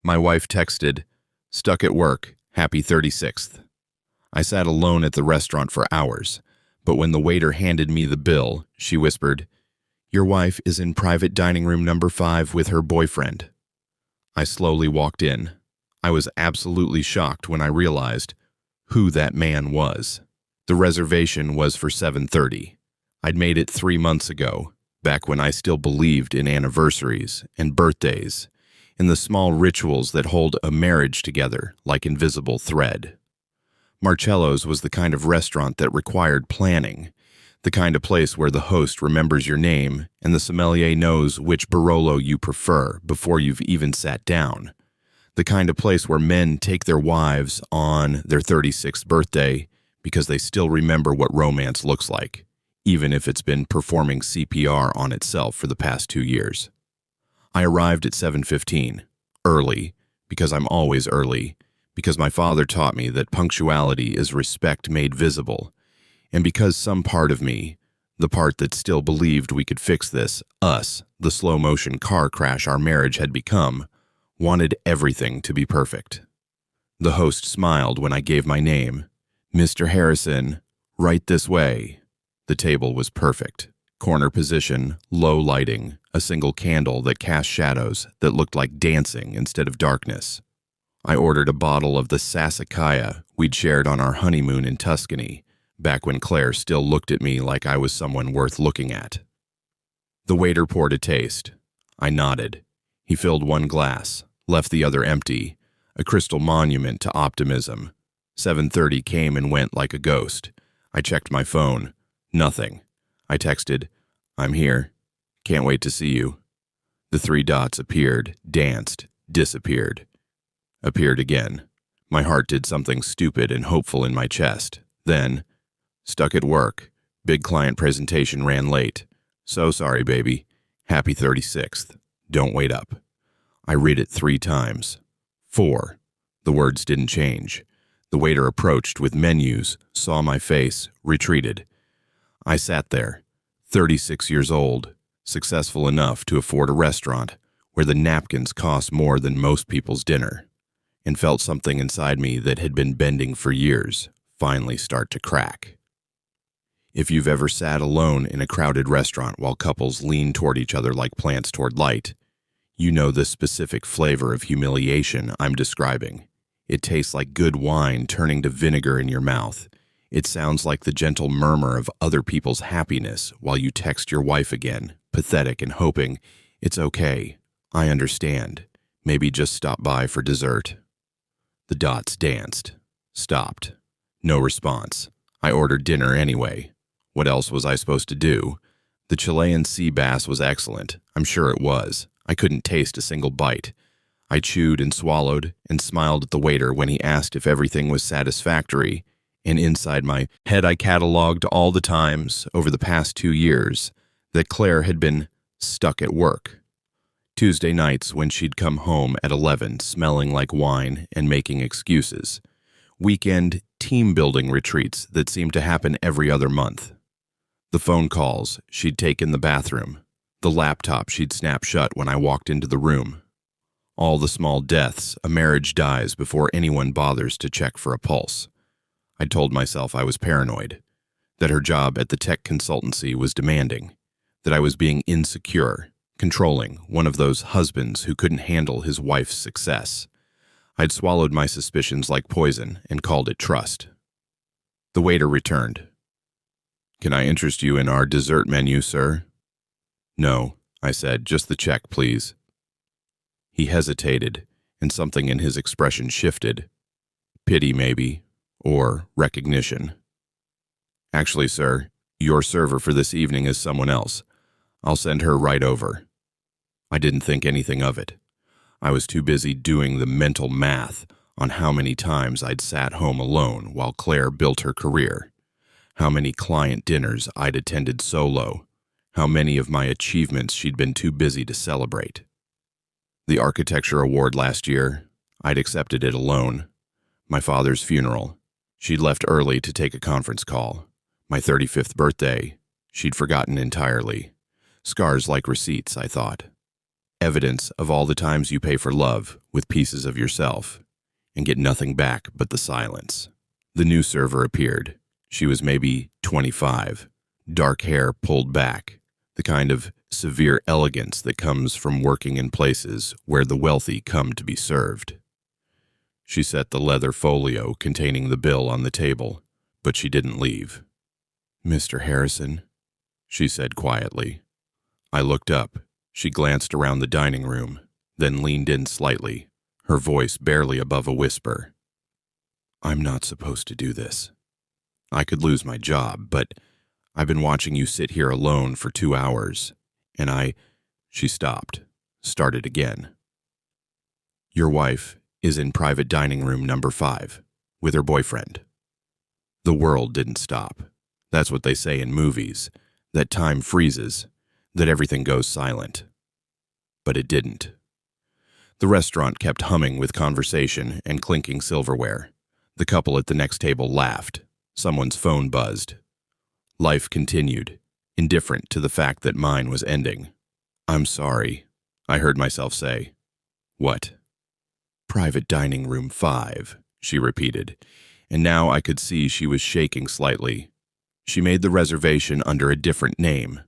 My wife texted, "Stuck at work, happy 36th." I sat alone at the restaurant for hours, but when the waiter handed me the bill, she whispered, "Your wife is in private dining room number 5 with her boyfriend." I slowly walked in. I was absolutely shocked when I realized who that man was. The reservation was for 7:30. I'd made it 3 months ago, back when I still believed in anniversaries and birthdays, in the small rituals that hold a marriage together like invisible thread. Marcello's was the kind of restaurant that required planning, the kind of place where the host remembers your name and the sommelier knows which Barolo you prefer before you've even sat down, the kind of place where men take their wives on their 36th birthday because they still remember what romance looks like, even if it's been performing CPR on itself for the past 2 years. I arrived at 7:15, early, because I'm always early, because my father taught me that punctuality is respect made visible, and because some part of me, the part that still believed we could fix this, us, the slow-motion car crash our marriage had become, wanted everything to be perfect. The host smiled when I gave my name. "Mr. Harrison, right this way." The table was perfect. Corner position, low lighting, a single candle that cast shadows that looked like dancing instead of darkness. I ordered a bottle of the Sassicaia we'd shared on our honeymoon in Tuscany, back when Claire still looked at me like I was someone worth looking at. The waiter poured a taste. I nodded. He filled one glass, left the other empty, a crystal monument to optimism. 7:30 came and went like a ghost. I checked my phone. Nothing. I texted, "I'm here. Can't wait to see you." The 3 dots appeared, danced, disappeared. Appeared again. My heart did something stupid and hopeful in my chest. Then, "Stuck at work. Big client presentation ran late. So sorry, baby. Happy 36th. Don't wait up." I read it 3 times. 4. The words didn't change. The waiter approached with menus, saw my face, retreated. I sat there, 36 years old, successful enough to afford a restaurant where the napkins cost more than most people's dinner, and felt something inside me that had been bending for years finally start to crack. If you've ever sat alone in a crowded restaurant while couples lean toward each other like plants toward light, you know the specific flavor of humiliation I'm describing. It tastes like good wine turning to vinegar in your mouth. It sounds like the gentle murmur of other people's happiness while you text your wife again, pathetic and hoping, "It's okay. I understand. Maybe just stop by for dessert." The dots danced. Stopped. No response. I ordered dinner anyway. What else was I supposed to do? The Chilean sea bass was excellent. I'm sure it was. I couldn't taste a single bite. I chewed and swallowed and smiled at the waiter when he asked if everything was satisfactory, and inside my head I cataloged all the times over the past 2 years that Claire had been stuck at work. Tuesday nights when she'd come home at 11 smelling like wine and making excuses. Weekend team-building retreats that seemed to happen every other month. The phone calls she'd take in the bathroom. The laptop she'd snap shut when I walked into the room. All the small deaths a marriage dies before anyone bothers to check for a pulse. I told myself I was paranoid, that her job at the tech consultancy was demanding, that I was being insecure, controlling, one of those husbands who couldn't handle his wife's success. I'd swallowed my suspicions like poison and called it trust. The waiter returned. "Can I interest you in our dessert menu, sir?" "No," I said, "just the check, please." He hesitated, and something in his expression shifted. Pity, maybe, or recognition. "Actually, sir, your server for this evening is someone else. I'll send her right over." I didn't think anything of it. I was too busy doing the mental math on how many times I'd sat home alone while Claire built her career, how many client dinners I'd attended solo, how many of my achievements she'd been too busy to celebrate. The architecture award last year, I'd accepted it alone. My father's funeral, she'd left early to take a conference call. My 35th birthday, she'd forgotten entirely. Scars like receipts, I thought. Evidence of all the times you pay for love with pieces of yourself and get nothing back but the silence. The new server appeared. She was maybe 25, dark hair pulled back, the kind of severe elegance that comes from working in places where the wealthy come to be served. She set the leather folio containing the bill on the table, but she didn't leave. "Mr. Harrison," she said quietly. I looked up. She glanced around the dining room, then leaned in slightly, her voice barely above a whisper. "I'm not supposed to do this. I could lose my job, but I've been watching you sit here alone for 2 hours, and She stopped, started again. "Your wife is in private dining room number 5 with her boyfriend." The world didn't stop. That's what they say in movies, that time freezes, that everything goes silent. But it didn't. The restaurant kept humming with conversation and clinking silverware. The couple at the next table laughed. Someone's phone buzzed. Life continued, indifferent to the fact that mine was ending. "I'm sorry," I heard myself say. "What?" "Private dining room 5, she repeated, and now I could see she was shaking slightly. She made the reservation under a different name,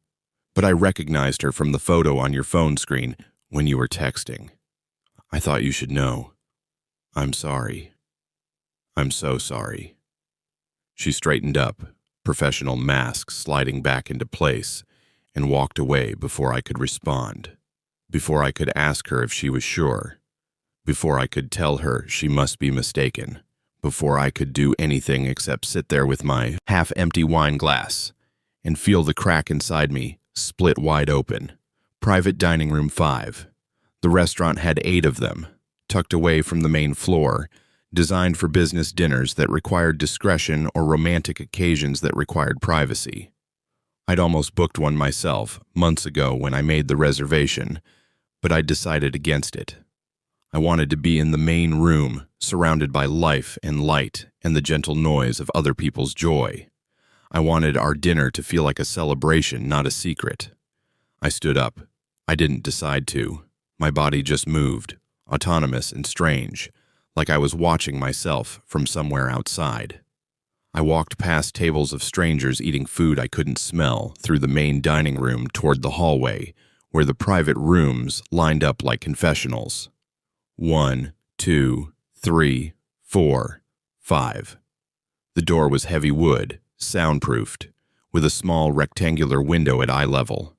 but I recognized her from the photo on your phone screen when you were texting. I thought you should know. I'm sorry. I'm so sorry." She straightened up, professional mask sliding back into place, and walked away before I could respond, before I could ask her if she was sure, before I could tell her she must be mistaken, before I could do anything except sit there with my half-empty wine glass and feel the crack inside me split wide open. Private dining room 5. The restaurant had 8 of them, tucked away from the main floor, designed for business dinners that required discretion or romantic occasions that required privacy. I'd almost booked one myself months ago when I made the reservation, but I'd decided against it. I wanted to be in the main room, surrounded by life and light and the gentle noise of other people's joy. I wanted our dinner to feel like a celebration, not a secret. I stood up. I didn't decide to. My body just moved, autonomous and strange, like I was watching myself from somewhere outside. I walked past tables of strangers eating food I couldn't smell through the main dining room toward the hallway, where the private rooms lined up like confessionals. 1, 2, 3, 4, 5. The door was heavy wood, soundproofed, with a small rectangular window at eye level.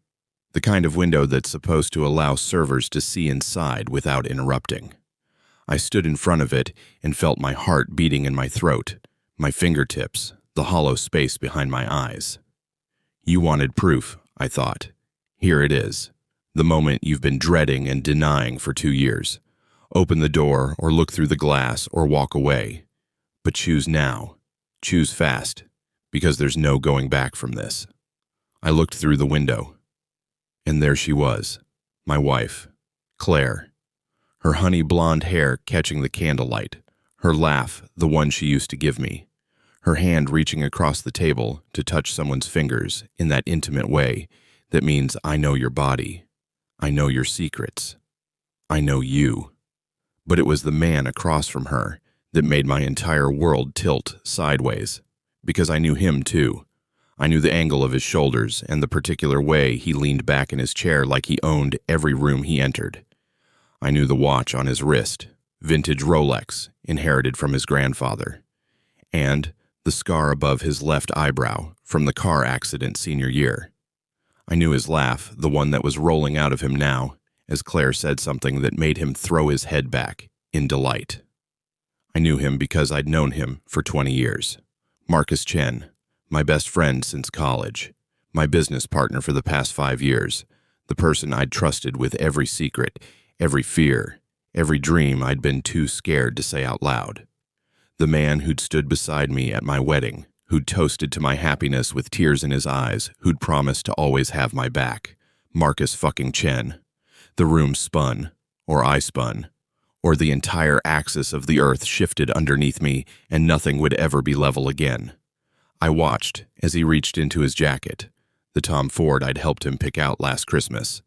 The kind of window that's supposed to allow servers to see inside without interrupting. I stood in front of it and felt my heart beating in my throat, my fingertips, the hollow space behind my eyes. You wanted proof, I thought. Here it is, the moment you've been dreading and denying for 2 years. Open the door or look through the glass or walk away. But choose now. Choose fast, because there's no going back from this. I looked through the window, and there she was, my wife, Claire. Her honey blonde hair catching the candlelight, her laugh the one she used to give me, her hand reaching across the table to touch someone's fingers in that intimate way that means I know your body, I know your secrets, I know you. But it was the man across from her that made my entire world tilt sideways, because I knew him too. I knew the angle of his shoulders and the particular way he leaned back in his chair like he owned every room he entered. I knew the watch on his wrist, vintage Rolex, inherited from his grandfather, and the scar above his left eyebrow from the car accident senior year. I knew his laugh, the one that was rolling out of him now, as Claire said something that made him throw his head back in delight. I knew him because I'd known him for 20 years. Marcus Chen, my best friend since college, my business partner for the past 5 years, the person I'd trusted with every secret, every fear, every dream I'd been too scared to say out loud. The man who'd stood beside me at my wedding, who'd toasted to my happiness with tears in his eyes, who'd promised to always have my back. Marcus fucking Chen. The room spun, or I spun, or the entire axis of the earth shifted underneath me and nothing would ever be level again. I watched as he reached into his jacket, the Tom Ford I'd helped him pick out last Christmas,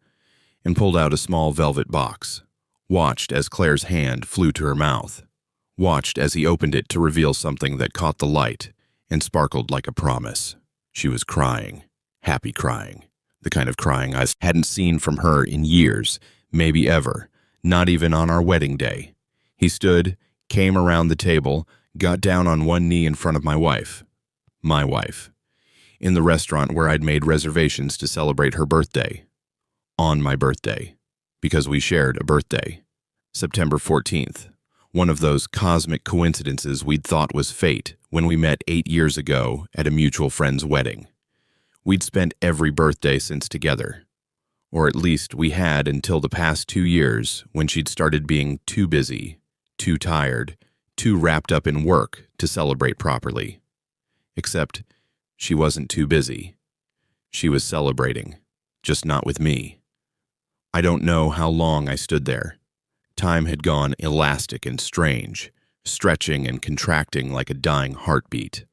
and pulled out a small velvet box, watched as Claire's hand flew to her mouth, watched as he opened it to reveal something that caught the light and sparkled like a promise. She was crying, happy crying, the kind of crying I hadn't seen from her in years, maybe ever, not even on our wedding day. He stood, came around the table, got down on one knee in front of my wife, in the restaurant where I'd made reservations to celebrate her birthday. On my birthday, because we shared a birthday. September 14th, one of those cosmic coincidences we'd thought was fate when we met 8 years ago at a mutual friend's wedding. We'd spent every birthday since together, or at least we had until the past 2 years when she'd started being too busy, too tired, too wrapped up in work to celebrate properly. Except she wasn't too busy. She was celebrating, just not with me. I don't know how long I stood there. Time had gone elastic and strange, stretching and contracting like a dying heartbeat.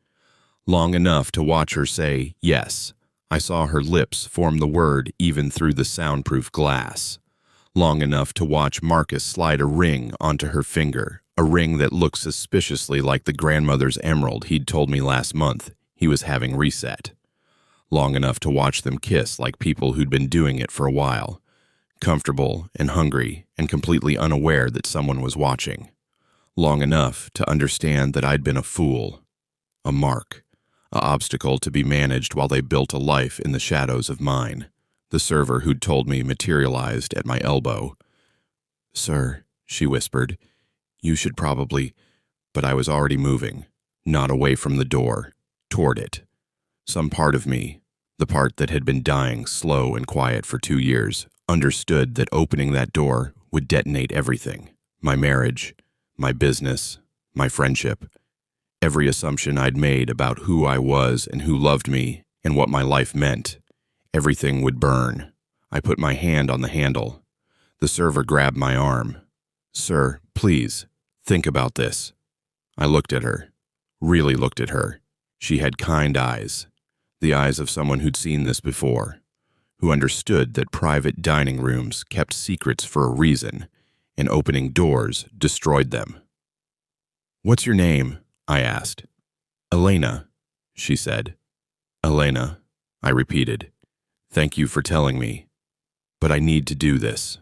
Long enough to watch her say yes. I saw her lips form the word even through the soundproof glass. Long enough to watch Marcus slide a ring onto her finger, a ring that looked suspiciously like the grandmother's emerald he'd told me last month he was having reset. Long enough to watch them kiss like people who'd been doing it for a while, comfortable and hungry and completely unaware that someone was watching. Long enough to understand that I'd been a fool, a mark, an obstacle to be managed while they built a life in the shadows of mine. The server who'd told me materialized at my elbow. "Sir," she whispered, "you should probably—" But I was already moving, not away from the door, toward it. Some part of me, the part that had been dying slow and quiet for 2 years, understood that opening that door would detonate everything. My marriage, my business, my friendship, every assumption I'd made about who I was and who loved me and what my life meant. Everything would burn. I put my hand on the handle. The server grabbed my arm. "Sir, please, think about this." I looked at her, really looked at her. She had kind eyes, the eyes of someone who'd seen this before, who understood that private dining rooms kept secrets for a reason, and opening doors destroyed them. "What's your name?" I asked. "Elena," she said. "Elena," I repeated. "Thank you for telling me, but I need to do this."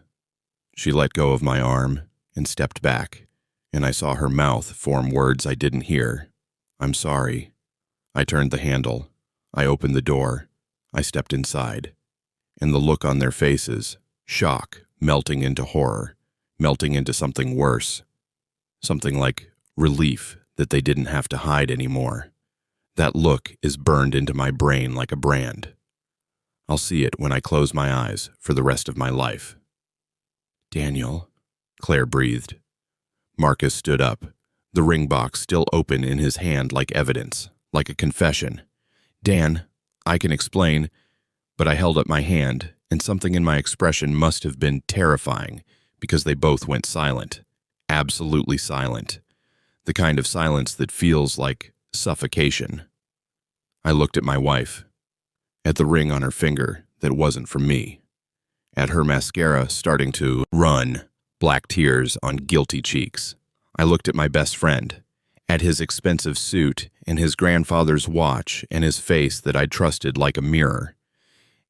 She let go of my arm and stepped back, and I saw her mouth form words I didn't hear. "I'm sorry." I turned the handle. I opened the door. I stepped inside. And the look on their faces, shock melting into horror, melting into something worse. Something like relief that they didn't have to hide anymore. That look is burned into my brain like a brand. I'll see it when I close my eyes for the rest of my life. "Daniel," Claire breathed. Marcus stood up, the ring box still open in his hand like evidence, like a confession. "Dan, I can explain," but I held up my hand, and something in my expression must have been terrifying because they both went silent, absolutely silent, the kind of silence that feels like suffocation. I looked at my wife, at the ring on her finger that wasn't from me, at her mascara starting to run, black tears on guilty cheeks. I looked at my best friend, at his expensive suit and his grandfather's watch and his face that I trusted like a mirror.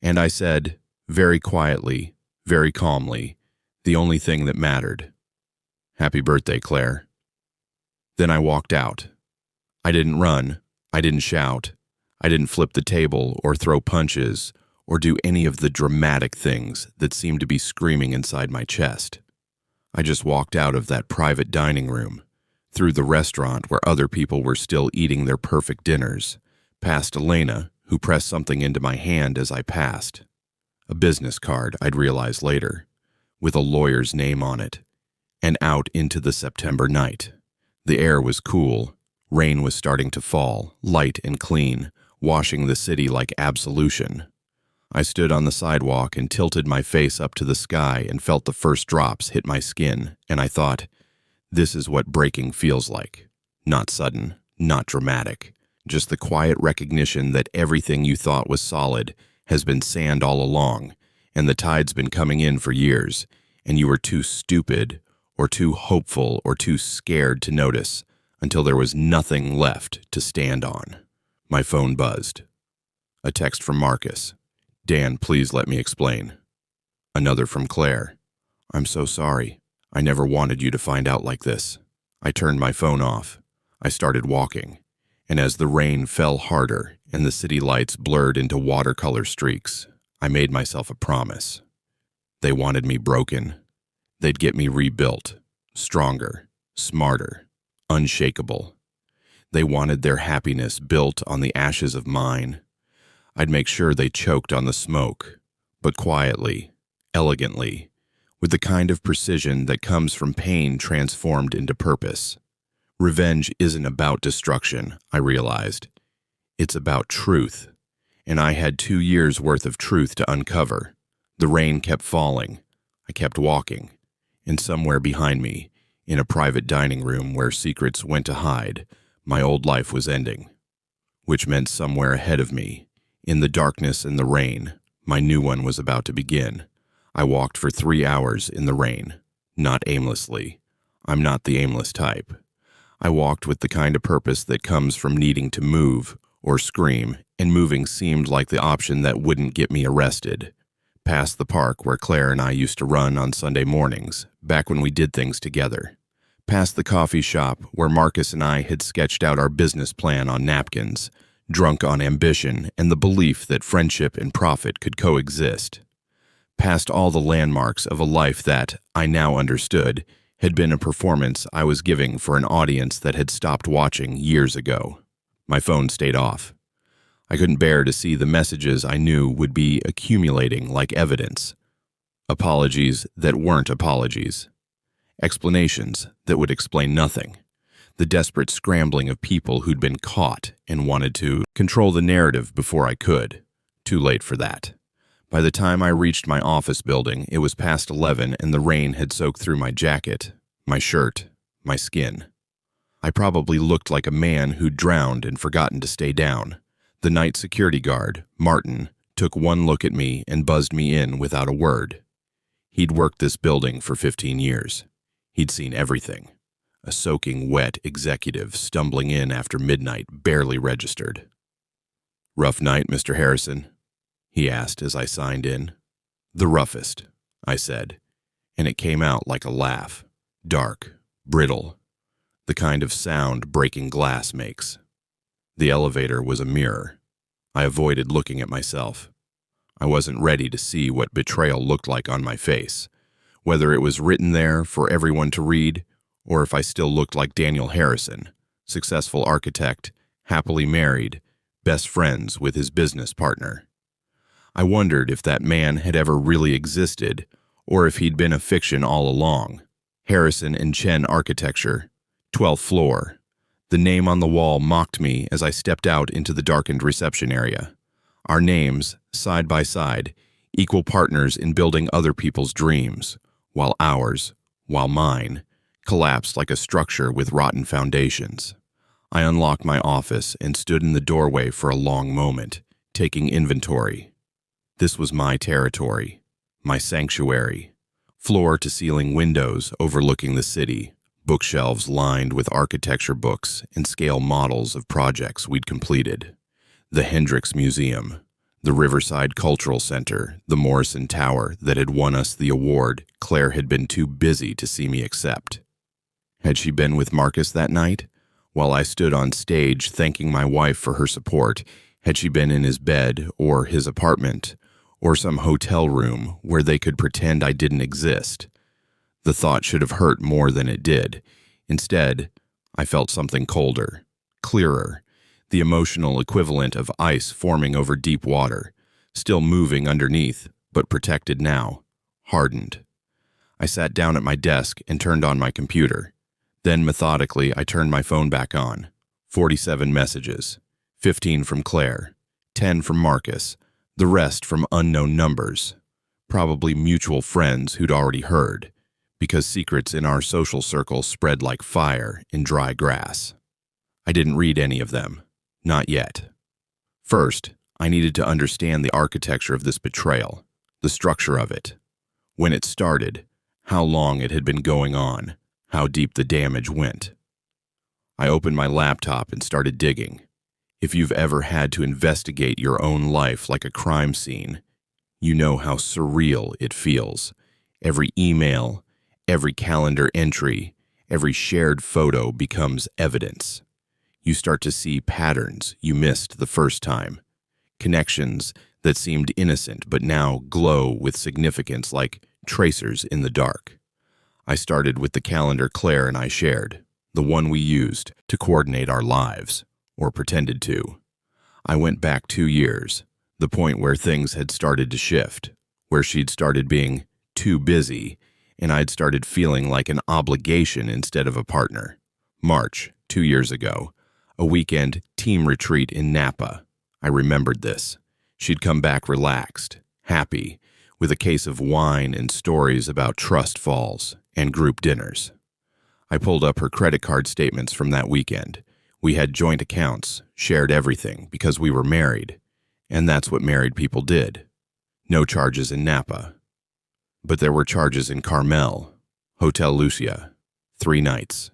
And I said, very quietly, very calmly, the only thing that mattered. "Happy birthday, Claire." Then I walked out. I didn't run. I didn't shout. I didn't flip the table or throw punches or do any of the dramatic things that seemed to be screaming inside my chest. I just walked out of that private dining room, through the restaurant where other people were still eating their perfect dinners, past Elena, who pressed something into my hand as I passed. A business card, I'd realize later, with a lawyer's name on it, and out into the September night. The air was cool. Rain was starting to fall, light and clean, washing the city like absolution. I stood on the sidewalk and tilted my face up to the sky and felt the first drops hit my skin, and I thought, this is what breaking feels like. Not sudden, not dramatic, just the quiet recognition that everything you thought was solid has been sand all along, and the tide's been coming in for years, and you were too stupid or too hopeful or too scared to notice until there was nothing left to stand on. My phone buzzed. A text from Marcus. Dan, please let me explain. Another from Claire. I'm so sorry. I never wanted you to find out like this. I turned my phone off. I started walking, and as the rain fell harder and the city lights blurred into watercolor streaks, I made myself a promise. They wanted me broken. They'd get me rebuilt, stronger, smarter, unshakable. They wanted their happiness built on the ashes of mine. I'd make sure they choked on the smoke, but quietly, elegantly, with the kind of precision that comes from pain transformed into purpose. Revenge isn't about destruction, I realized. It's about truth, and I had 2 years' worth of truth to uncover. The rain kept falling. I kept walking, and somewhere behind me, in a private dining room where secrets went to hide, my old life was ending. Which meant somewhere ahead of me, in the darkness and the rain, my new one was about to begin. I walked for 3 hours in the rain, not aimlessly. I'm not the aimless type. I walked with the kind of purpose that comes from needing to move or scream, and moving seemed like the option that wouldn't get me arrested. Past the park where Claire and I used to run on Sunday mornings, back when we did things together. Past the coffee shop where Marcus and I had sketched out our business plan on napkins, drunk on ambition and the belief that friendship and profit could coexist. Past all the landmarks of a life that, I now understood, had been a performance I was giving for an audience that had stopped watching years ago. My phone stayed off. I couldn't bear to see the messages I knew would be accumulating like evidence. Apologies that weren't apologies. Explanations that would explain nothing. The desperate scrambling of people who'd been caught and wanted to control the narrative before I could. Too late for that. By the time I reached my office building, it was past 11 and the rain had soaked through my jacket, my shirt, my skin. I probably looked like a man who'd drowned and forgotten to stay down. The night security guard, Martin, took one look at me and buzzed me in without a word. He'd worked this building for 15 years. He'd seen everything. A soaking wet executive stumbling in after midnight, barely registered. Rough night, Mr. Harrison? He asked as I signed in. The roughest, I said, and it came out like a laugh. Dark, brittle, the kind of sound breaking glass makes. The elevator was a mirror. I avoided looking at myself. I wasn't ready to see what betrayal looked like on my face, whether it was written there for everyone to read, or if I still looked like Daniel Harrison, successful architect, happily married, best friends with his business partner. I wondered if that man had ever really existed, or if he'd been a fiction all along. Harrison and Chen Architecture, 12th floor. The name on the wall mocked me as I stepped out into the darkened reception area. Our names, side by side, equal partners in building other people's dreams, while mine, collapsed like a structure with rotten foundations. I unlocked my office and stood in the doorway for a long moment, taking inventory. This was my territory, my sanctuary. Floor-to-ceiling windows overlooking the city, bookshelves lined with architecture books and scale models of projects we'd completed. The Hendricks Museum, the Riverside Cultural Center, the Morrison Tower that had won us the award Claire had been too busy to see me accept. Had she been with Marcus that night? While I stood on stage thanking my wife for her support, had she been in his bed or his apartment, or some hotel room where they could pretend I didn't exist? The thought should have hurt more than it did. Instead, I felt something colder, clearer, the emotional equivalent of ice forming over deep water, still moving underneath, but protected now, hardened. I sat down at my desk and turned on my computer. Then, methodically, I turned my phone back on. 47 messages, 15 from Claire, 10 from Marcus, the rest from unknown numbers, probably mutual friends who'd already heard, because secrets in our social circle spread like fire in dry grass. I didn't read any of them, not yet. First, I needed to understand the architecture of this betrayal, the structure of it, when it started, how long it had been going on, how deep the damage went. I opened my laptop and started digging. If you've ever had to investigate your own life like a crime scene, you know how surreal it feels. Every email, every calendar entry, every shared photo becomes evidence. You start to see patterns you missed the first time, connections that seemed innocent but now glow with significance like tracers in the dark. I started with the calendar Claire and I shared, the one we used to coordinate our lives, or pretended to. I went back 2 years, the point where things had started to shift, where she'd started being too busy, and I'd started feeling like an obligation instead of a partner. March, 2 years ago, a weekend team retreat in Napa. I remembered this. She'd come back relaxed, happy, with a case of wine and stories about trust falls and group dinners. I pulled up her credit card statements from that weekend. We had joint accounts, shared everything because we were married, and that's what married people did. No charges in Napa. But there were charges in Carmel, Hotel Lucia, 3 nights,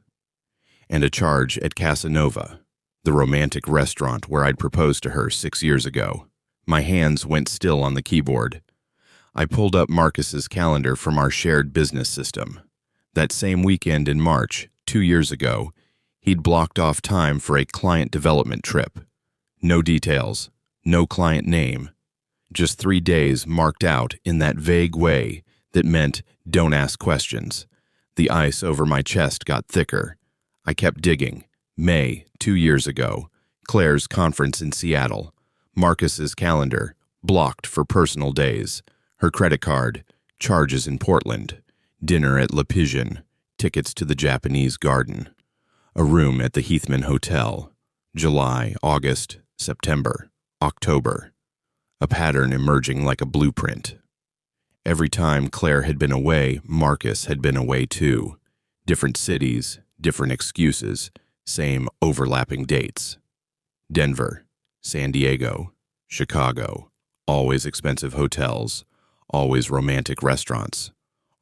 and a charge at Casanova, the romantic restaurant where I'd proposed to her 6 years ago. My hands went still on the keyboard. I pulled up Marcus's calendar from our shared business system. That same weekend in March, 2 years ago, he'd blocked off time for a client development trip. No details, no client name, just 3 days marked out in that vague way that meant don't ask questions. The ice over my chest got thicker. I kept digging. May, 2 years ago, Claire's conference in Seattle. Marcus's calendar, blocked for personal days. Her credit card, charges in Portland. Dinner at Le Pigeon, tickets to the Japanese garden. A room at the Heathman Hotel. July, August, September, October. A pattern emerging like a blueprint. Every time Claire had been away, Marcus had been away too. Different cities, different excuses, same overlapping dates. Denver, San Diego, Chicago, always expensive hotels, always romantic restaurants,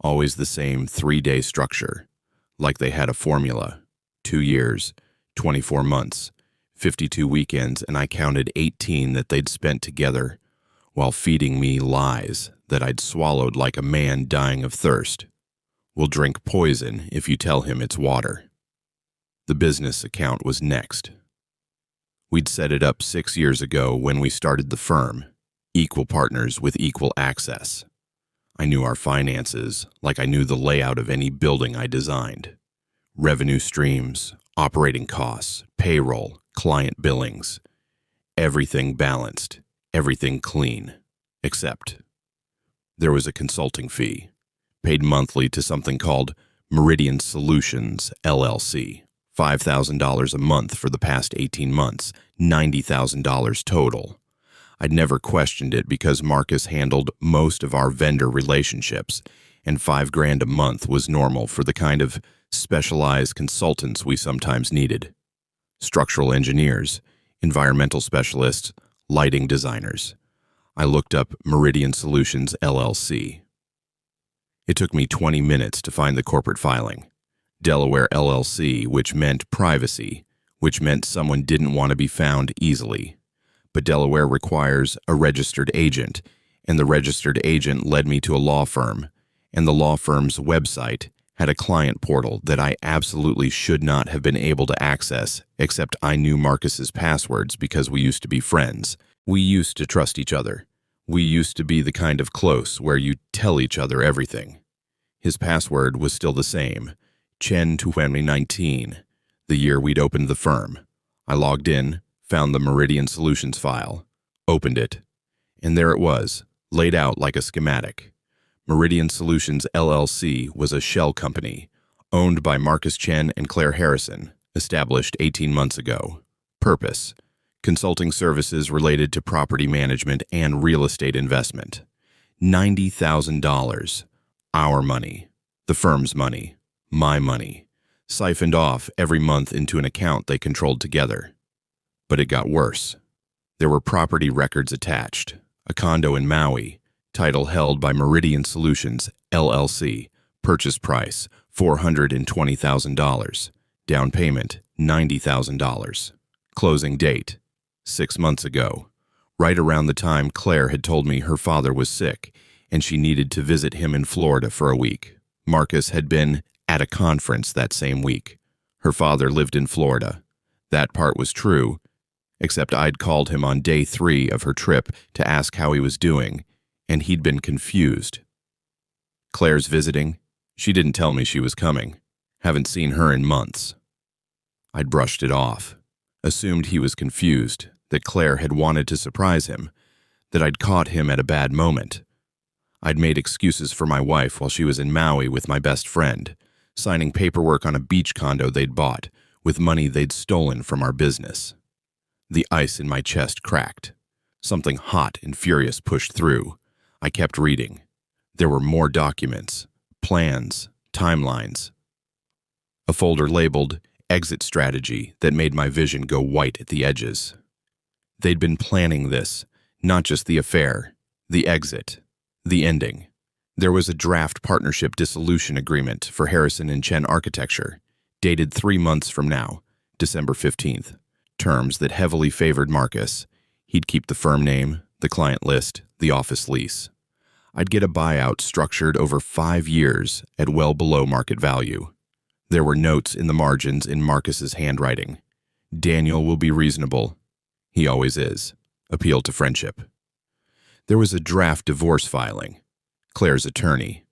always the same 3-day structure, like they had a formula. 2 years, 24 months, 52 weekends, and I counted 18 that they'd spent together while feeding me lies that I'd swallowed like a man dying of thirst. Will drink poison if you tell him it's water. The business account was next. We'd set it up 6 years ago when we started the firm, equal partners with equal access. I knew our finances like I knew the layout of any building I designed. Revenue streams, operating costs, payroll, client billings. Everything balanced, everything clean, except there was a consulting fee, paid monthly to something called Meridian Solutions, LLC. $5,000 a month for the past 18 months, $90,000 total. I'd never questioned it because Marcus handled most of our vendor relationships, and $5,000 a month was normal for the kind of specialized consultants we sometimes needed. Structural engineers, environmental specialists, lighting designers. I looked up Meridian Solutions, LLC. It took me 20 minutes to find the corporate filing. Delaware LLC, which meant privacy, which meant someone didn't want to be found easily. But Delaware requires a registered agent, and the registered agent led me to a law firm, and the law firm's website had a client portal that I absolutely should not have been able to access, except I knew Marcus's passwords because we used to be friends. We used to trust each other. We used to be the kind of close where you tell each other everything. His password was still the same, Chen 2019, the year we'd opened the firm. I logged in, found the Meridian Solutions file, opened it, and there it was, laid out like a schematic. Meridian Solutions LLC was a shell company, owned by Marcus Chen and Claire Harrison, established 18 months ago. Purpose: consulting services related to property management and real estate investment. $90,000. Our money, the firm's money, my money, siphoned off every month into an account they controlled together. But it got worse. There were property records attached, a condo in Maui, Title held by Meridian Solutions, LLC. Purchase price, $420,000. Down payment, $90,000. Closing date, 6 months ago. Right around the time Claire had told me her father was sick and she needed to visit him in Florida for a week. Marcus had been at a conference that same week. Her father lived in Florida. That part was true, except I'd called him on day 3 of her trip to ask how he was doing, and he'd been confused. Claire's visiting? She didn't tell me she was coming. Haven't seen her in months. I'd brushed it off, assumed he was confused, that Claire had wanted to surprise him, that I'd caught him at a bad moment. I'd made excuses for my wife while she was in Maui with my best friend, signing paperwork on a beach condo they'd bought with money they'd stolen from our business. The ice in my chest cracked. Something hot and furious pushed through. I kept reading. There were more documents, plans, timelines. A folder labeled Exit Strategy that made my vision go white at the edges. They'd been planning this, not just the affair, the exit, the ending. There was a draft partnership dissolution agreement for Harrison and Chen Architecture, dated 3 months from now, December 15th. Terms that heavily favored Marcus. He'd keep the firm name, the client list, the office lease. I'd get a buyout structured over 5 years at well below market value. There were notes in the margins in Marcus's handwriting. Daniel will be reasonable. He always is. Appeal to friendship. There was a draft divorce filing. Claire's attorney.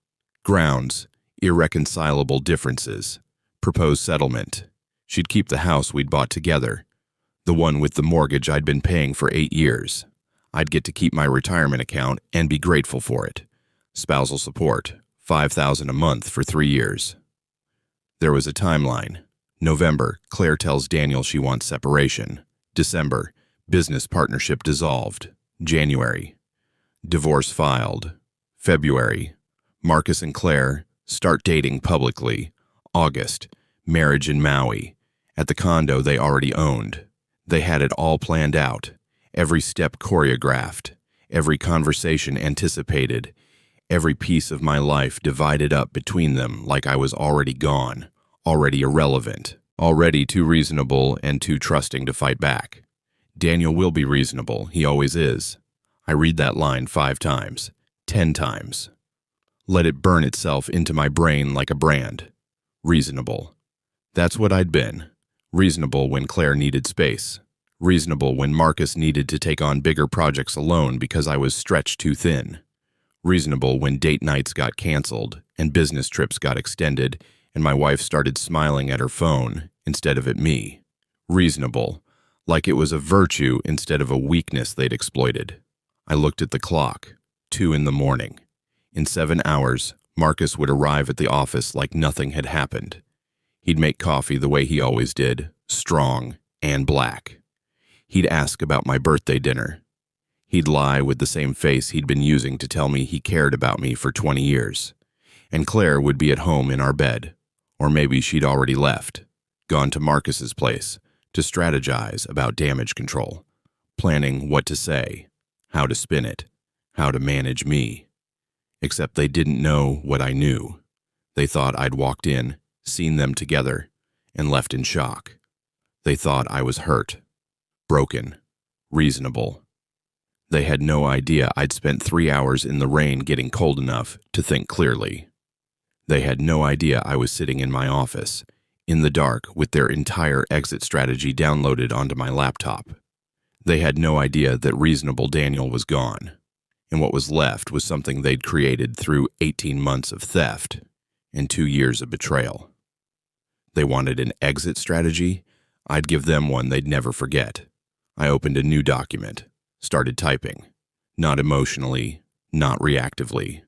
Grounds, irreconcilable differences. Proposed settlement. She'd keep the house we'd bought together. The one with the mortgage I'd been paying for 8 years. I'd get to keep my retirement account and be grateful for it. Spousal support, $5,000 a month for 3 years. There was a timeline. November, Claire tells Daniel she wants separation. December, business partnership dissolved. January, divorce filed. February, Marcus and Claire start dating publicly. August, marriage in Maui, at the condo they already owned. They had it all planned out, every step choreographed, every conversation anticipated, every piece of my life divided up between them like I was already gone, already irrelevant, already too reasonable and too trusting to fight back. Daniel will be reasonable, he always is. I read that line 5 times, 10 times. Let it burn itself into my brain like a brand. Reasonable. That's what I'd been. Reasonable when Claire needed space. Reasonable when Marcus needed to take on bigger projects alone because I was stretched too thin. Reasonable when date nights got canceled and business trips got extended and my wife started smiling at her phone instead of at me. Reasonable, like it was a virtue instead of a weakness they'd exploited. I looked at the clock, 2 in the morning. In 7 hours, Marcus would arrive at the office like nothing had happened. He'd make coffee the way he always did, strong and black. He'd ask about my birthday dinner. He'd lie with the same face he'd been using to tell me he cared about me for 20 years. And Claire would be at home in our bed, or maybe she'd already left, gone to Marcus's place to strategize about damage control, planning what to say, how to spin it, how to manage me. Except they didn't know what I knew. They thought I'd walked in, seen them together, and left in shock. They thought I was hurt, broken, reasonable. They had no idea I'd spent 3 hours in the rain getting cold enough to think clearly. They had no idea I was sitting in my office, in the dark with their entire exit strategy downloaded onto my laptop. They had no idea that reasonable Daniel was gone, and what was left was something they'd created through 18 months of theft and 2 years of betrayal. They wanted an exit strategy. I'd give them one they'd never forget. I opened a new document, started typing, not emotionally, not reactively,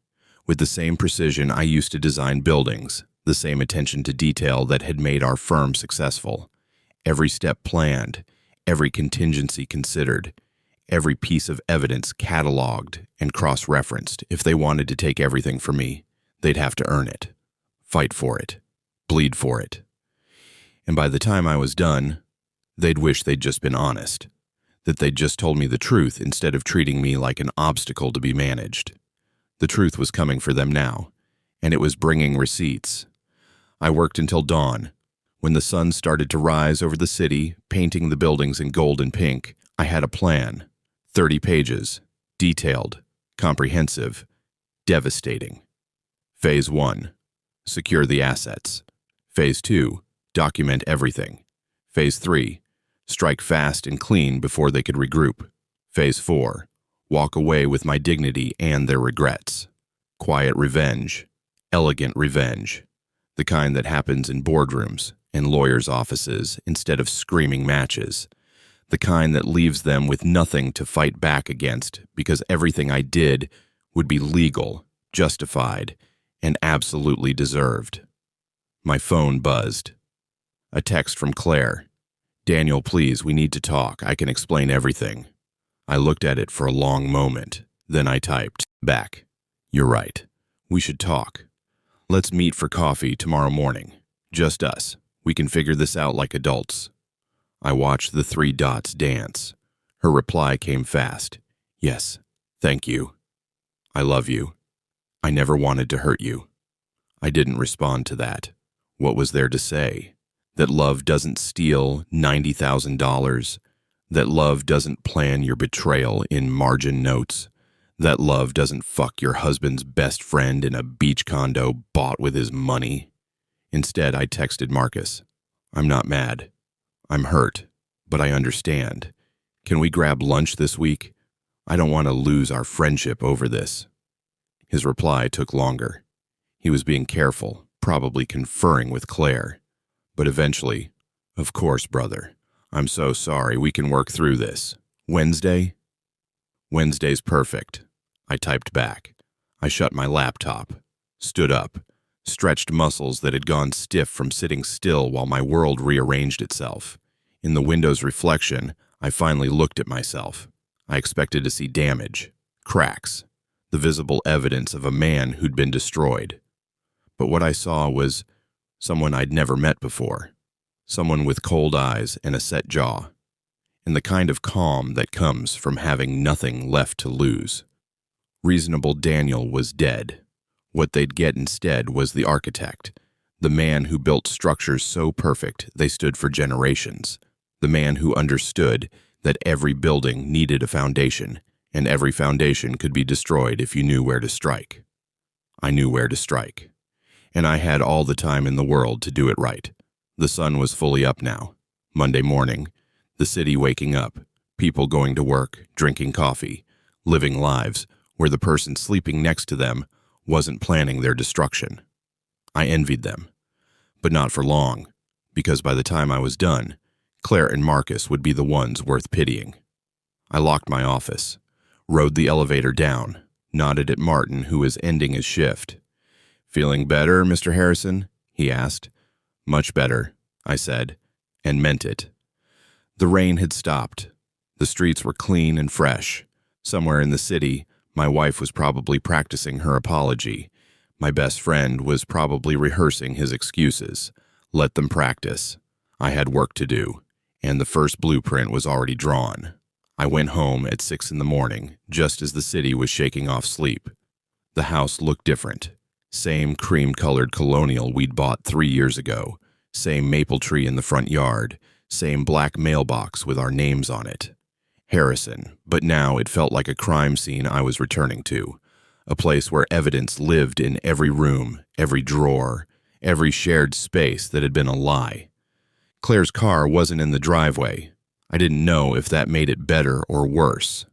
with the same precision I used to design buildings, the same attention to detail that had made our firm successful. Every step planned, every contingency considered, every piece of evidence cataloged and cross-referenced. If they wanted to take everything from me, they'd have to earn it, fight for it, bleed for it. And by the time I was done, they'd wish they'd just been honest, that they'd just told me the truth instead of treating me like an obstacle to be managed. The truth was coming for them now, and it was bringing receipts. I worked until dawn. When the sun started to rise over the city, painting the buildings in gold and pink, I had a plan. 30 pages. Detailed. Comprehensive. Devastating. Phase 1. Secure the assets. Phase 2. Document everything. Phase 3. Strike fast and clean before they could regroup. Phase 4. Walk away with my dignity and their regrets. Quiet revenge. Elegant revenge. The kind that happens in boardrooms and lawyers' offices instead of screaming matches. The kind that leaves them with nothing to fight back against because everything I did would be legal, justified, and absolutely deserved. My phone buzzed. A text from Claire. "Daniel, please, we need to talk. I can explain everything." I looked at it for a long moment. Then I typed back. "You're right. We should talk. Let's meet for coffee tomorrow morning. Just us. We can figure this out like adults." I watched the 3 dots dance. Her reply came fast. "Yes, thank you. I love you. I never wanted to hurt you." I didn't respond to that. What was there to say? That love doesn't steal $90,000? That love doesn't plan your betrayal in margin notes? That love doesn't fuck your husband's best friend in a beach condo bought with his money? Instead, I texted Marcus. "I'm not mad. I'm hurt, but I understand. Can we grab lunch this week? I don't want to lose our friendship over this." His reply took longer. He was being careful, probably conferring with Claire. But eventually, "Of course, brother. I'm so sorry. We can work through this. Wednesday?" "Wednesday's perfect." I typed back. I shut my laptop, stood up, stretched muscles that had gone stiff from sitting still while my world rearranged itself. In the window's reflection, I finally looked at myself. I expected to see damage, cracks, the visible evidence of a man who'd been destroyed. But what I saw was someone I'd never met before. Someone with cold eyes and a set jaw. And the kind of calm that comes from having nothing left to lose. Reasonable Daniel was dead. What they'd get instead was the architect, the man who built structures so perfect they stood for generations, the man who understood that every building needed a foundation, and every foundation could be destroyed if you knew where to strike. I knew where to strike. And I had all the time in the world to do it right. The sun was fully up now. Monday morning, the city waking up, people going to work, drinking coffee, living lives where the person sleeping next to them wasn't planning their destruction. I envied them, but not for long, because by the time I was done, Claire and Marcus would be the ones worth pitying. I locked my office, rode the elevator down, nodded at Martin, who was ending his shift. "Feeling better, Mr. Harrison?" he asked. "Much better," I said, and meant it. The rain had stopped. The streets were clean and fresh. Somewhere in the city, my wife was probably practicing her apology. My best friend was probably rehearsing his excuses. Let them practice. I had work to do, and the first blueprint was already drawn. I went home at 6 in the morning, just as the city was shaking off sleep. The house looked different. Same cream-colored colonial we'd bought 3 years ago. Same maple tree in the front yard. Same black mailbox with our names on it. Harrison, but now it felt like a crime scene I was returning to. A place where evidence lived in every room, every drawer, every shared space that had been a lie. Claire's car wasn't in the driveway. I didn't know if that made it better or worse.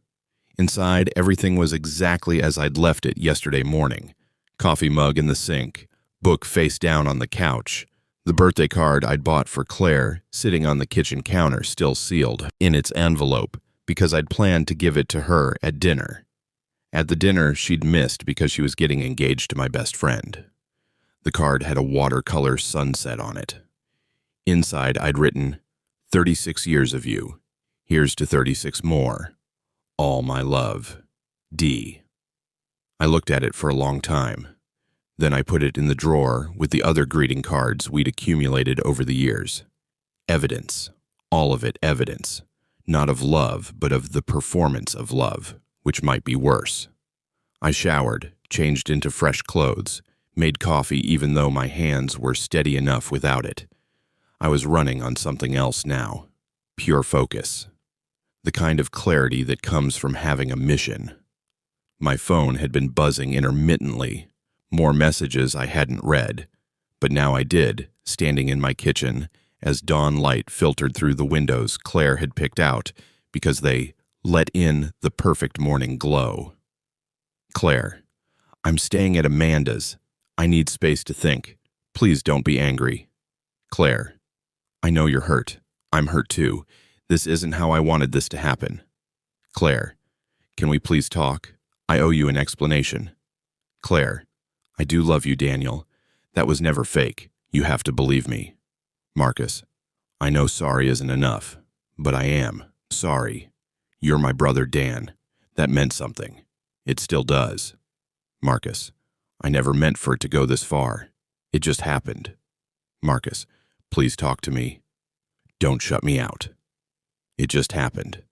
Inside, everything was exactly as I'd left it yesterday morning. Coffee mug in the sink, book face down on the couch, the birthday card I'd bought for Claire sitting on the kitchen counter still sealed in its envelope because I'd planned to give it to her at dinner. At the dinner she'd missed because she was getting engaged to my best friend. The card had a watercolor sunset on it. Inside I'd written, 36 years of you. Here's to 36 more. All my love. D. I looked at it for a long time. Then I put it in the drawer with the other greeting cards we'd accumulated over the years. Evidence. All of it evidence. Not of love, but of the performance of love, which might be worse. I showered, changed into fresh clothes, made coffee even though my hands were steady enough without it. I was running on something else now. Pure focus. The kind of clarity that comes from having a mission. My phone had been buzzing intermittently, more messages I hadn't read, but now I did, standing in my kitchen, as dawn light filtered through the windows Claire had picked out because they let in the perfect morning glow. Claire, I'm staying at Amanda's. I need space to think. Please don't be angry. Claire, I know you're hurt. I'm hurt too. This isn't how I wanted this to happen. Claire, can we please talk? I owe you an explanation. Claire, I do love you, Daniel. That was never fake. You have to believe me. Marcus, I know sorry isn't enough, but I am sorry. You're my brother, Dan. That meant something. It still does. Marcus, I never meant for it to go this far. It just happened. Marcus, please talk to me. Don't shut me out. It just happened.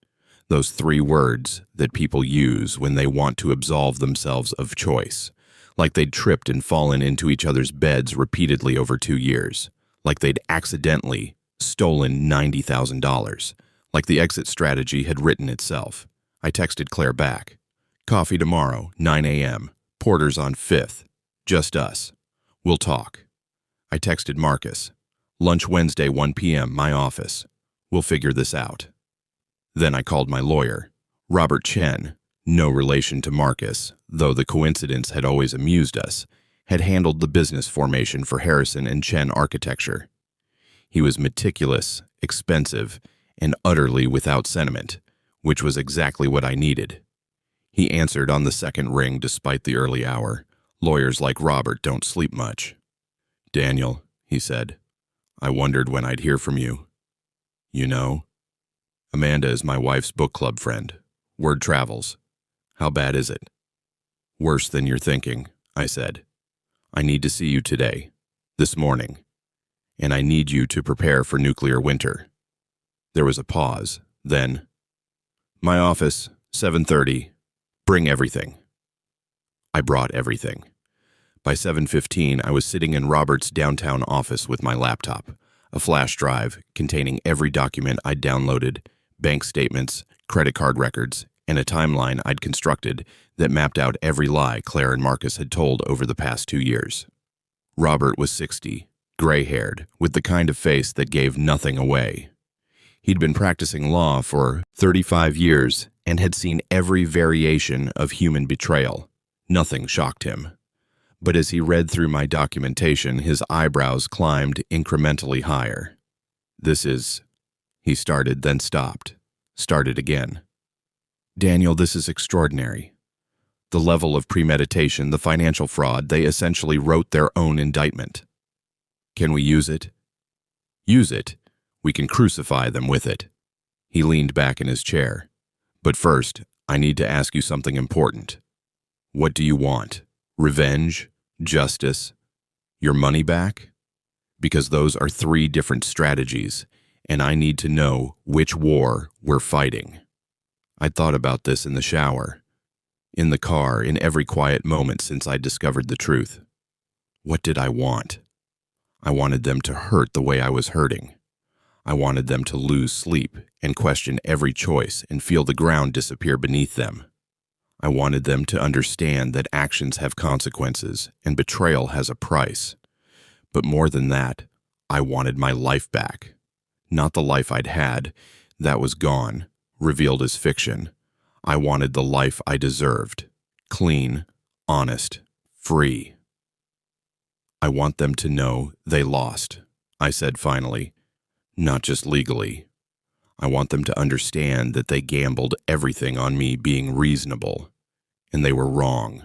Those 3 words that people use when they want to absolve themselves of choice. Like they'd tripped and fallen into each other's beds repeatedly over 2 years. Like they'd accidentally stolen $90,000. Like the exit strategy had written itself. I texted Claire back. Coffee tomorrow, 9 a.m. Porter's on 5th. Just us. We'll talk. I texted Marcus. Lunch Wednesday, 1 p.m., my office. We'll figure this out. Then I called my lawyer, Robert Chen, no relation to Marcus, though the coincidence had always amused us, had handled the business formation for Harrison and Chen Architecture. He was meticulous, expensive, and utterly without sentiment, which was exactly what I needed. He answered on the second ring despite the early hour. Lawyers like Robert don't sleep much. Daniel, he said, I wondered when I'd hear from you. You know, Amanda is my wife's book club friend. Word travels. How bad is it? Worse than you're thinking, I said. I need to see you today, this morning, and I need you to prepare for nuclear winter. There was a pause, then, my office, 7:30, bring everything. I brought everything. By 7:15, I was sitting in Robert's downtown office with my laptop, a flash drive containing every document I'd downloaded, bank statements, credit card records, and a timeline I'd constructed that mapped out every lie Claire and Marcus had told over the past 2 years. Robert was 60, gray-haired, with the kind of face that gave nothing away. He'd been practicing law for 35 years and had seen every variation of human betrayal. Nothing shocked him. But as he read through my documentation, his eyebrows climbed incrementally higher. This is... He started, then stopped. Started again. Daniel, this is extraordinary. The level of premeditation, the financial fraud, they essentially wrote their own indictment. Can we use it? Use it? We can crucify them with it. He leaned back in his chair. But first, I need to ask you something important. What do you want? Revenge? Justice? Your money back? Because those are 3 different strategies, and I need to know which war we're fighting. I'd thought about this in the shower, in the car, in every quiet moment since I discovered the truth. What did I want? I wanted them to hurt the way I was hurting. I wanted them to lose sleep and question every choice and feel the ground disappear beneath them. I wanted them to understand that actions have consequences and betrayal has a price. But more than that, I wanted my life back. Not the life I'd had, that was gone, revealed as fiction. I wanted the life I deserved, clean, honest, free. I want them to know they lost, I said finally, not just legally. I want them to understand that they gambled everything on me being reasonable, and they were wrong.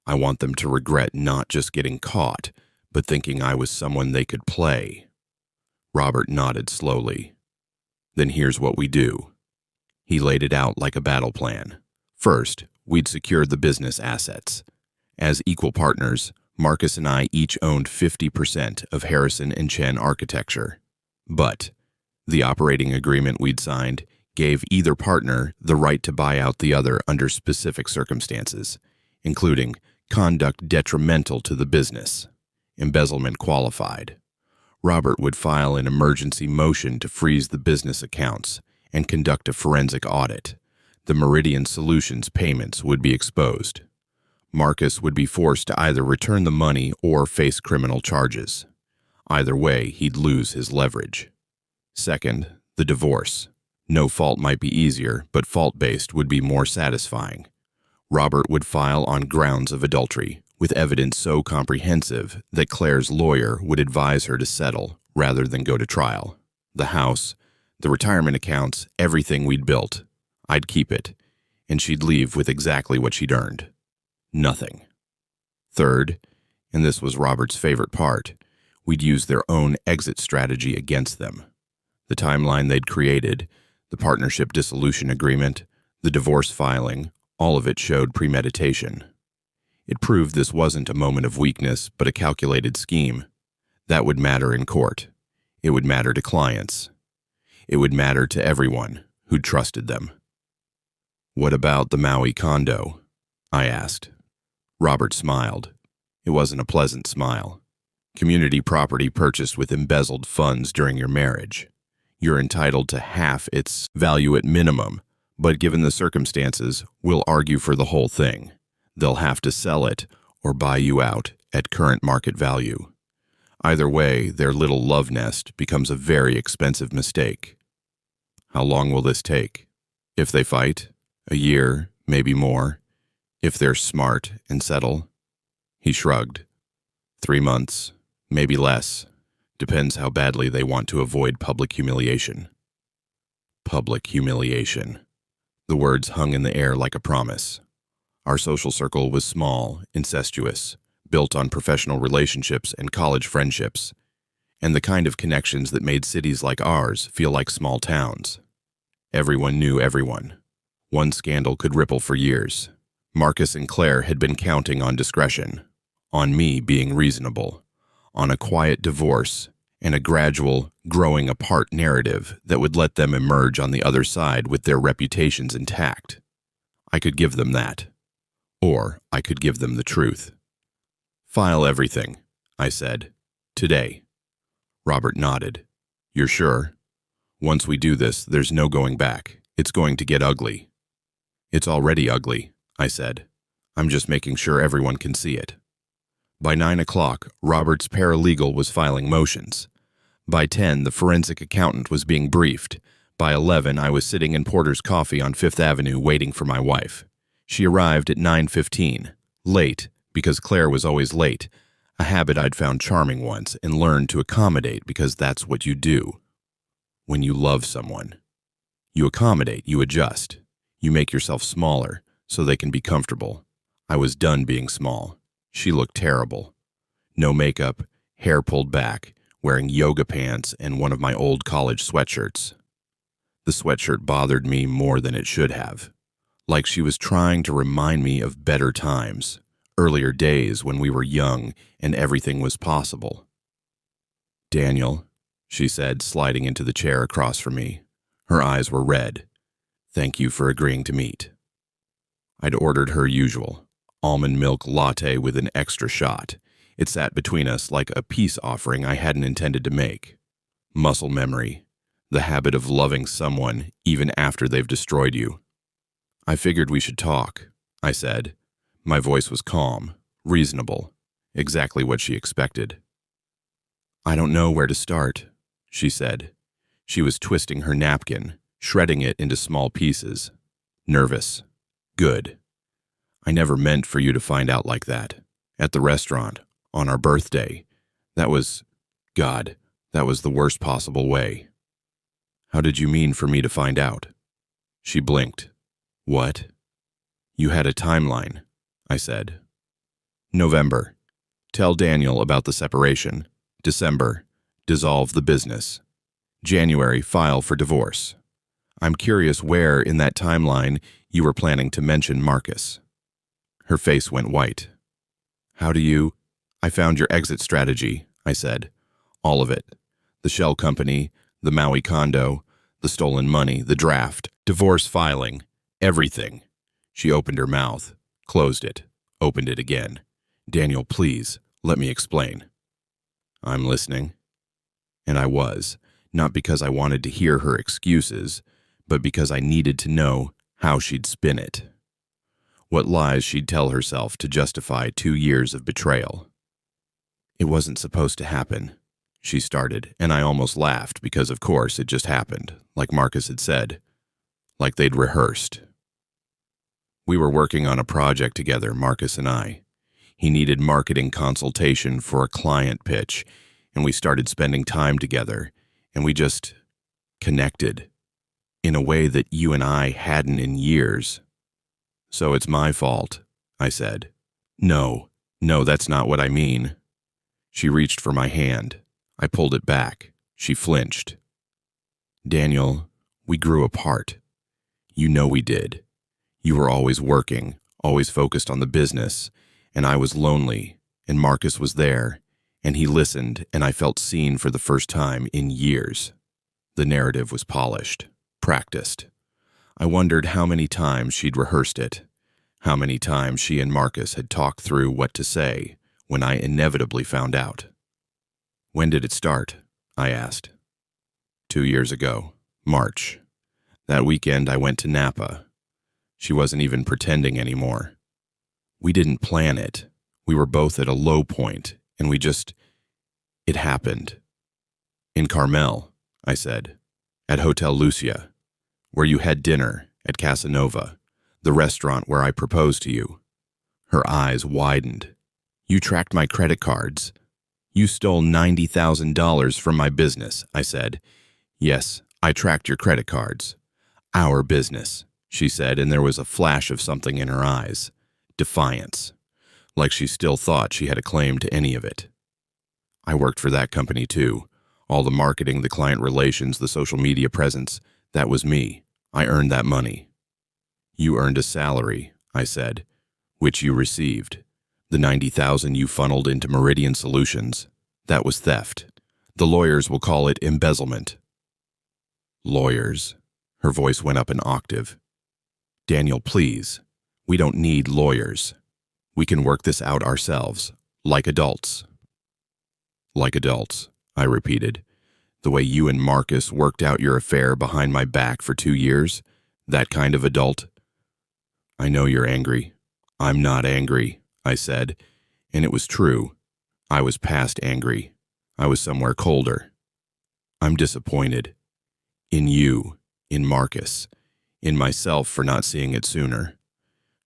I want them to regret not just getting caught, but thinking I was someone they could play. Robert nodded slowly. Then here's what we do. He laid it out like a battle plan. First, we'd secure the business assets. As equal partners, Marcus and I each owned 50% of Harrison and Chen Architecture. But the operating agreement we'd signed gave either partner the right to buy out the other under specific circumstances, including Conduct detrimental to the business. Embezzlement qualified. Robert would file an emergency motion to freeze the business accounts and conduct a forensic audit. The Meridian Solutions payments would be exposed. Marcus would be forced to either return the money or face criminal charges. Either way, he'd lose his leverage. Second, the divorce. No fault might be easier, but fault-based would be more satisfying. Robert would file on grounds of adultery, with evidence so comprehensive that Claire's lawyer would advise her to settle rather than go to trial. The house, the retirement accounts, everything we'd built. I'd keep it, and she'd leave with exactly what she'd earned. Nothing. Third, and this was Robert's favorite part, we'd use their own exit strategy against them. The timeline they'd created, the partnership dissolution agreement, the divorce filing, all of it showed premeditation. It proved this wasn't a moment of weakness, but a calculated scheme. That would matter in court. It would matter to clients. It would matter to everyone who'd trusted them. "What about the Maui condo?" I asked. Robert smiled. It wasn't a pleasant smile. Community property purchased with embezzled funds during your marriage. You're entitled to half its value at minimum, but given the circumstances, we'll argue for the whole thing. They'll have to sell it or buy you out at current market value. Either way, their little love nest becomes a very expensive mistake. How long will this take? If they fight, a year, maybe more. If they're smart and settle. He shrugged. 3 months, maybe less. Depends how badly they want to avoid public humiliation. Public humiliation. The words hung in the air like a promise. Our social circle was small, incestuous, built on professional relationships and college friendships, and the kind of connections that made cities like ours feel like small towns. Everyone knew everyone. One scandal could ripple for years. Marcus and Claire had been counting on discretion, on me being reasonable, on a quiet divorce and a gradual, growing apart narrative that would let them emerge on the other side with their reputations intact. I could give them that. Or I could give them the truth. "File everything," I said. "Today." Robert nodded. "You're sure? Once we do this, there's no going back. It's going to get ugly." "It's already ugly," I said. "I'm just making sure everyone can see it." By 9 o'clock, Robert's paralegal was filing motions. By 10, the forensic accountant was being briefed. By 11, I was sitting in Porter's Coffee on Fifth Avenue waiting for my wife. She arrived at 9:15, late, because Claire was always late, a habit I'd found charming once and learned to accommodate because that's what you do. When you love someone, you accommodate, you adjust. You make yourself smaller so they can be comfortable. I was done being small. She looked terrible. No makeup, hair pulled back, wearing yoga pants and one of my old college sweatshirts. The sweatshirt bothered me more than it should have. Like she was trying to remind me of better times, earlier days when we were young and everything was possible. "Daniel," she said, sliding into the chair across from me. Her eyes were red. "Thank you for agreeing to meet." I'd ordered her usual, almond milk latte with an extra shot. It sat between us like a peace offering I hadn't intended to make. Muscle memory, the habit of loving someone even after they've destroyed you. "I figured we should talk," I said. My voice was calm, reasonable, exactly what she expected. "I don't know where to start," she said. She was twisting her napkin, shredding it into small pieces. Nervous. Good. "I never meant for you to find out like that. At the restaurant, on our birthday. That was the worst possible way." "How did you mean for me to find out?" She blinked. "What?" "You had a timeline," I said. November. Tell Daniel about the separation. December. Dissolve the business. January. File for divorce. I'm curious where in that timeline you were planning to mention Marcus. Her face went white. "How do you—" "I found your exit strategy," I said. "All of it. The shell company, the Maui condo, the stolen money, the draft, divorce filing, everything." She opened her mouth, closed it. opened it again. Daniel, please, let me explain. I'm listening. And I was, not because I wanted to hear her excuses, but because I needed to know how she'd spin it. What lies she'd tell herself to justify 2 years of betrayal. It wasn't supposed to happen, she started, and I almost laughed because, of course, it just happened, like Marcus had said, like they'd rehearsed. We were working on a project together, Marcus and I. He needed marketing consultation for a client pitch, and we started spending time together, and we just connected in a way that you and I hadn't in years. So it's my fault, I said. No, that's not what I mean. She reached for my hand. I pulled it back. She flinched. Daniel, we grew apart. You know we did. You were always working, always focused on the business, and I was lonely, and Marcus was there, and he listened, and I felt seen for the first time in years. The narrative was polished, practiced. I wondered how many times she'd rehearsed it, how many times she and Marcus had talked through what to say when I inevitably found out. When did it start? I asked. 2 years ago, March. That weekend I went to Napa. She wasn't even pretending anymore. We didn't plan it. We were both at a low point, and it happened. In Carmel, I said, at Hotel Lucia, where you had dinner, at Casanova, the restaurant where I proposed to you. Her eyes widened. You tracked my credit cards. You stole $90,000 from my business, I said. Yes, I tracked your credit cards. Our business, she said, and there was a flash of something in her eyes. Defiance. Like she still thought she had a claim to any of it. I worked for that company too. All the marketing, the client relations, the social media presence, that was me. I earned that money. You earned a salary, I said, which you received. The $90,000 you funneled into Meridian Solutions, that was theft. The lawyers will call it embezzlement. Lawyers. Her voice went up an octave. Daniel, please. We don't need lawyers. We can work this out ourselves, like adults. Like adults, I repeated. The way you and Marcus worked out your affair behind my back for 2 years, that kind of adult. I know you're angry. I'm not angry, I said, and it was true. I was past angry. I was somewhere colder. I'm disappointed. In you, in Marcus, in myself for not seeing it sooner.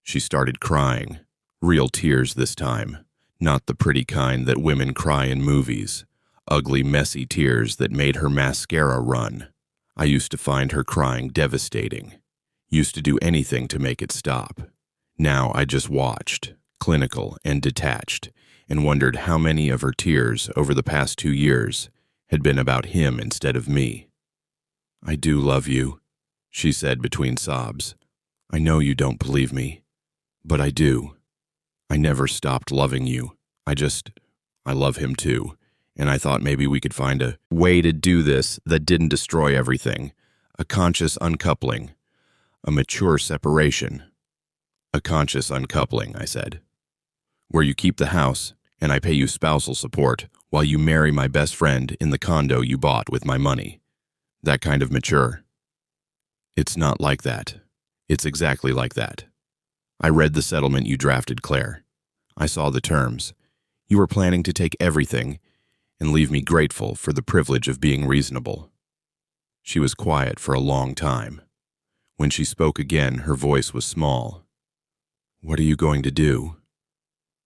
She started crying, real tears this time, not the pretty kind that women cry in movies, ugly, messy tears that made her mascara run. I used to find her crying devastating, used to do anything to make it stop. Now I just watched, clinical and detached, and wondered how many of her tears over the past 2 years had been about him instead of me. I do love you, she said between sobs. I know you don't believe me, but I do. I never stopped loving you. I love him too, and I thought maybe we could find a way to do this that didn't destroy everything, a conscious uncoupling, a mature separation. A conscious uncoupling, I said, where you keep the house and I pay you spousal support while you marry my best friend in the condo you bought with my money. That kind of mature. It's not like that. It's exactly like that. I read the settlement you drafted, Claire. I saw the terms. You were planning to take everything and leave me grateful for the privilege of being reasonable. She was quiet for a long time. When she spoke again, her voice was small. What are you going to do?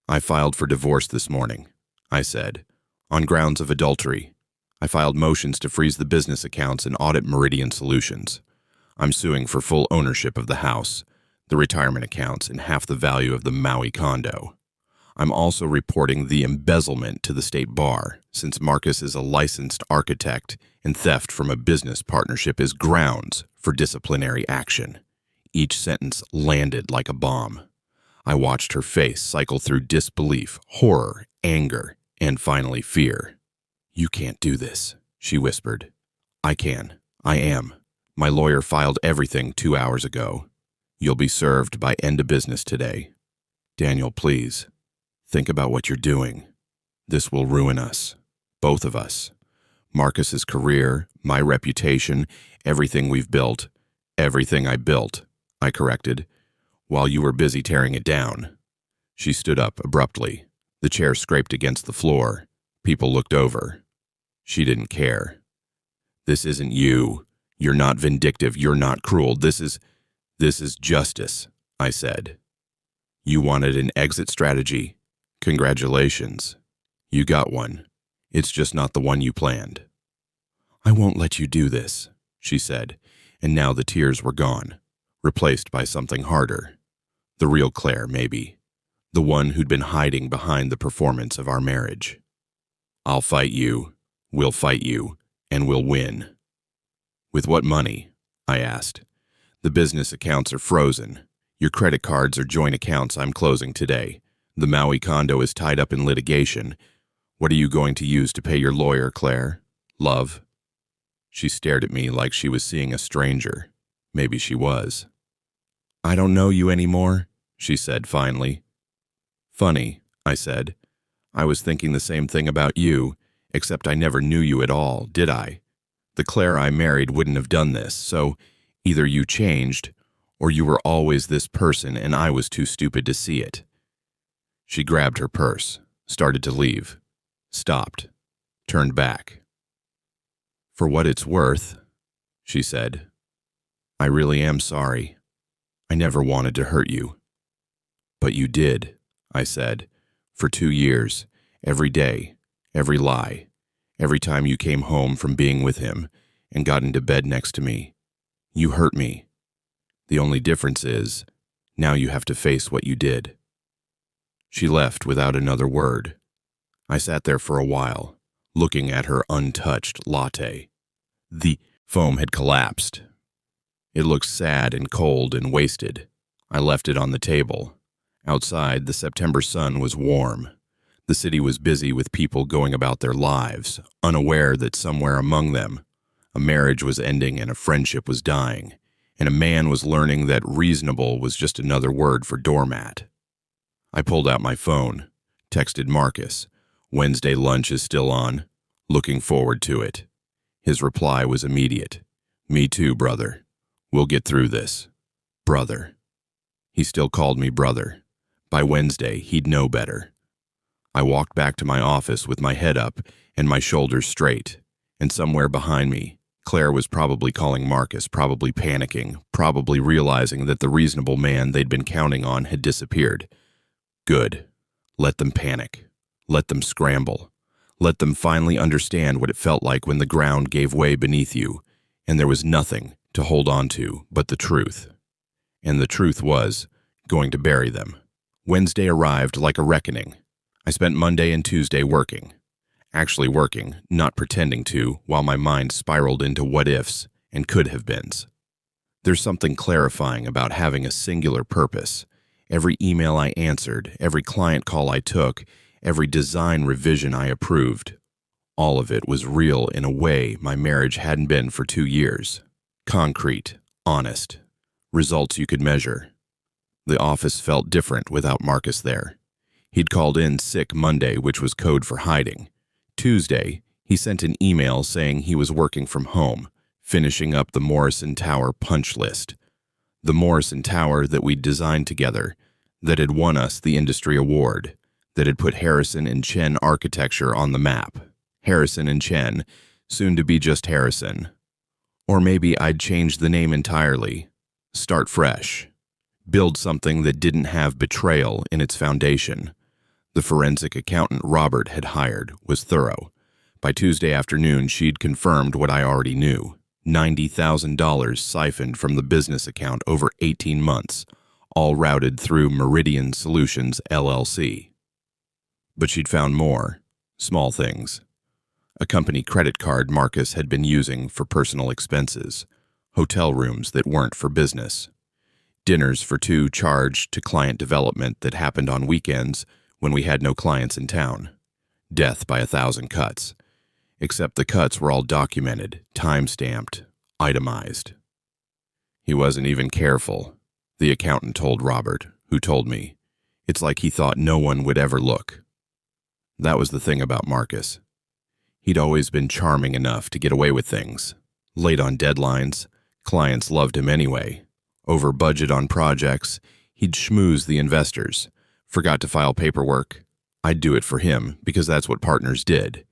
I filed for divorce this morning, I said, on grounds of adultery. I filed motions to freeze the business accounts and audit Meridian Solutions. I'm suing for full ownership of the house, the retirement accounts, and half the value of the Maui condo. I'm also reporting the embezzlement to the state bar, since Marcus is a licensed architect and theft from a business partnership is grounds for disciplinary action. Each sentence landed like a bomb. I watched her face cycle through disbelief, horror, anger, and finally fear. You can't do this, she whispered. I can. I am. My lawyer filed everything 2 hours ago. You'll be served by end of business today. Daniel, please. Think about what you're doing. This will ruin us. Both of us. Marcus's career, my reputation, everything we've built. Everything I built, I corrected, while you were busy tearing it down. She stood up abruptly. The chair scraped against the floor. People looked over. She didn't care. This isn't you. You're not vindictive. You're not cruel. This is justice, I said. You wanted an exit strategy? Congratulations. You got one. It's just not the one you planned. I won't let you do this, she said, and now the tears were gone, replaced by something harder. The real Claire, maybe. The one who'd been hiding behind the performance of our marriage. I'll fight you, we'll fight you, and we'll win. With what money? I asked. The business accounts are frozen. Your credit cards are joint accounts I'm closing today. The Maui condo is tied up in litigation. What are you going to use to pay your lawyer, Claire? Love? She stared at me like she was seeing a stranger. Maybe she was. I don't know you anymore, she said finally. Funny, I said. I was thinking the same thing about you, except I never knew you at all, did I? The Claire I married wouldn't have done this, so either you changed, or you were always this person and I was too stupid to see it. She grabbed her purse, started to leave, stopped, turned back. For what it's worth, she said, I really am sorry. I never wanted to hurt you. But you did, I said, for 2 years, every day, every lie, every time you came home from being with him and got into bed next to me. You hurt me. The only difference is, now you have to face what you did. She left without another word. I sat there for a while, looking at her untouched latte. The foam had collapsed. It looked sad and cold and wasted. I left it on the table. Outside, the September sun was warm. The city was busy with people going about their lives, unaware that somewhere among them, a marriage was ending and a friendship was dying, and a man was learning that reasonable was just another word for doormat. I pulled out my phone, texted Marcus. Wednesday lunch is still on. Looking forward to it. His reply was immediate. Me too, brother. We'll get through this. Brother. He still called me brother. By Wednesday, he'd know better. I walked back to my office with my head up and my shoulders straight, and somewhere behind me, Claire was probably calling Marcus, probably panicking, probably realizing that the reasonable man they'd been counting on had disappeared. Good. Let them panic. Let them scramble. Let them finally understand what it felt like when the ground gave way beneath you, and there was nothing to hold on to but the truth. And the truth was going to bury them. Wednesday arrived like a reckoning. I spent Monday and Tuesday working. Actually working, not pretending to, while my mind spiraled into what-ifs and could-have-beens. There's something clarifying about having a singular purpose. Every email I answered, every client call I took, every design revision I approved, all of it was real in a way my marriage hadn't been for 2 years. Concrete, honest, results you could measure. The office felt different without Marcus there. He'd called in sick Monday, which was code for hiding. Tuesday, he sent an email saying he was working from home, finishing up the Morrison Tower punch list. The Morrison Tower that we'd designed together, that had won us the industry award, that had put Harrison and Chen architecture on the map. Harrison and Chen, soon to be just Harrison. Or maybe I'd change the name entirely. Start fresh. Build something that didn't have betrayal in its foundation. The forensic accountant Robert had hired was thorough. By Tuesday afternoon, she'd confirmed what I already knew. $90,000 siphoned from the business account over 18 months, all routed through Meridian Solutions, LLC. But she'd found more, small things. A company credit card Marcus had been using for personal expenses, hotel rooms that weren't for business, dinners for two charged to client development that happened on weekends when we had no clients in town, death by 1,000 cuts, except the cuts were all documented, time-stamped, itemized. He wasn't even careful, the accountant told Robert, who told me. It's like he thought no one would ever look. That was the thing about Marcus. He'd always been charming enough to get away with things. Late on deadlines, clients loved him anyway. Over budget on projects, he'd schmooze the investors. Forgot to file paperwork. I'd do it for him because that's what partners did.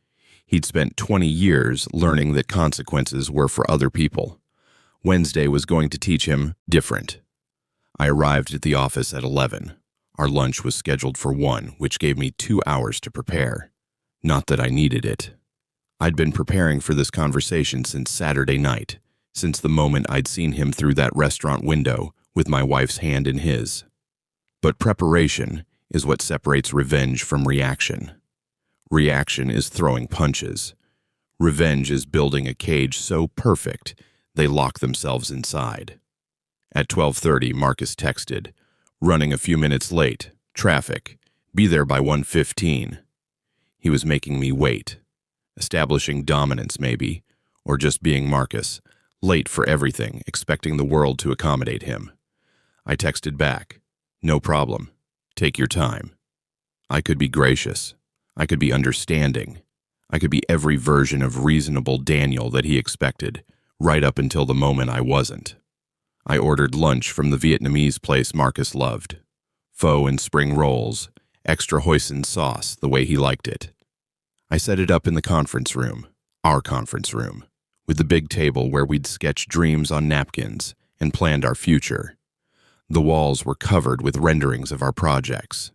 He'd spent 20 years learning that consequences were for other people. Wednesday was going to teach him different. I arrived at the office at 11. Our lunch was scheduled for 1, which gave me 2 hours to prepare. Not that I needed it. I'd been preparing for this conversation since Saturday night, since the moment I'd seen him through that restaurant window with my wife's hand in his. But preparation is what separates revenge from reaction. Reaction is throwing punches. Revenge is building a cage so perfect they lock themselves inside. At 12:30, Marcus texted, "Running a few minutes late. Traffic. Be there by 1:15. He was making me wait. Establishing dominance, maybe, or just being Marcus, late for everything, expecting the world to accommodate him. I texted back, "No problem. Take your time." I could be gracious. I could be understanding. I could be every version of reasonable Daniel that he expected, right up until the moment I wasn't. I ordered lunch from the Vietnamese place Marcus loved. Pho and spring rolls, extra hoisin sauce the way he liked it. I set it up in the conference room, our conference room, with the big table where we'd sketched dreams on napkins and planned our future. The walls were covered with renderings of our projects.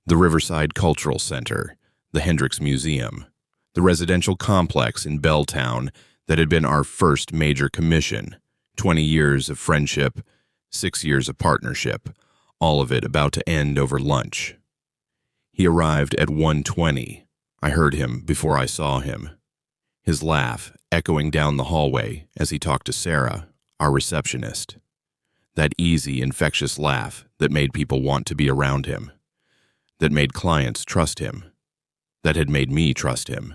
The Riverside Cultural Center, the Hendricks Museum, the residential complex in Belltown that had been our first major commission, 20 years of friendship, 6 years of partnership, all of it about to end over lunch. He arrived at 1:20. I heard him before I saw him. His laugh echoing down the hallway as he talked to Sarah, our receptionist. That easy, infectious laugh that made people want to be around him. That made clients trust him. That had made me trust him.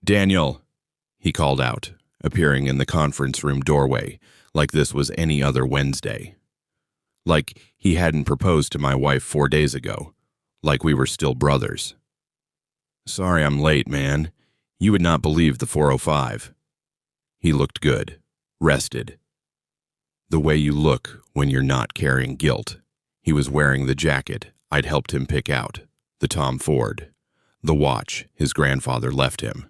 "Daniel," he called out, appearing in the conference room doorway like this was any other Wednesday. Like he hadn't proposed to my wife 4 days ago. Like we were still brothers. "Sorry I'm late, man. You would not believe the 405. He looked good, rested. The way you look when you're not carrying guilt. He was wearing the jacket I'd helped him pick out, the Tom Ford, the watch his grandfather left him,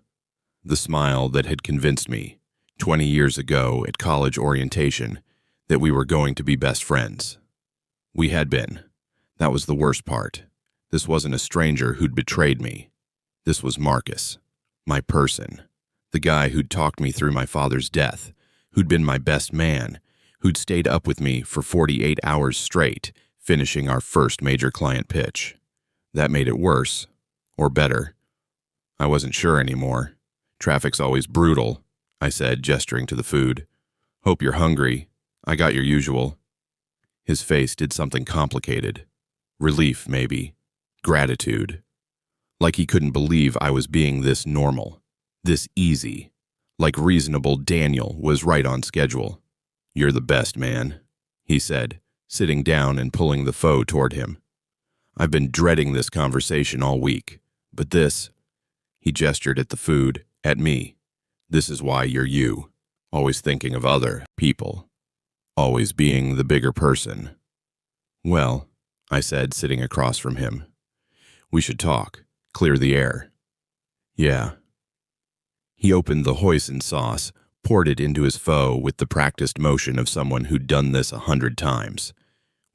the smile that had convinced me, 20 years ago at college orientation, that we were going to be best friends. We had been. That was the worst part. This wasn't a stranger who'd betrayed me. This was Marcus, my person, the guy who'd talked me through my father's death, who'd been my best man, who'd stayed up with me for 48 hours straight, finishing our first major client pitch. That made it worse, or better. I wasn't sure anymore. "Traffic's always brutal," I said, gesturing to the food. "Hope you're hungry. I got your usual." His face did something complicated. Relief, maybe. Gratitude. Like he couldn't believe I was being this normal, this easy. Like reasonable Daniel was right on schedule. "You're the best, man," he said, sitting down and pulling the pho toward him. "I've been dreading this conversation all week, but this," he gestured at the food, at me. "This is why you're you, always thinking of other people, always being the bigger person." "Well," I said, sitting across from him, "we should talk, clear the air." "Yeah." He opened the hoisin sauce, poured it into his pho with the practiced motion of someone who'd done this 100 times.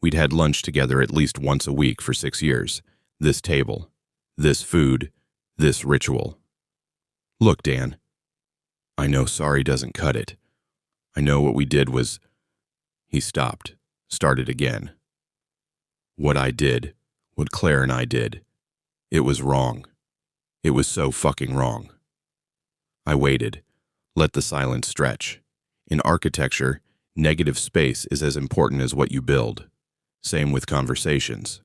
We'd had lunch together at least once a week for 6 years. This table, this food, this ritual. "Look, Dan, I know sorry doesn't cut it. I know what we did was..." He stopped, started again. "What I did, what Claire and I did, it was wrong. It was so fucking wrong." I waited, let the silence stretch. In architecture, negative space is as important as what you build. Same with conversations.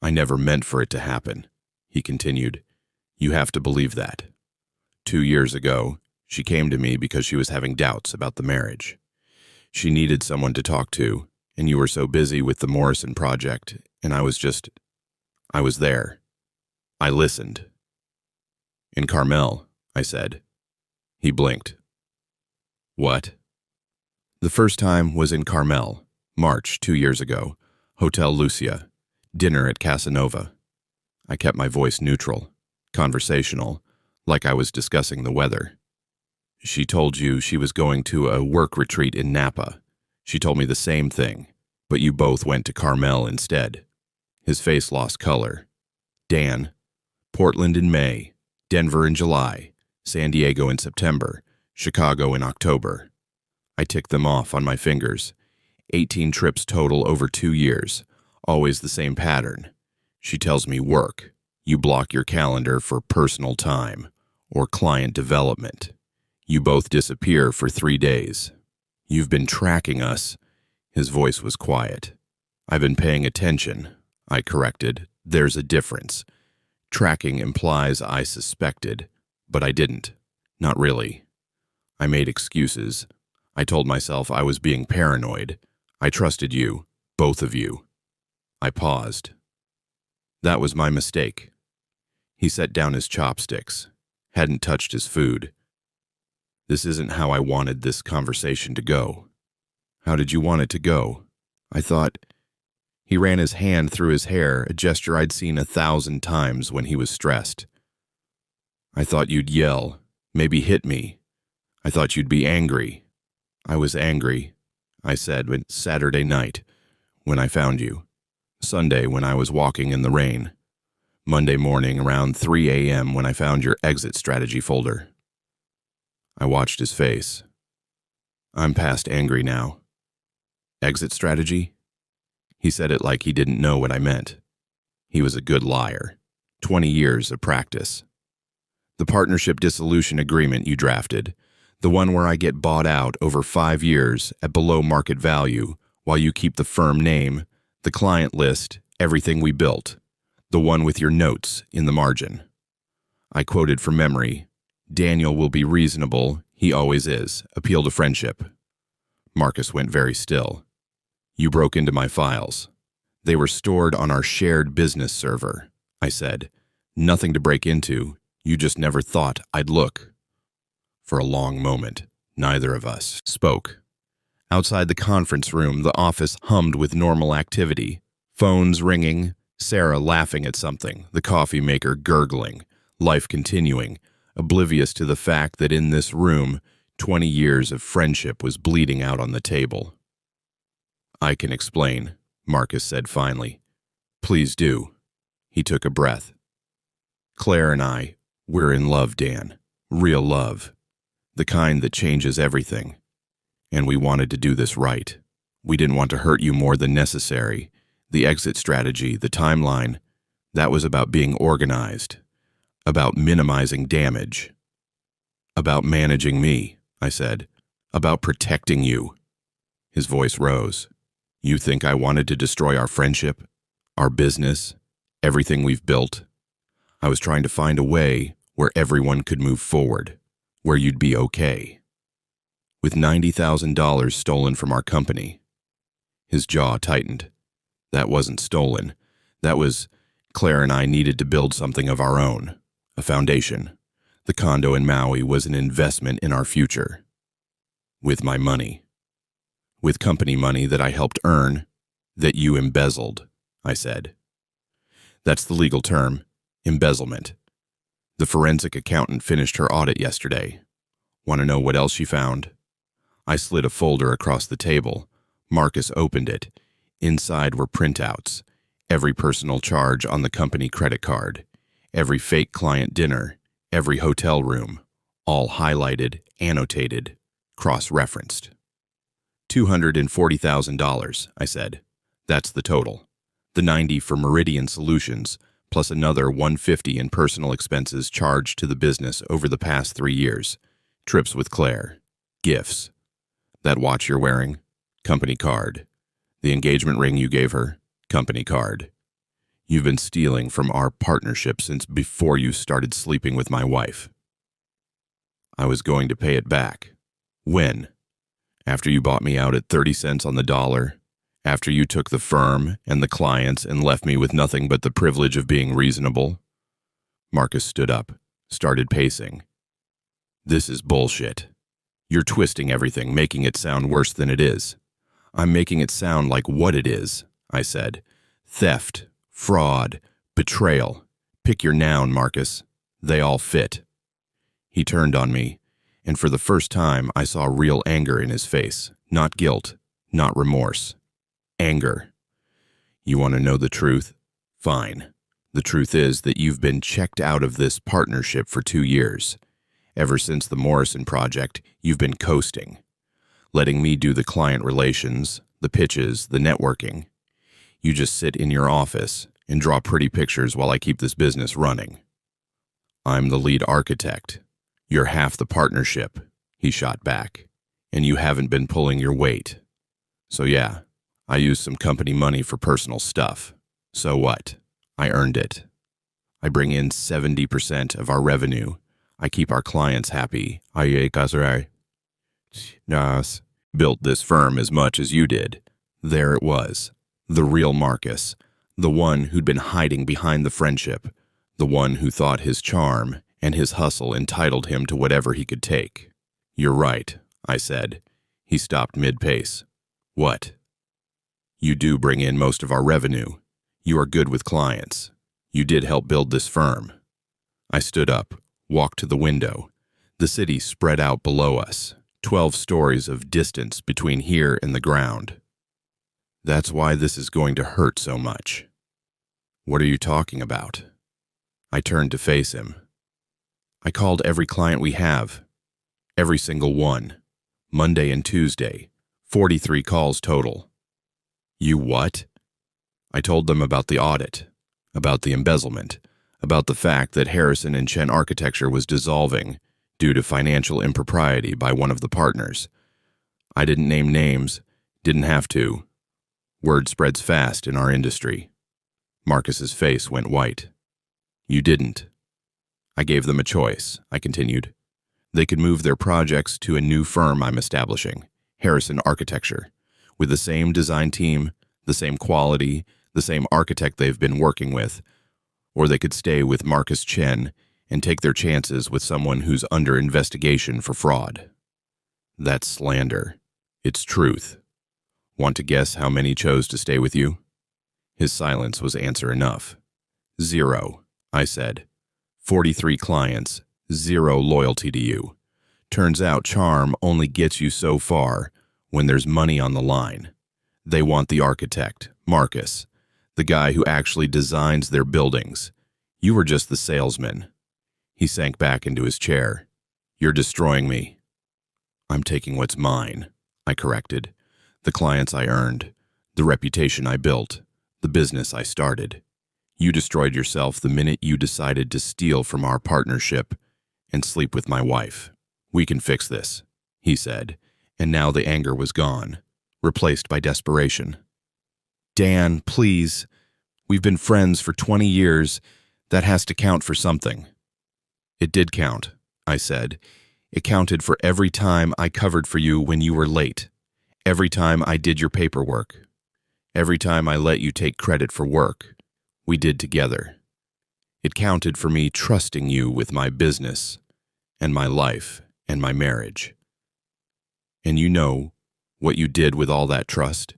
"I never meant for it to happen," he continued. "You have to believe that. 2 years ago, she came to me because she was having doubts about the marriage. She needed someone to talk to, and you were so busy with the Morrison project, And I was there. I listened. In Carmel, I said. He blinked. What? The first time was in Carmel, March 2 years ago, Hotel Lucia, dinner at Casanova. I kept my voice neutral, conversational, like I was discussing the weather. She told you she was going to a work retreat in Napa. She told me the same thing, but you both went to Carmel instead. His face lost color. Dan, Portland in May, Denver in July, San Diego in September, Chicago in October. I ticked them off on my fingers. 18 trips total over 2 years, always the same pattern. She tells me work. You block your calendar for personal time or client development. You both disappear for 3 days. You've been tracking us. His voice was quiet. I've been paying attention, I corrected. There's a difference. Tracking implies I suspected, but I didn't. Not really. I made excuses. I told myself I was being paranoid. I trusted you, both of you. I paused. That was my mistake. He set down his chopsticks, hadn't touched his food. This isn't how I wanted this conversation to go. How did you want it to go? I thought. He ran his hand through his hair, a gesture I'd seen 1,000 times when he was stressed. I thought you'd yell, maybe hit me. I thought you'd be angry. I was angry, I said, when Saturday night, when I found you. Sunday, when I was walking in the rain. Monday morning, around 3 a.m., when I found your exit strategy folder. I watched his face. I'm past angry now. Exit strategy? He said it like he didn't know what I meant. He was a good liar. 20 years of practice. The partnership dissolution agreement you drafted, the one where I get bought out over 5 years at below market value while you keep the firm name, the client list, everything we built, the one with your notes in the margin. I quoted from memory, Daniel will be reasonable, he always is, appeal to friendship. Marcus went very still. You broke into my files. They were stored on our shared business server, I said. Nothing to break into, you just never thought I'd look. For a long moment, neither of us spoke. Outside the conference room, the office hummed with normal activity. Phones ringing, Sarah laughing at something, the coffee maker gurgling, life continuing, oblivious to the fact that in this room, 20 years of friendship was bleeding out on the table. I can explain, Marcus said finally. Please do. He took a breath. Claire and I, we're in love, Dan. Real love. The kind that changes everything. And we wanted to do this right. We didn't want to hurt you more than necessary. The exit strategy, the timeline, that was about being organized. About minimizing damage. About managing me, I said. About protecting you. His voice rose. You think I wanted to destroy our friendship? Our business? Everything we've built? I was trying to find a way where everyone could move forward. Where you'd be okay. With $90,000 stolen from our company. His jaw tightened. That wasn't stolen. That was, Claire and I needed to build something of our own. A foundation. The condo in Maui was an investment in our future. With my money. With company money that I helped earn, that you embezzled, I said. That's the legal term, embezzlement. The forensic accountant finished her audit yesterday. Want to know what else she found? I slid a folder across the table. Marcus opened it. Inside were printouts. Every personal charge on the company credit card. Every fake client dinner. Every hotel room. All highlighted, annotated, cross-referenced. $240,000, I said. That's the total. The 90 for Meridian Solutions, plus another $150 in personal expenses charged to the business over the past 3 years. Trips with Claire. Gifts. That watch you're wearing? Company card. The engagement ring you gave her? Company card. You've been stealing from our partnership since before you started sleeping with my wife. I was going to pay it back. When? After you bought me out at 30 cents on the dollar? After you took the firm and the clients and left me with nothing but the privilege of being reasonable? Marcus stood up, started pacing. This is bullshit. You're twisting everything, making it sound worse than it is. I'm making it sound like what it is, I said. Theft, fraud, betrayal. Pick your noun, Marcus. They all fit. He turned on me, and for the first time I saw real anger in his face. Not guilt, not remorse. Anger. You want to know the truth? Fine. The truth is that you've been checked out of this partnership for 2 years. Ever since the Morrison project, you've been coasting, letting me do the client relations, the pitches, the networking. You just sit in your office and draw pretty pictures while I keep this business running. I'm the lead architect. You're half the partnership, he shot back, and you haven't been pulling your weight. So yeah, I used some company money for personal stuff. So what? I earned it. I bring in 70% of our revenue. I keep our clients happy. Built this firm as much as you did. There it was. The real Marcus. The one who'd been hiding behind the friendship. The one who thought his charm and his hustle entitled him to whatever he could take. You're right, I said. He stopped mid-pace. What? You do bring in most of our revenue. You are good with clients. You did help build this firm. I stood up, walked to the window. The city spread out below us, 12 stories of distance between here and the ground. That's why this is going to hurt so much. What are you talking about? I turned to face him. I called every client we have. Every single one. Monday and Tuesday. 43 calls total. You what? I told them about the audit, about the embezzlement, about the fact that Harrison and Chen Architecture was dissolving due to financial impropriety by one of the partners. I didn't name names, didn't have to. Word spreads fast in our industry. Marcus's face went white. You didn't. I gave them a choice, I continued. They could move their projects to a new firm I'm establishing, Harrison Architecture, with the same design team, the same quality, the same architect they've been working with, or they could stay with Marcus Chen and take their chances with someone who's under investigation for fraud. That's slander. It's truth. Want to guess how many chose to stay with you? His silence was answer enough. 0, I said. 43 clients, 0 loyalty to you. Turns out charm only gets you so far when there's money on the line. They want the architect, Marcus, the guy who actually designs their buildings. You were just the salesman. He sank back into his chair. You're destroying me. I'm taking what's mine, I corrected. The clients I earned, the reputation I built, the business I started. You destroyed yourself the minute you decided to steal from our partnership and sleep with my wife. We can fix this, he said, and now the anger was gone, replaced by desperation. Dan, please. We've been friends for 20 years. That has to count for something. It did count, I said. It counted for every time I covered for you when you were late. Every time I did your paperwork. Every time I let you take credit for work we did together. It counted for me trusting you with my business and my life and my marriage. And you know what you did with all that trust?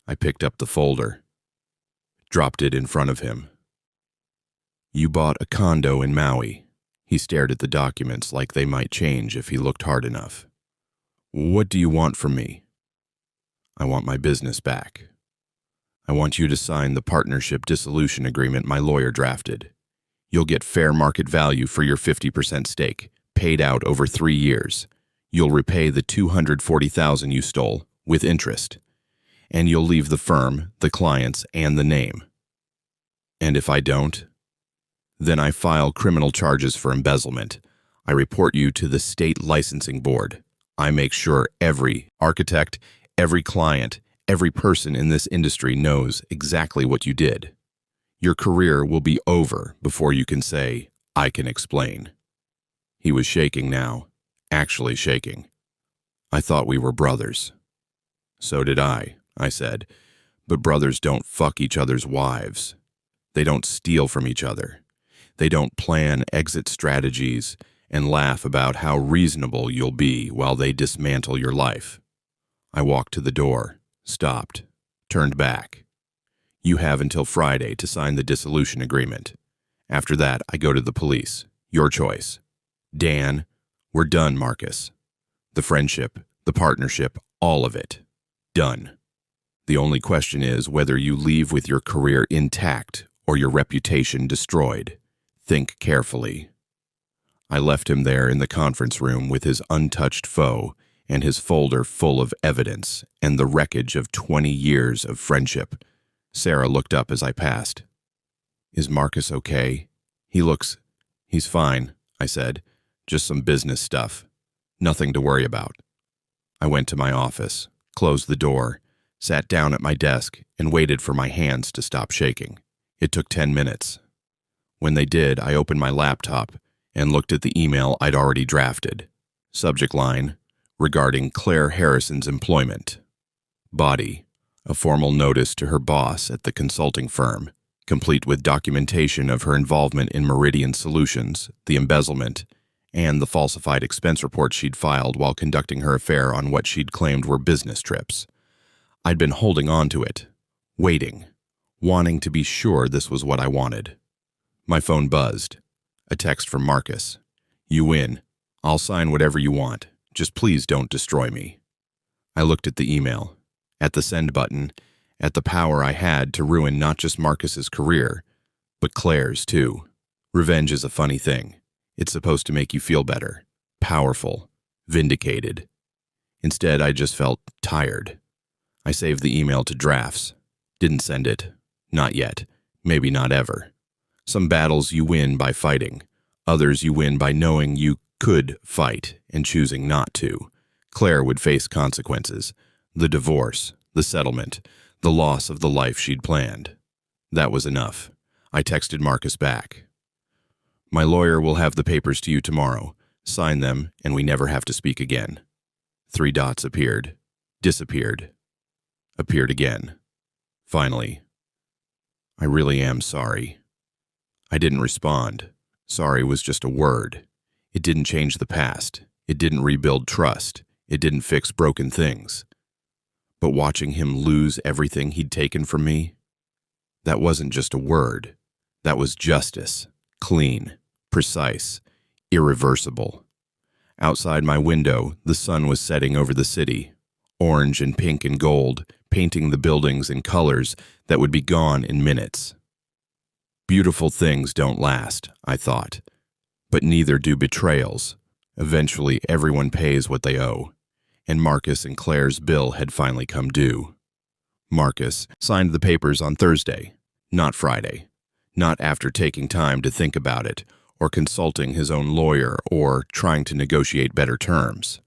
I picked up the folder, dropped it in front of him. You bought a condo in Maui. He stared at the documents like they might change if he looked hard enough. What do you want from me? I want my business back. I want you to sign the partnership dissolution agreement my lawyer drafted. You'll get fair market value for your 50% stake, paid out over 3 years. You'll repay the $240,000 you stole, with interest. And you'll leave the firm, the clients, and the name. And if I don't? Then I file criminal charges for embezzlement. I report you to the state licensing board. I make sure every architect, every client, every person in this industry knows exactly what you did. Your career will be over before you can say, I can explain. He was shaking now, actually shaking. I thought we were brothers. So did I said. But brothers don't fuck each other's wives. They don't steal from each other. They don't plan exit strategies and laugh about how reasonable you'll be while they dismantle your life. I walked to the door, stopped, turned back. You have until Friday to sign the dissolution agreement. After that, I go to the police. Your choice. Dan, we're done, Marcus. The friendship, the partnership, all of it. Done. The only question is whether you leave with your career intact or your reputation destroyed. Think carefully. I left him there in the conference room with his untouched foe and his folder full of evidence and the wreckage of 20 years of friendship. Sarah looked up as I passed. Is Marcus okay? He's fine, I said. Just some business stuff. Nothing to worry about. I went to my office, closed the door, sat down at my desk, and waited for my hands to stop shaking. It took 10 minutes. When they did, I opened my laptop and looked at the email I'd already drafted. Subject line, regarding Claire Harrison's employment. Body, a formal notice to her boss at the consulting firm, complete with documentation of her involvement in Meridian Solutions, the embezzlement, and the falsified expense report she'd filed while conducting her affair on what she'd claimed were business trips. I'd been holding on to it, waiting, wanting to be sure this was what I wanted. My phone buzzed. A text from Marcus. You win. I'll sign whatever you want. Just please don't destroy me. I looked at the email, at the send button, at the power I had to ruin not just Marcus's career, but Claire's too. Revenge is a funny thing. It's supposed to make you feel better, powerful, vindicated. Instead, I just felt tired. I saved the email to drafts. Didn't send it. Not yet. Maybe not ever. Some battles you win by fighting. Others you win by knowing you could fight and choosing not to. Claire would face consequences. The divorce, the settlement, the loss of the life she'd planned. That was enough. I texted Marcus back. My lawyer will have the papers to you tomorrow. Sign them, and we never have to speak again. 3 dots appeared, disappeared, appeared again. Finally, I really am sorry. I didn't respond. Sorry was just a word. It didn't change the past. It didn't rebuild trust. It didn't fix broken things. But watching him lose everything he'd taken from me, that wasn't just a word. That was justice. Clean, precise, irreversible. Outside my window, the sun was setting over the city, orange and pink and gold, painting the buildings in colors that would be gone in minutes. Beautiful things don't last, I thought, but neither do betrayals. Eventually, everyone pays what they owe, and Marcus and Claire's bill had finally come due. Marcus signed the papers on Thursday, not Friday, not after taking time to think about it, or consulting his own lawyer, or trying to negotiate better terms.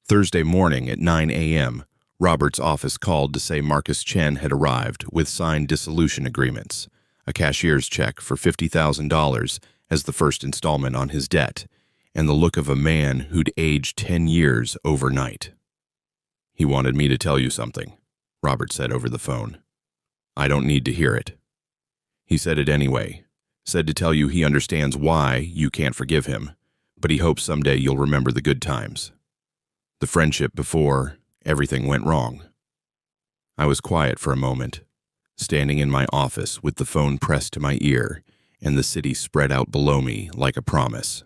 Thursday morning at 9 a.m., Robert's office called to say Marcus Chen had arrived with signed dissolution agreements, a cashier's check for $50,000 as the first installment on his debt, and the look of a man who'd aged 10 years overnight. He wanted me to tell you something, Robert said over the phone. I don't need to hear it. He said it anyway, said to tell you he understands why you can't forgive him, but he hopes someday you'll remember the good times. The friendship before everything went wrong. I was quiet for a moment, standing in my office with the phone pressed to my ear and the city spread out below me like a promise.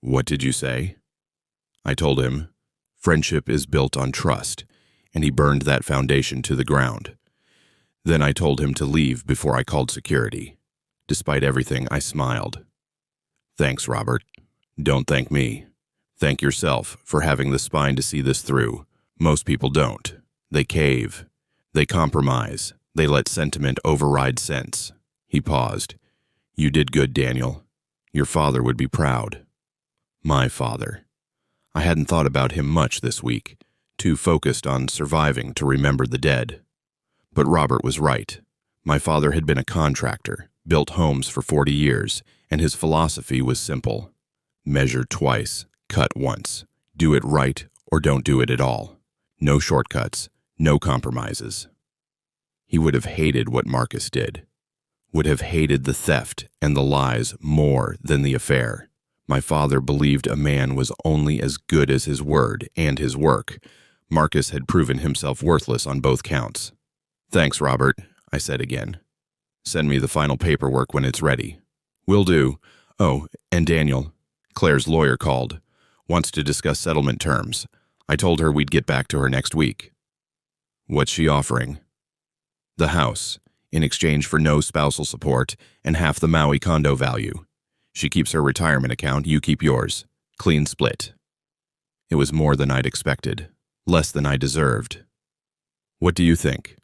What did you say? I told him, friendship is built on trust, and he burned that foundation to the ground. Then I told him to leave before I called security. Despite everything, I smiled. Thanks, Robert. Don't thank me. Thank yourself for having the spine to see this through. Most people don't. They cave. They compromise. They let sentiment override sense. He paused. You did good, Daniel. Your father would be proud. My father. I hadn't thought about him much this week, too focused on surviving to remember the dead. But Robert was right. My father had been a contractor, built homes for 40 years, and his philosophy was simple. Measure twice, cut once. Do it right or don't do it at all. No shortcuts, no compromises. He would have hated what Marcus did. Would have hated the theft and the lies more than the affair. My father believed a man was only as good as his word and his work. Marcus had proven himself worthless on both counts. "Thanks, Robert," I said again. "Send me the final paperwork when it's ready." "Will do. Oh, and Daniel, Claire's lawyer called. Wants to discuss settlement terms. I told her we'd get back to her next week." "What's she offering?" "The house, in exchange for no spousal support and half the Maui condo value. She keeps her retirement account, you keep yours. Clean split." It was more than I'd expected, less than I deserved. "What do you think?"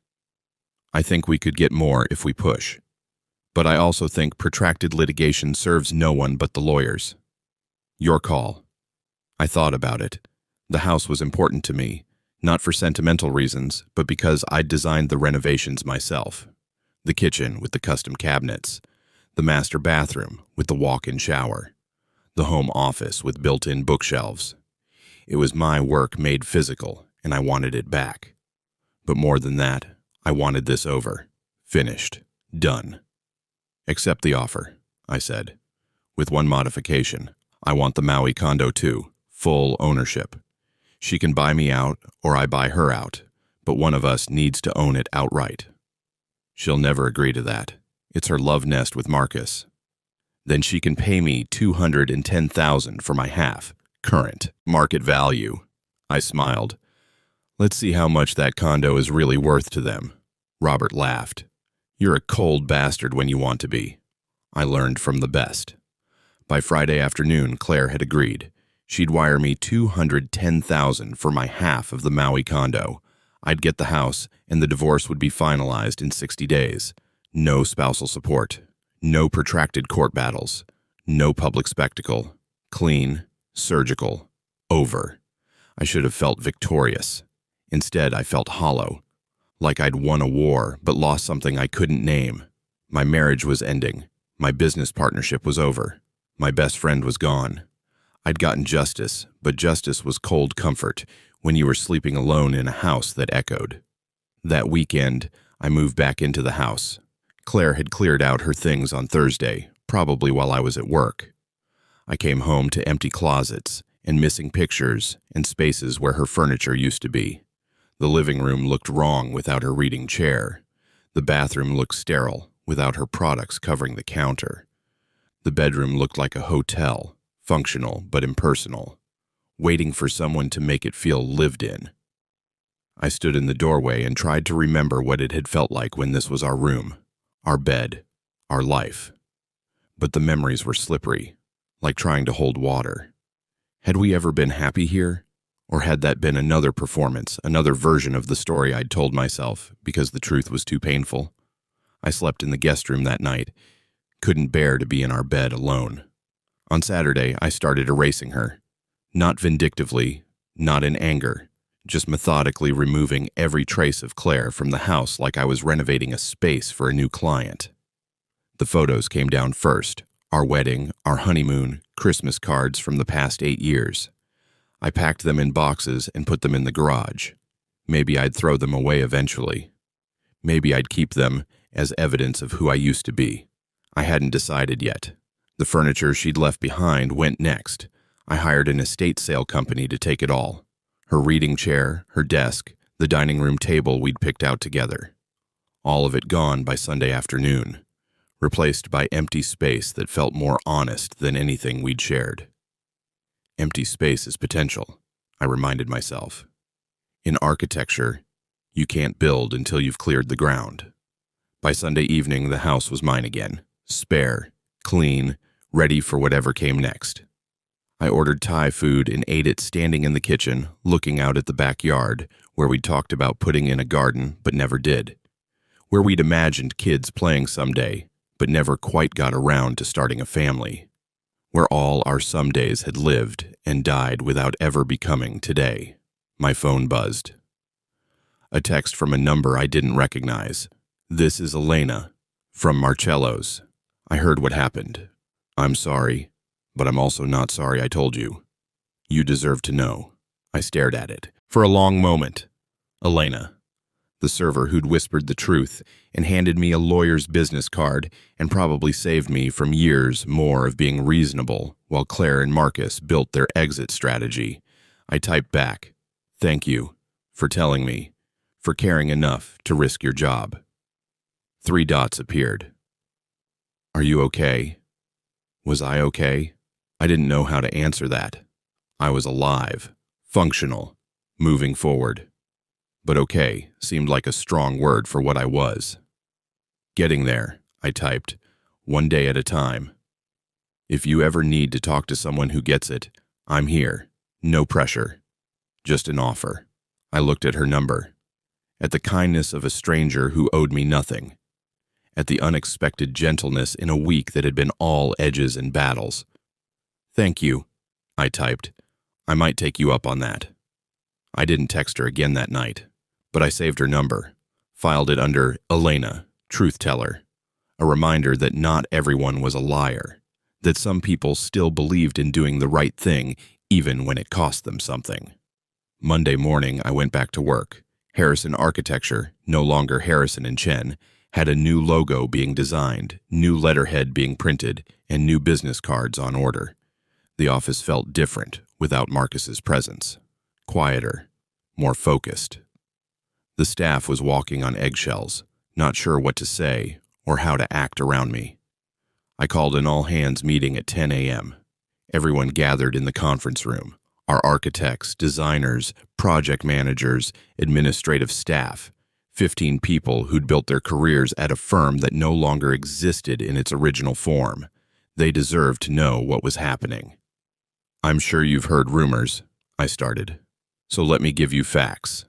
"I think we could get more if we push. But I also think protracted litigation serves no one but the lawyers." "Your call." I thought about it. The house was important to me, not for sentimental reasons, but because I'd designed the renovations myself. The kitchen with the custom cabinets, the master bathroom with the walk-in shower, the home office with built-in bookshelves. It was my work made physical, and I wanted it back. But more than that, I wanted this over. Finished. Done. "Accept the offer," I said. "With one modification. I want the Maui condo too. Full ownership. She can buy me out, or I buy her out, but one of us needs to own it outright." "She'll never agree to that. It's her love nest with Marcus." "Then she can pay me $210,000 for my half, current market value." I smiled. "Let's see how much that condo is really worth to them." Robert laughed. "You're a cold bastard when you want to be." I learned from the best. By Friday afternoon, Claire had agreed. She'd wire me $210,000 for my half of the Maui condo. I'd get the house, and the divorce would be finalized in 60 days. No spousal support. No protracted court battles. No public spectacle. Clean. Surgical. Over. I should have felt victorious. Instead, I felt hollow. Like I'd won a war, but lost something I couldn't name. My marriage was ending. My business partnership was over. My best friend was gone. I'd gotten justice, but justice was cold comfort when you were sleeping alone in a house that echoed. That weekend, I moved back into the house. Claire had cleared out her things on Thursday, probably while I was at work. I came home to empty closets and missing pictures and spaces where her furniture used to be. The living room looked wrong without her reading chair. The bathroom looked sterile without her products covering the counter. The bedroom looked like a hotel, functional but impersonal, waiting for someone to make it feel lived in. I stood in the doorway and tried to remember what it had felt like when this was our room, our bed, our life. But the memories were slippery, like trying to hold water. Had we ever been happy here? Or had that been another performance, another version of the story I'd told myself because the truth was too painful? I slept in the guest room that night, couldn't bear to be in our bed alone. On Saturday, I started erasing her. Not vindictively, not in anger, just methodically removing every trace of Claire from the house like I was renovating a space for a new client. The photos came down first, our wedding, our honeymoon, Christmas cards from the past 8 years. I packed them in boxes and put them in the garage. Maybe I'd throw them away eventually. Maybe I'd keep them as evidence of who I used to be. I hadn't decided yet. The furniture she'd left behind went next. I hired an estate sale company to take it all. Her reading chair, her desk, the dining room table we'd picked out together. All of it gone by Sunday afternoon, replaced by empty space that felt more honest than anything we'd shared. Empty space is potential, I reminded myself. In architecture, you can't build until you've cleared the ground. By Sunday evening, the house was mine again, spare, clean, ready for whatever came next. I ordered Thai food and ate it standing in the kitchen, looking out at the backyard, where we'd talked about putting in a garden but never did. Where we'd imagined kids playing someday, but never quite got around to starting a family. Where all our somedays had lived and died without ever becoming today. My phone buzzed. A text from a number I didn't recognize. "This is Elena, from Marcello's. I heard what happened. I'm sorry, but I'm also not sorry I told you. You deserve to know." I stared at it for a long moment. Elena. the server who'd whispered the truth and handed me a lawyer's business card and probably saved me from years more of being reasonable while Claire and Marcus built their exit strategy. I typed back, "Thank you for telling me, for caring enough to risk your job." 3 dots appeared. "Are you okay?" Was I okay? I didn't know how to answer that. I was alive, functional, moving forward. But okay seemed like a strong word for what I was. "Getting there," I typed, "one day at a time. If you ever need to talk to someone who gets it, I'm here. No pressure. Just an offer." I looked at her number, at the kindness of a stranger who owed me nothing, at the unexpected gentleness in a week that had been all edges and battles. "Thank you," I typed. "I might take you up on that." I didn't text her again that night, but I saved her number, filed it under Elena, truth teller, a reminder that not everyone was a liar, that some people still believed in doing the right thing even when it cost them something. Monday morning, I went back to work. Harrison Architecture, no longer Harrison and Chen, had a new logo being designed, new letterhead being printed, and new business cards on order. The office felt different without Marcus's presence. Quieter, more focused. The staff was walking on eggshells, not sure what to say or how to act around me. I called an all-hands meeting at 10 a.m. Everyone gathered in the conference room. Our architects, designers, project managers, administrative staff, 15 people who'd built their careers at a firm that no longer existed in its original form. They deserved to know what was happening. "I'm sure you've heard rumors," I started. "So let me give you facts.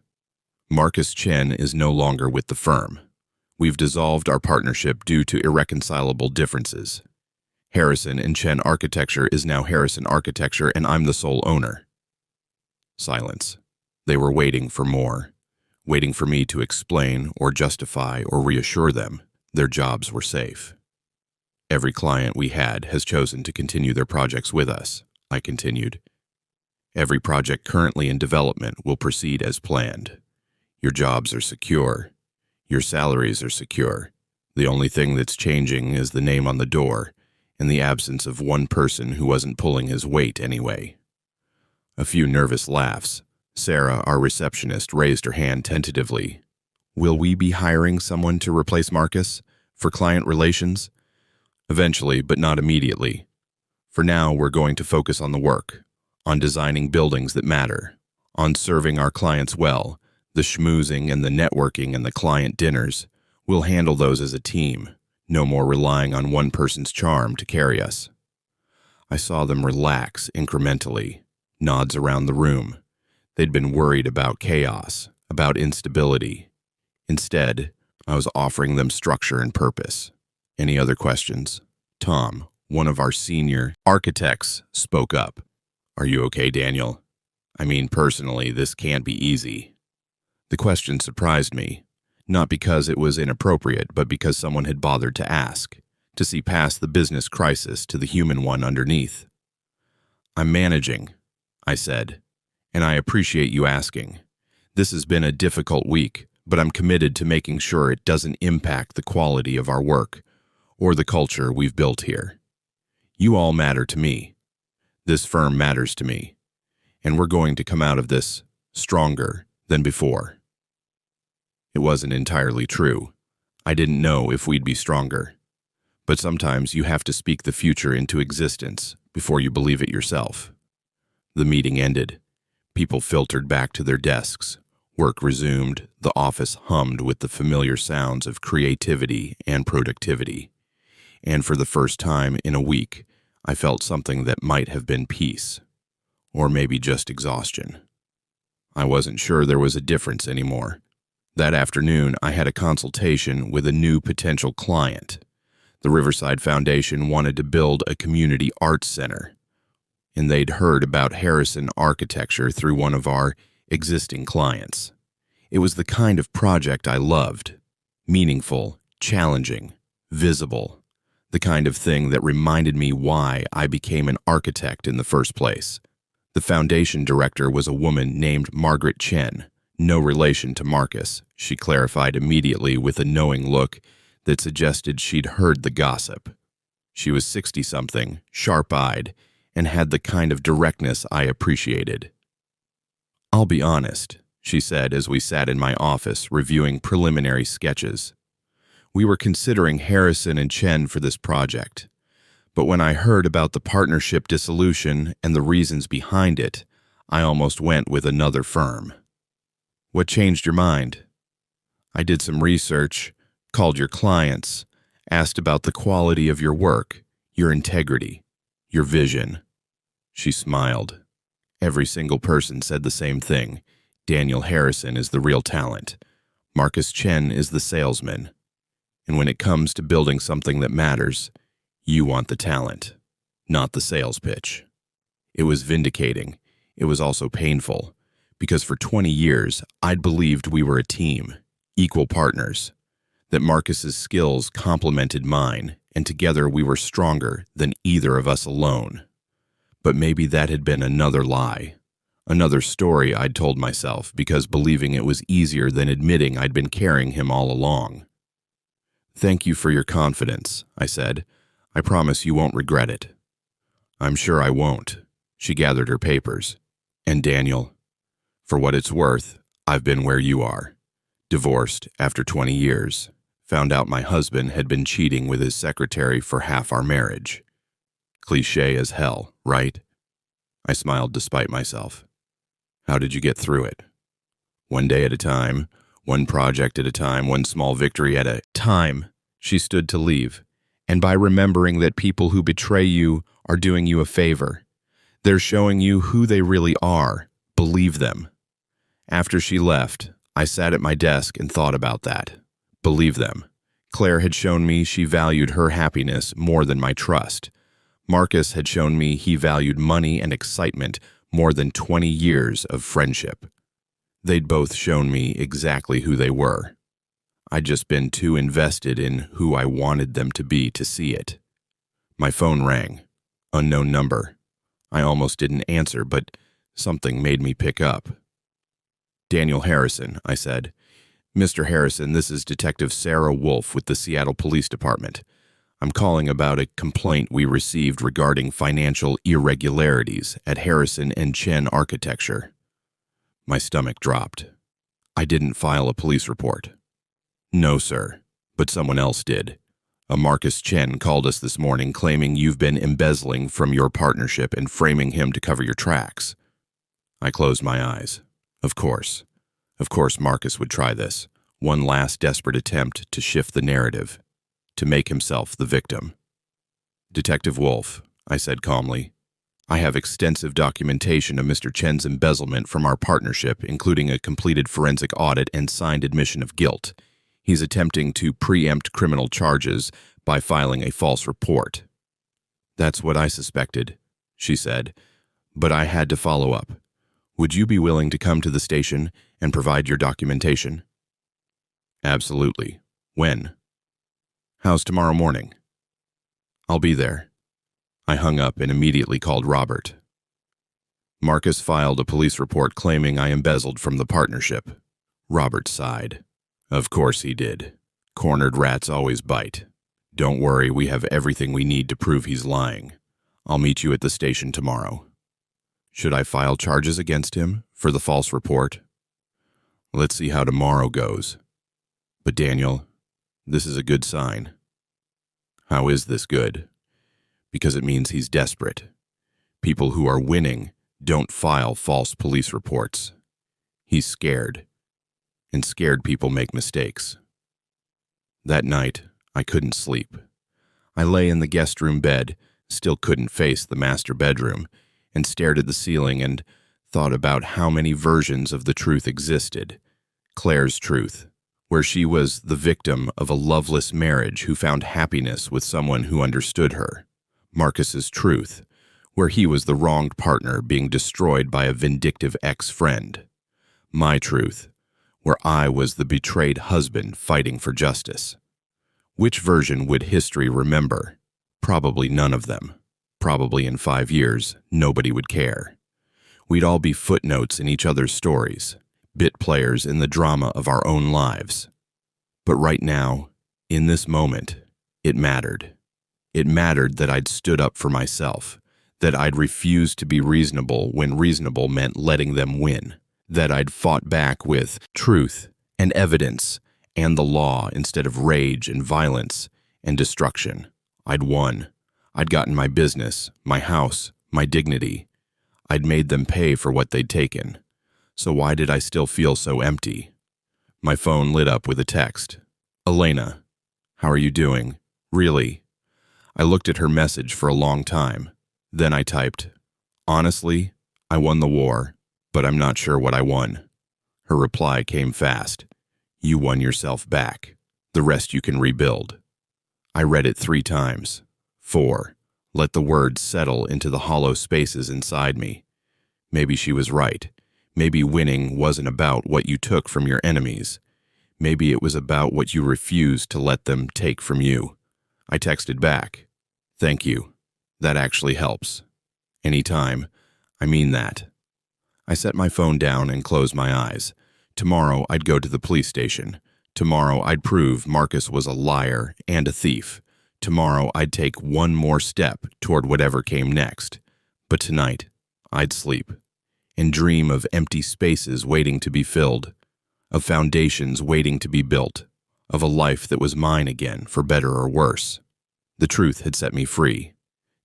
Marcus Chen is no longer with the firm. We've dissolved our partnership due to irreconcilable differences. Harrison and Chen Architecture is now Harrison Architecture, and I'm the sole owner." Silence. They were waiting for more, waiting for me to explain or justify or reassure them their jobs were safe. "Every client we had has chosen to continue their projects with us," I continued. "Every project currently in development will proceed as planned. Your jobs are secure. Your salaries are secure. The only thing that's changing is the name on the door and the absence of one person who wasn't pulling his weight anyway." A few nervous laughs. Sarah, our receptionist, raised her hand tentatively. "Will we be hiring someone to replace Marcus? For client relations?" "Eventually, but not immediately. For now, we're going to focus on the work, on designing buildings that matter, on serving our clients well, the schmoozing and the networking and the client dinners. We'll handle those as a team, no more relying on one person's charm to carry us." I saw them relax incrementally, nods around the room. They'd been worried about chaos, about instability. Instead, I was offering them structure and purpose. "Any other questions?" Tom, one of our senior architects, spoke up. "Are you okay, Daniel? I mean, personally, this can't be easy." The question surprised me, not because it was inappropriate, but because someone had bothered to ask, to see past the business crisis to the human one underneath. "I'm managing," I said, "and I appreciate you asking. This has been a difficult week, but I'm committed to making sure it doesn't impact the quality of our work or the culture we've built here. You all matter to me. This firm matters to me, and we're going to come out of this stronger than before." It wasn't entirely true. I didn't know if we'd be stronger. But sometimes you have to speak the future into existence before you believe it yourself. The meeting ended. People filtered back to their desks. Work resumed. The office hummed with the familiar sounds of creativity and productivity. And for the first time in a week, I felt something that might have been peace, or maybe just exhaustion. I wasn't sure there was a difference anymore. That afternoon, I had a consultation with a new potential client. The Riverside Foundation wanted to build a community arts center, and they'd heard about Harrison Architecture through one of our existing clients. It was the kind of project I loved. Meaningful, challenging, visible. The kind of thing that reminded me why I became an architect in the first place. The foundation director was a woman named Margaret Chen, No relation to Marcus, she clarified immediately with a knowing look that suggested she'd heard the gossip. She was 60-something, sharp-eyed, and had the kind of directness I appreciated. "I'll be honest," she said as we sat in my office reviewing preliminary sketches. "We were considering Harrison and Chen for this project, but when I heard about the partnership dissolution and the reasons behind it, I almost went with another firm." "What changed your mind?" "I did some research, called your clients, asked about the quality of your work, your integrity, your vision." She smiled. Every single person said the same thing. Daniel Harrison is the real talent. Marcus Chen is the salesman. And when it comes to building something that matters, you want the talent, not the sales pitch. It was vindicating. It was also painful, because for 20 years, I'd believed we were a team, equal partners, that Marcus's skills complemented mine, and together we were stronger than either of us alone. But maybe that had been another lie, another story I'd told myself because believing it was easier than admitting I'd been carrying him all along. "Thank you for your confidence," I said. "I promise you won't regret it." "I'm sure I won't." She gathered her papers. "And Daniel, for what it's worth, I've been where you are. Divorced after 20 years. Found out my husband had been cheating with his secretary for half our marriage. Cliché as hell, right?" I smiled despite myself. "How did you get through it?" "One day at a time, one project at a time, one small victory at a time." She stood to leave. "And by remembering that people who betray you are doing you a favor. They're showing you who they really are. Believe them." After she left, I sat at my desk and thought about that. Believe them. Claire had shown me she valued her happiness more than my trust. Marcus had shown me he valued money and excitement more than 20 years of friendship. They'd both shown me exactly who they were. I'd just been too invested in who I wanted them to be to see it. My phone rang. Unknown number. I almost didn't answer, but something made me pick up. "Daniel Harrison," I said. "Mr. Harrison, this is Detective Sarah Wolf with the Seattle Police Department. I'm calling about a complaint we received regarding financial irregularities at Harrison and Chen Architecture." My stomach dropped. "I didn't file a police report." "No, sir, but someone else did. A Marcus Chen called us this morning claiming you've been embezzling from your partnership and framing him to cover your tracks." I closed my eyes. Of course. Of course Marcus would try this. One last desperate attempt to shift the narrative, to make himself the victim. "Detective Wolf," I said calmly, "I have extensive documentation of Mr. Chen's embezzlement from our partnership, including a completed forensic audit and signed admission of guilt. He's attempting to preempt criminal charges by filing a false report." "That's what I suspected," she said, "but I had to follow up. Would you be willing to come to the station and provide your documentation?" "Absolutely. When?" "How's tomorrow morning?" "I'll be there." I hung up and immediately called Robert. "Marcus filed a police report claiming I embezzled from the partnership." Robert sighed. "Of course he did. Cornered rats always bite. Don't worry, we have everything we need to prove he's lying. I'll meet you at the station tomorrow." "Should I file charges against him for the false report?" "Let's see how tomorrow goes. But Daniel, this is a good sign." "How is this good?" "Because it means he's desperate. People who are winning don't file false police reports. He's scared, and scared people make mistakes." That night, I couldn't sleep. I lay in the guest room bed, still couldn't face the master bedroom, and stared at the ceiling and thought about how many versions of the truth existed. Claire's truth, where she was the victim of a loveless marriage who found happiness with someone who understood her. Marcus's truth, where he was the wronged partner being destroyed by a vindictive ex-friend. My truth, where I was the betrayed husband fighting for justice. Which version would history remember? Probably none of them. Probably in 5 years, nobody would care. We'd all be footnotes in each other's stories, bit players in the drama of our own lives. But right now, in this moment, it mattered. It mattered that I'd stood up for myself, that I'd refused to be reasonable when reasonable meant letting them win, that I'd fought back with truth and evidence and the law instead of rage and violence and destruction. I'd won. I'd gotten my business, my house, my dignity. I'd made them pay for what they'd taken. So why did I still feel so empty? My phone lit up with a text. Elena, how are you doing? Really? I looked at her message for a long time. Then I typed, honestly, I won the war, but I'm not sure what I won. Her reply came fast. You won yourself back. The rest you can rebuild. I read it 3 times. 4. Let the words settle into the hollow spaces inside me. Maybe she was right. Maybe winning wasn't about what you took from your enemies. Maybe it was about what you refused to let them take from you. I texted back, thank you. That actually helps. Anytime. I mean that. I set my phone down and closed my eyes. Tomorrow I'd go to the police station. Tomorrow I'd prove Marcus was a liar and a thief. Tomorrow I'd take one more step toward whatever came next. But tonight, I'd sleep and dream of empty spaces waiting to be filled, of foundations waiting to be built, of a life that was mine again, for better or worse. The truth had set me free.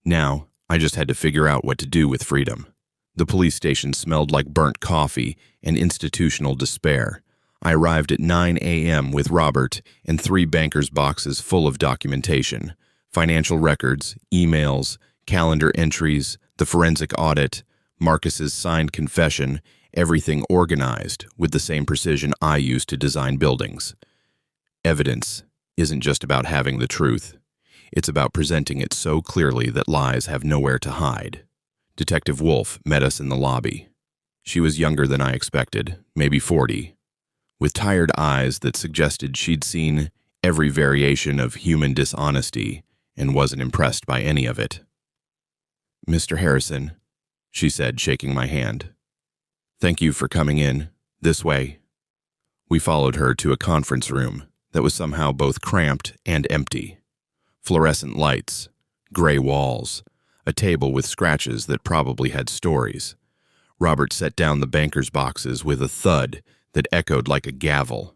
Now, I just had to figure out what to do with freedom. The police station smelled like burnt coffee and institutional despair. I arrived at 9 a.m. with Robert and 3 bankers' boxes full of documentation, financial records, emails, calendar entries, the forensic audit, Marcus's signed confession, everything organized with the same precision I used to design buildings. Evidence isn't just about having the truth. It's about presenting it so clearly that lies have nowhere to hide. Detective Wolf met us in the lobby. She was younger than I expected, maybe 40, with tired eyes that suggested she'd seen every variation of human dishonesty and wasn't impressed by any of it. Mr. Harrison, she said, shaking my hand. Thank you for coming in. This way. We followed her to a conference room that was somehow both cramped and empty. Fluorescent lights, gray walls, a table with scratches that probably had stories. Robert set down the banker's boxes with a thud that echoed like a gavel.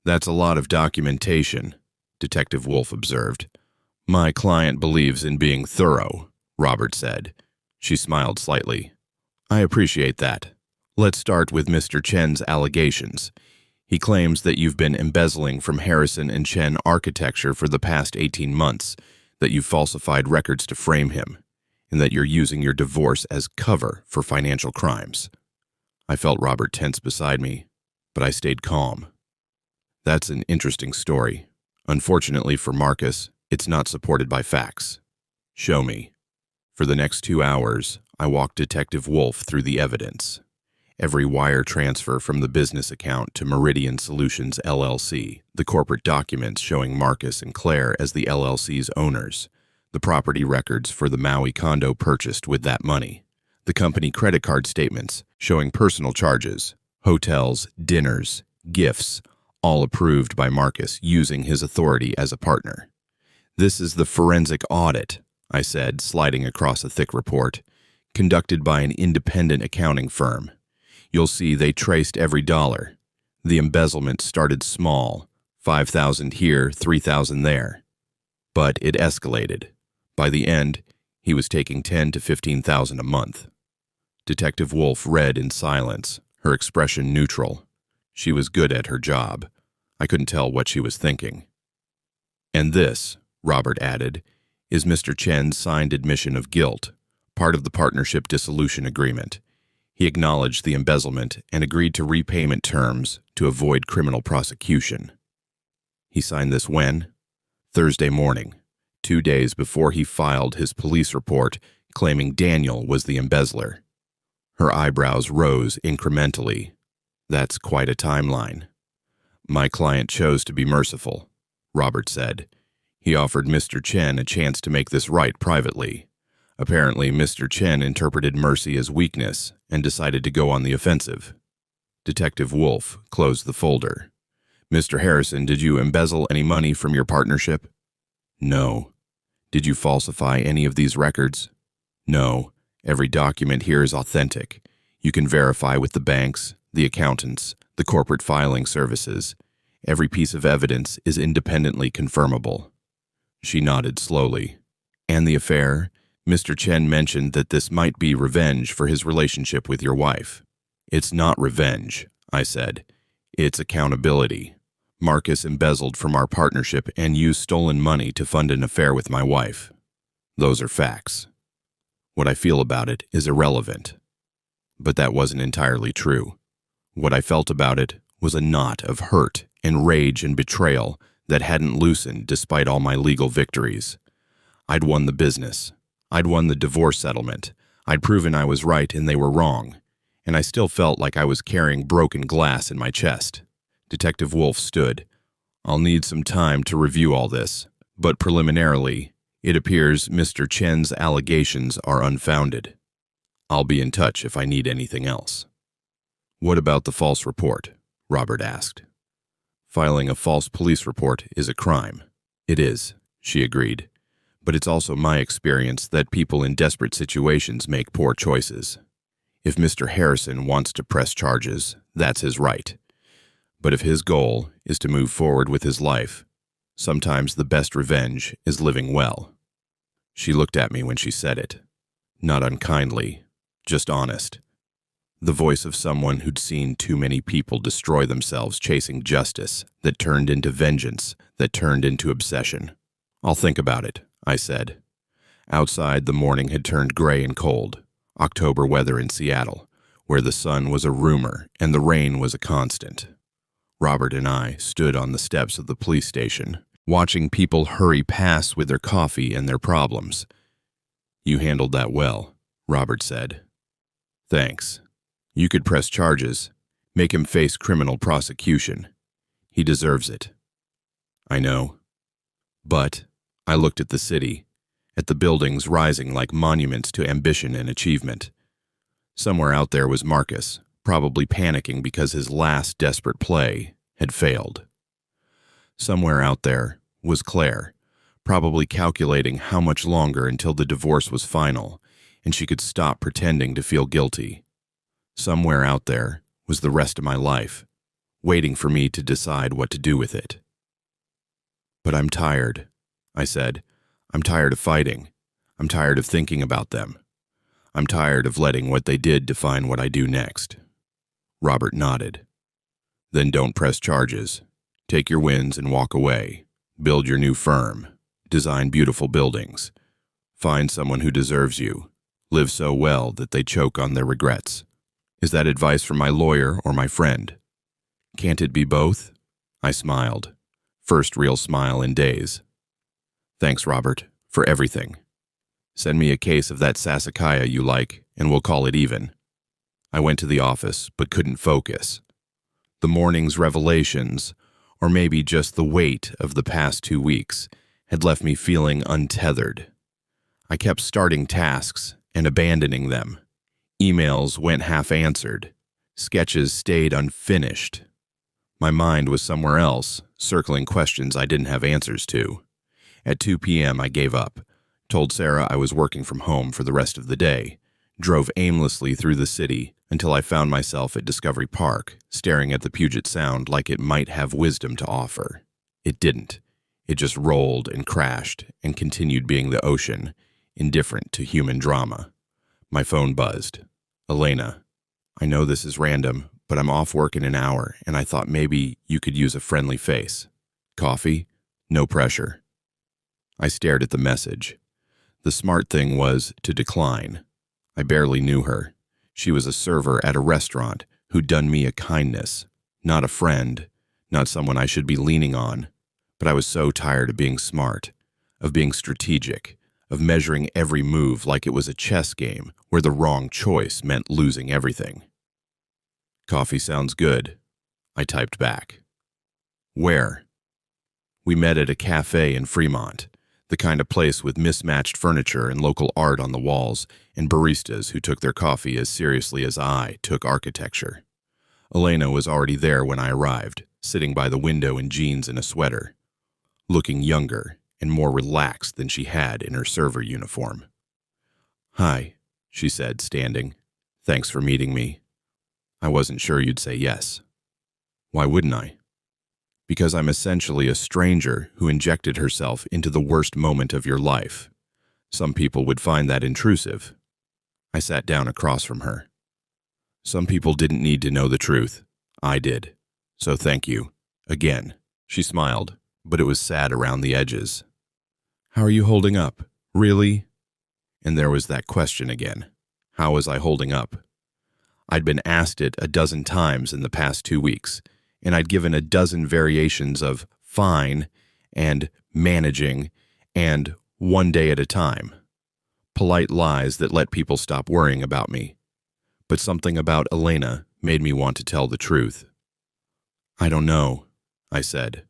That's a lot of documentation, Detective Wolf observed. My client believes in being thorough, Robert said. She smiled slightly. I appreciate that. Let's start with Mr. Chen's allegations. He claims that you've been embezzling from Harrison and Chen Architecture for the past 18 months, that you've falsified records to frame him, and that you're using your divorce as cover for financial crimes. I felt Robert tense beside me, but I stayed calm. That's an interesting story. Unfortunately for Marcus, it's not supported by facts. Show me. For the next 2 hours, I walked Detective Wolf through the evidence. Every wire transfer from the business account to Meridian Solutions LLC, the corporate documents showing Marcus and Claire as the LLC's owners, the property records for the Maui condo purchased with that money, the company credit card statements showing personal charges, hotels, dinners, gifts, all approved by Marcus using his authority as a partner. This is the forensic audit, I said, sliding across a thick report, conducted by an independent accounting firm. You'll see they traced every dollar. The embezzlement started small, $5,000 here, $3,000 there. But it escalated. By the end, he was taking $10,000 to $15,000 a month. Detective Wolf read in silence, her expression neutral. She was good at her job. I couldn't tell what she was thinking. And this, Robert added, is Mr. Chen's signed admission of guilt, part of the partnership dissolution agreement. He acknowledged the embezzlement and agreed to repayment terms to avoid criminal prosecution. He signed this when? Thursday morning, 2 days before he filed his police report claiming Daniel was the embezzler. Her eyebrows rose incrementally. That's quite a timeline. My client chose to be merciful, Robert said. He offered Mr. Chen a chance to make this right privately. Apparently, Mr. Chen interpreted mercy as weakness and decided to go on the offensive. Detective Wolf closed the folder. Mr. Harrison, did you embezzle any money from your partnership? No. Did you falsify any of these records? No. Every document here is authentic. You can verify with the banks, the accountants, the corporate filing services. Every piece of evidence is independently confirmable. She nodded slowly. And the affair? Mr. Chen mentioned that this might be revenge for his relationship with your wife. It's not revenge, I said. It's accountability. Marcus embezzled from our partnership and used stolen money to fund an affair with my wife. Those are facts. What I feel about it is irrelevant. But that wasn't entirely true. What I felt about it was a knot of hurt and rage and betrayal that hadn't loosened despite all my legal victories. I'd won the business. I'd won the divorce settlement. I'd proven I was right and they were wrong. And I still felt like I was carrying broken glass in my chest. Detective Wolf stood. I'll need some time to review all this, but preliminarily, it appears Mr. Chen's allegations are unfounded. I'll be in touch if I need anything else. What about the false report? Robert asked. Filing a false police report is a crime. It is, she agreed. But it's also my experience that people in desperate situations make poor choices. If Mr. Harrison wants to press charges, that's his right. But if his goal is to move forward with his life, sometimes the best revenge is living well. She looked at me when she said it. Not unkindly, just honest. The voice of someone who'd seen too many people destroy themselves chasing justice that turned into vengeance, that turned into obsession. I'll think about it, I said. Outside, the morning had turned gray and cold. October weather in Seattle, where the sun was a rumor and the rain was a constant. Robert and I stood on the steps of the police station, watching people hurry past with their coffee and their problems. You handled that well, Robert said. Thanks. You could press charges, make him face criminal prosecution. He deserves it. I know. But I looked at the city, at the buildings rising like monuments to ambition and achievement. Somewhere out there was Marcus, probably panicking because his last desperate play had failed. Somewhere out there was Claire, probably calculating how much longer until the divorce was final and she could stop pretending to feel guilty. Somewhere out there was the rest of my life, waiting for me to decide what to do with it. But I'm tired, I said. I'm tired of fighting. I'm tired of thinking about them. I'm tired of letting what they did define what I do next. Robert nodded. Then don't press charges. Take your wins and walk away. Build your new firm. Design beautiful buildings. Find someone who deserves you. Live so well that they choke on their regrets. Is that advice from my lawyer or my friend? Can't it be both? I smiled. First real smile in days. Thanks, Robert, for everything. Send me a case of that Sassicaia you like, and we'll call it even. I went to the office, but couldn't focus. The morning's revelations, or maybe just the weight of the past 2 weeks, had left me feeling untethered. I kept starting tasks and abandoning them. Emails went half-answered. Sketches stayed unfinished. My mind was somewhere else, circling questions I didn't have answers to. At 2 p.m., I gave up, told Sarah I was working from home for the rest of the day, drove aimlessly through the city until I found myself at Discovery Park, staring at the Puget Sound like it might have wisdom to offer. It didn't. It just rolled and crashed and continued being the ocean, indifferent to human drama. My phone buzzed. Elena, I know this is random, but I'm off work in an hour, and I thought maybe you could use a friendly face. Coffee? No pressure. I stared at the message. The smart thing was to decline. I barely knew her. She was a server at a restaurant who'd done me a kindness. Not a friend, not someone I should be leaning on. But I was so tired of being smart, of being strategic, of measuring every move like it was a chess game where the wrong choice meant losing everything. Coffee sounds good, I typed back. Where? We met at a cafe in Fremont, the kind of place with mismatched furniture and local art on the walls and baristas who took their coffee as seriously as I took architecture. Elena was already there when I arrived, sitting by the window in jeans and a sweater, looking younger and more relaxed than she had in her server uniform. "Hi," she said, standing. "Thanks for meeting me. I wasn't sure you'd say yes." "Why wouldn't I?" "Because I'm essentially a stranger who injected herself into the worst moment of your life. Some people would find that intrusive." I sat down across from her. "Some people didn't need to know the truth. I did. So thank you. Again." She smiled, but it was sad around the edges. "How are you holding up? Really?" And there was that question again. How was I holding up? I'd been asked it a dozen times in the past 2 weeks, and I'd given a dozen variations of fine and managing and one day at a time. Polite lies that let people stop worrying about me. But something about Elena made me want to tell the truth. "I don't know," I said.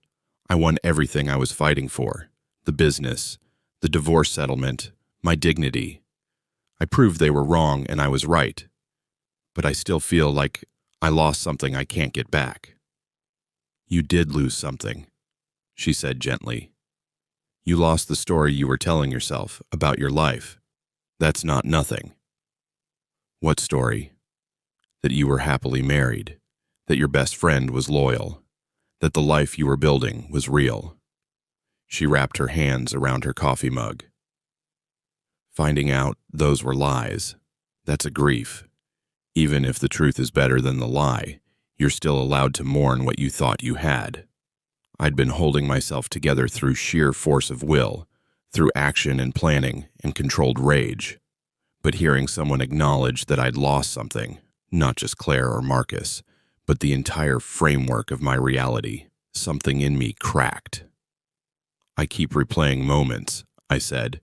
"I won everything I was fighting for. The business, the divorce settlement, my dignity. I proved they were wrong and I was right. But I still feel like I lost something I can't get back." "You did lose something," she said gently. "You lost the story you were telling yourself about your life. That's not nothing." "What story?" "That you were happily married, that your best friend was loyal, that the life you were building was real." She wrapped her hands around her coffee mug. "Finding out those were lies, that's a grief. Even if the truth is better than the lie, you're still allowed to mourn what you thought you had." I'd been holding myself together through sheer force of will, through action and planning and controlled rage. But hearing someone acknowledge that I'd lost something, not just Claire or Marcus, but the entire framework of my reality, something in me cracked. "I keep replaying moments," I said,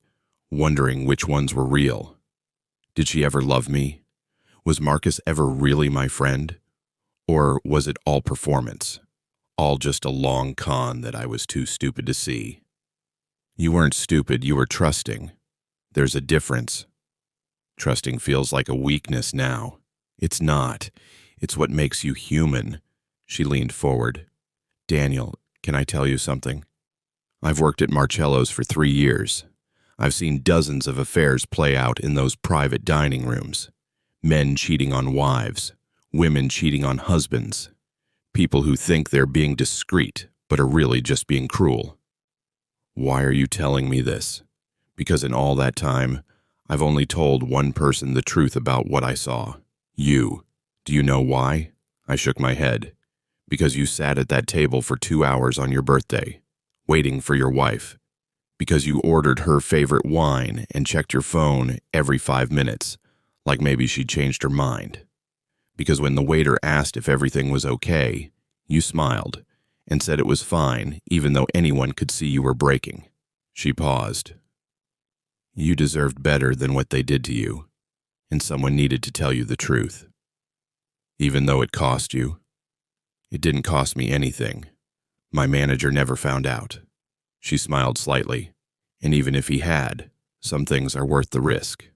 wondering which ones were real. Did she ever love me? Was Marcus ever really my friend? Or was it all performance? All just a long con that I was too stupid to see? "You weren't stupid, you were trusting. There's a difference. Trusting feels like a weakness now. It's not. It's what makes you human." She leaned forward. "Daniel, can I tell you something? I've worked at Marcello's for 3 years. I've seen dozens of affairs play out in those private dining rooms. Men cheating on wives, women cheating on husbands. People who think they're being discreet, but are really just being cruel. Why are you telling me this? Because in all that time, I've only told one person the truth about what I saw. You. Do you know why?" I shook my head. "Because you sat at that table for 2 hours on your birthday, waiting for your wife. Because you ordered her favorite wine and checked your phone every 5 minutes, like maybe she'd changed her mind. Because when the waiter asked if everything was okay, you smiled and said it was fine even though anyone could see you were breaking." She paused. "You deserved better than what they did to you, and someone needed to tell you the truth. Even though it cost you. It didn't cost me anything. My manager never found out." She smiled slightly. "And even if he had, some things are worth the risk."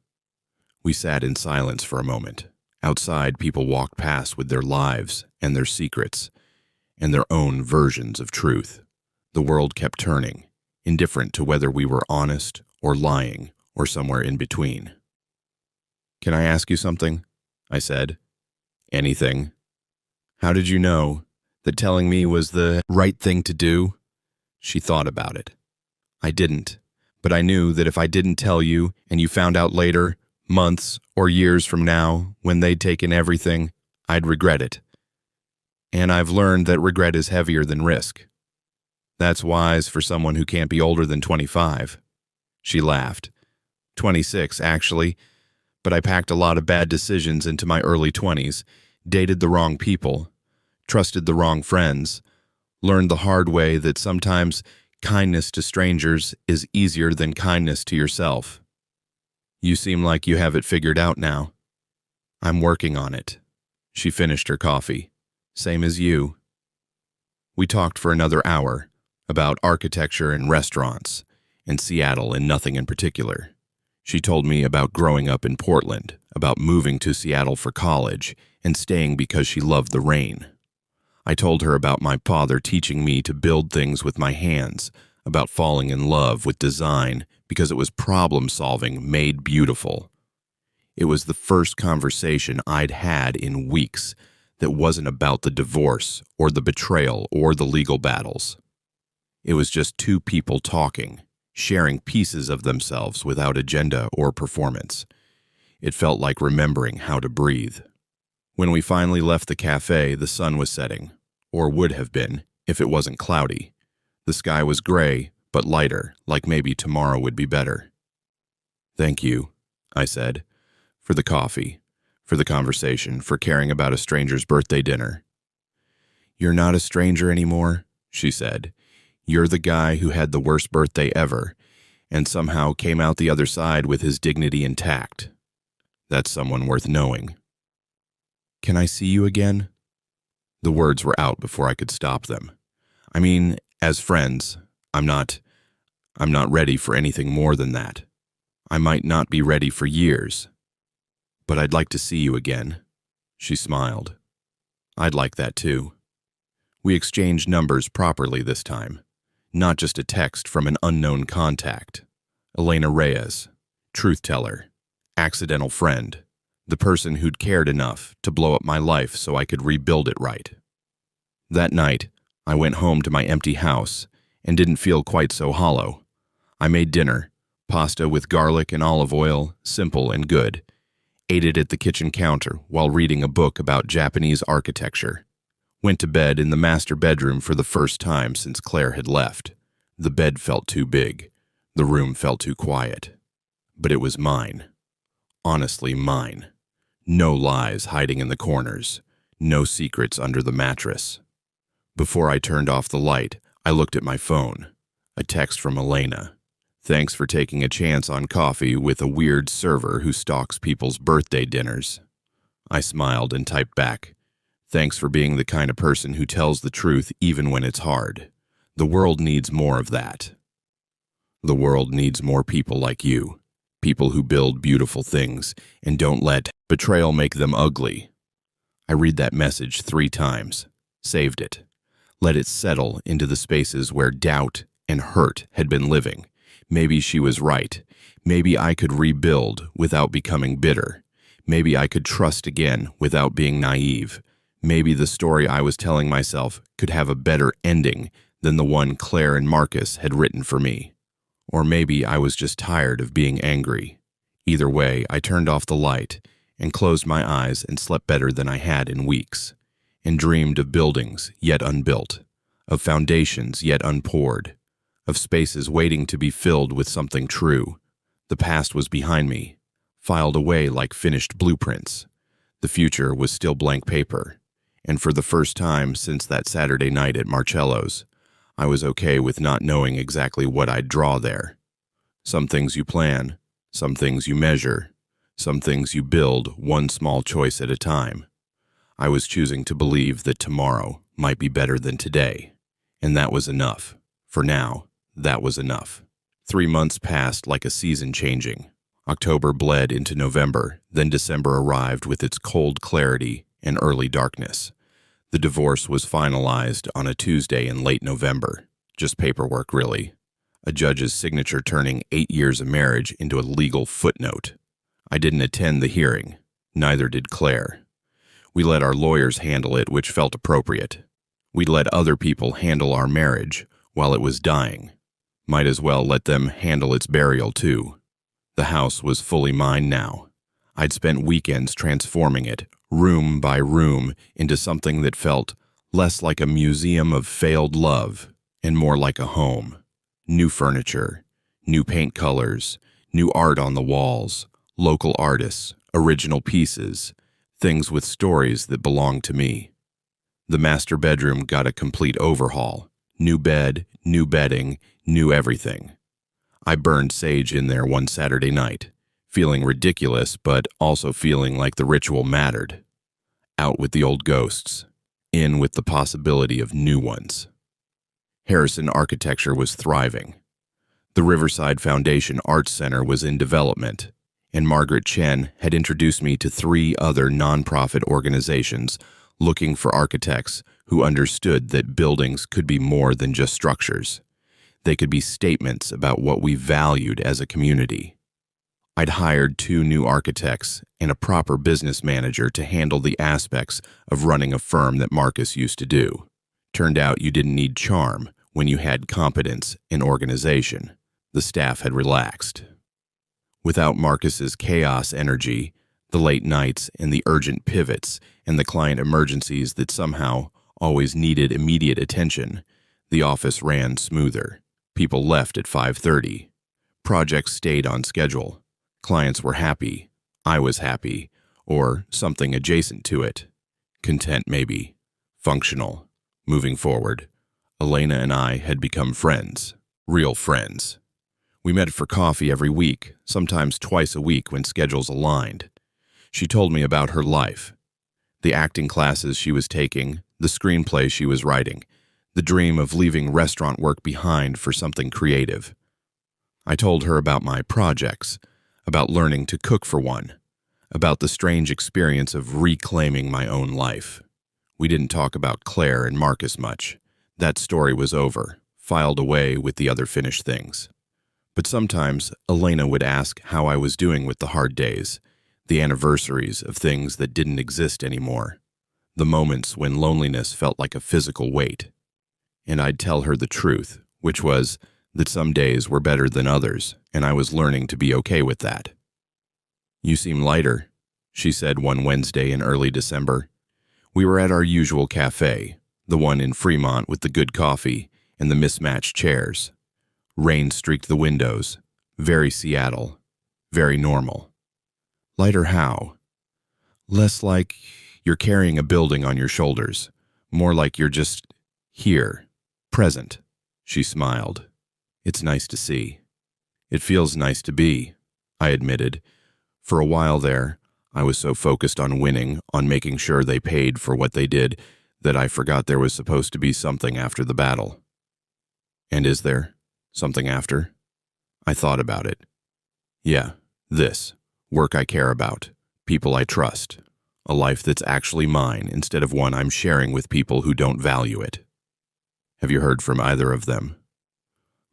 We sat in silence for a moment. Outside, people walked past with their lives and their secrets and their own versions of truth. The world kept turning, indifferent to whether we were honest or lying or somewhere in between. "Can I ask you something?" I said. "Anything." "How did you know that telling me was the right thing to do?" She thought about it. "I didn't, but I knew that if I didn't tell you and you found out later, months or years from now, when they'd taken everything, I'd regret it. And I've learned that regret is heavier than risk. That's wise for someone who can't be older than 25. She laughed. 26, actually, but I packed a lot of bad decisions into my early 20s, dated the wrong people, trusted the wrong friends, learned the hard way that sometimes kindness to strangers is easier than kindness to yourself. You seem like you have it figured out now." "I'm working on it." She finished her coffee. "Same as you." We talked for another hour about architecture and restaurants, and Seattle and nothing in particular. She told me about growing up in Portland, about moving to Seattle for college, and staying because she loved the rain. I told her about my father teaching me to build things with my hands, about falling in love with design because it was problem-solving made beautiful. It was the first conversation I'd had in weeks that wasn't about the divorce or the betrayal or the legal battles. It was just two people talking, sharing pieces of themselves without agenda or performance. It felt like remembering how to breathe. When we finally left the cafe, the sun was setting, or would have been if it wasn't cloudy. The sky was gray, but lighter, like maybe tomorrow would be better. "Thank you," I said, "for the coffee, for the conversation, for caring about a stranger's birthday dinner." "You're not a stranger anymore," she said. "You're the guy who had the worst birthday ever, and somehow came out the other side with his dignity intact. That's someone worth knowing." "Can I see you again?" The words were out before I could stop them. I mean, as friends, I'm not ready for anything more than that. I might not be ready for years, but I'd like to see you again. She smiled. I'd like that too. We exchanged numbers properly this time, not just a text from an unknown contact. Elena Reyes, truth teller, accidental friend, the person who'd cared enough to blow up my life so I could rebuild it right. That night, I went home to my empty house and didn't feel quite so hollow. I made dinner, pasta with garlic and olive oil, simple and good. Ate it at the kitchen counter while reading a book about Japanese architecture. Went to bed in the master bedroom for the first time since Claire had left. The bed felt too big. The room felt too quiet. But it was mine. Honestly mine. No lies hiding in the corners. No secrets under the mattress. Before I turned off the light, I looked at my phone. A text from Elena. "Thanks for taking a chance on coffee with a weird server who stalks people's birthday dinners." I smiled and typed back, "Thanks for being the kind of person who tells the truth even when it's hard. The world needs more of that. The world needs more people like you. People who build beautiful things and don't let betrayal make them ugly." I read that message 3 times, saved it, let it settle into the spaces where doubt and hurt had been living. Maybe she was right. Maybe I could rebuild without becoming bitter. Maybe I could trust again without being naive. Maybe the story I was telling myself could have a better ending than the one Claire and Marcus had written for me. Or maybe I was just tired of being angry. Either way, I turned off the light and closed my eyes and slept better than I had in weeks, and dreamed of buildings yet unbuilt, of foundations yet unpoured, of spaces waiting to be filled with something true. The past was behind me, filed away like finished blueprints. The future was still blank paper, and for the first time since that Saturday night at Marcello's, I was okay with not knowing exactly what I'd draw there. Some things you plan, some things you measure, some things you build one small choice at a time. I was choosing to believe that tomorrow might be better than today, and that was enough. For now, that was enough. 3 months passed like a season changing. October bled into November, then December arrived with its cold clarity and early darkness. The divorce was finalized on a Tuesday in late November. Just paperwork, really. A judge's signature turning 8 years of marriage into a legal footnote. I didn't attend the hearing. Neither did Claire. We let our lawyers handle it, which felt appropriate. We'd let other people handle our marriage while it was dying. Might as well let them handle its burial, too. The house was fully mine now. I'd spent weekends transforming it, room by room, into something that felt less like a museum of failed love and more like a home. New furniture, new paint colors, new art on the walls, local artists, original pieces, things with stories that belonged to me. The master bedroom got a complete overhaul. New bed, new bedding, new everything. I burned sage in there one Saturday night, feeling ridiculous but also feeling like the ritual mattered. Out with the old ghosts, in with the possibility of new ones. Harrison architecture was thriving. The Riverside Foundation Arts Center was in development, and Margaret Chen had introduced me to 3 other nonprofit organizations looking for architects who understood that buildings could be more than just structures. They could be statements about what we valued as a community. I'd hired 2 new architects and a proper business manager to handle the aspects of running a firm that Marcus used to do. Turned out you didn't need charm when you had competence and organization. The staff had relaxed. Without Marcus's chaos energy, the late nights and the urgent pivots and the client emergencies that somehow always needed immediate attention, the office ran smoother. People left at 5:30. Projects stayed on schedule. Clients were happy. I was happy, or something adjacent to it. Content, maybe. Functional. Moving forward. Elena and I had become friends. Real friends. We met for coffee every week, sometimes twice a week when schedules aligned. She told me about her life. The acting classes she was taking, the screenplay she was writing, the dream of leaving restaurant work behind for something creative. I told her about my projects, about learning to cook for one, about the strange experience of reclaiming my own life. We didn't talk about Claire and Marcus much. That story was over, filed away with the other finished things. But sometimes Elena would ask how I was doing with the hard days, the anniversaries of things that didn't exist anymore, the moments when loneliness felt like a physical weight. And I'd tell her the truth, which was that some days were better than others, and I was learning to be okay with that. "You seem lighter," she said one Wednesday in early December. We were at our usual cafe, the one in Fremont with the good coffee and the mismatched chairs. Rain streaked the windows. Very Seattle. Very normal. "Lighter how?" "Less like you're carrying a building on your shoulders. More like you're just here, present." She smiled. "It's nice to see." "It feels nice to be," I admitted. For a while there, I was so focused on winning, on making sure they paid for what they did, that I forgot there was supposed to be something after the battle. "And is there something after?" I thought about it. "Yeah, this. Work I care about. People I trust. A life that's actually mine instead of one I'm sharing with people who don't value it." "Have you heard from either of them?"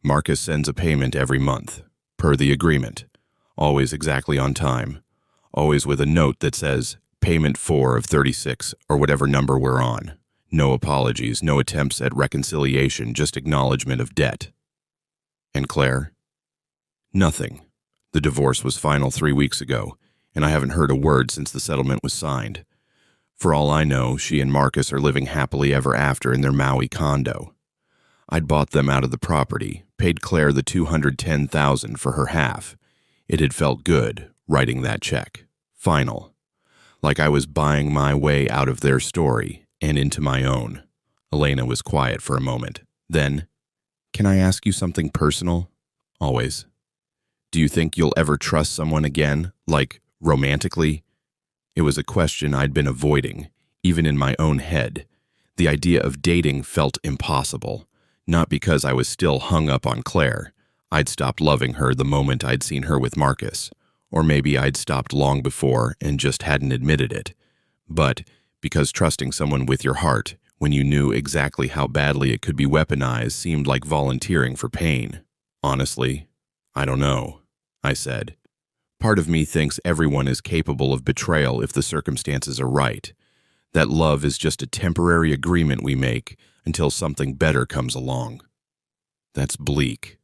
"Marcus sends a payment every month, per the agreement. Always exactly on time. Always with a note that says, payment 4 of 36 or whatever number we're on. No apologies, no attempts at reconciliation, just acknowledgement of debt." "And Claire?" "Nothing. The divorce was final 3 weeks ago, and I haven't heard a word since the settlement was signed. For all I know, she and Marcus are living happily ever after in their Maui condo. I'd bought them out of the property, paid Claire the $210,000 for her half. It had felt good, writing that check. Final. Like I was buying my way out of their story and into my own. Elena was quiet for a moment. Then, "Can I ask you something personal?" "Always." "Do you think you'll ever trust someone again, like romantically?" It was a question I'd been avoiding, even in my own head. The idea of dating felt impossible, not because I was still hung up on Claire. I'd stopped loving her the moment I'd seen her with Marcus, or maybe I'd stopped long before and just hadn't admitted it. But because trusting someone with your heart, when you knew exactly how badly it could be weaponized, seemed like volunteering for pain. "Honestly, I don't know," I said. "Part of me thinks everyone is capable of betrayal if the circumstances are right. That love is just a temporary agreement we make until something better comes along." "That's bleak."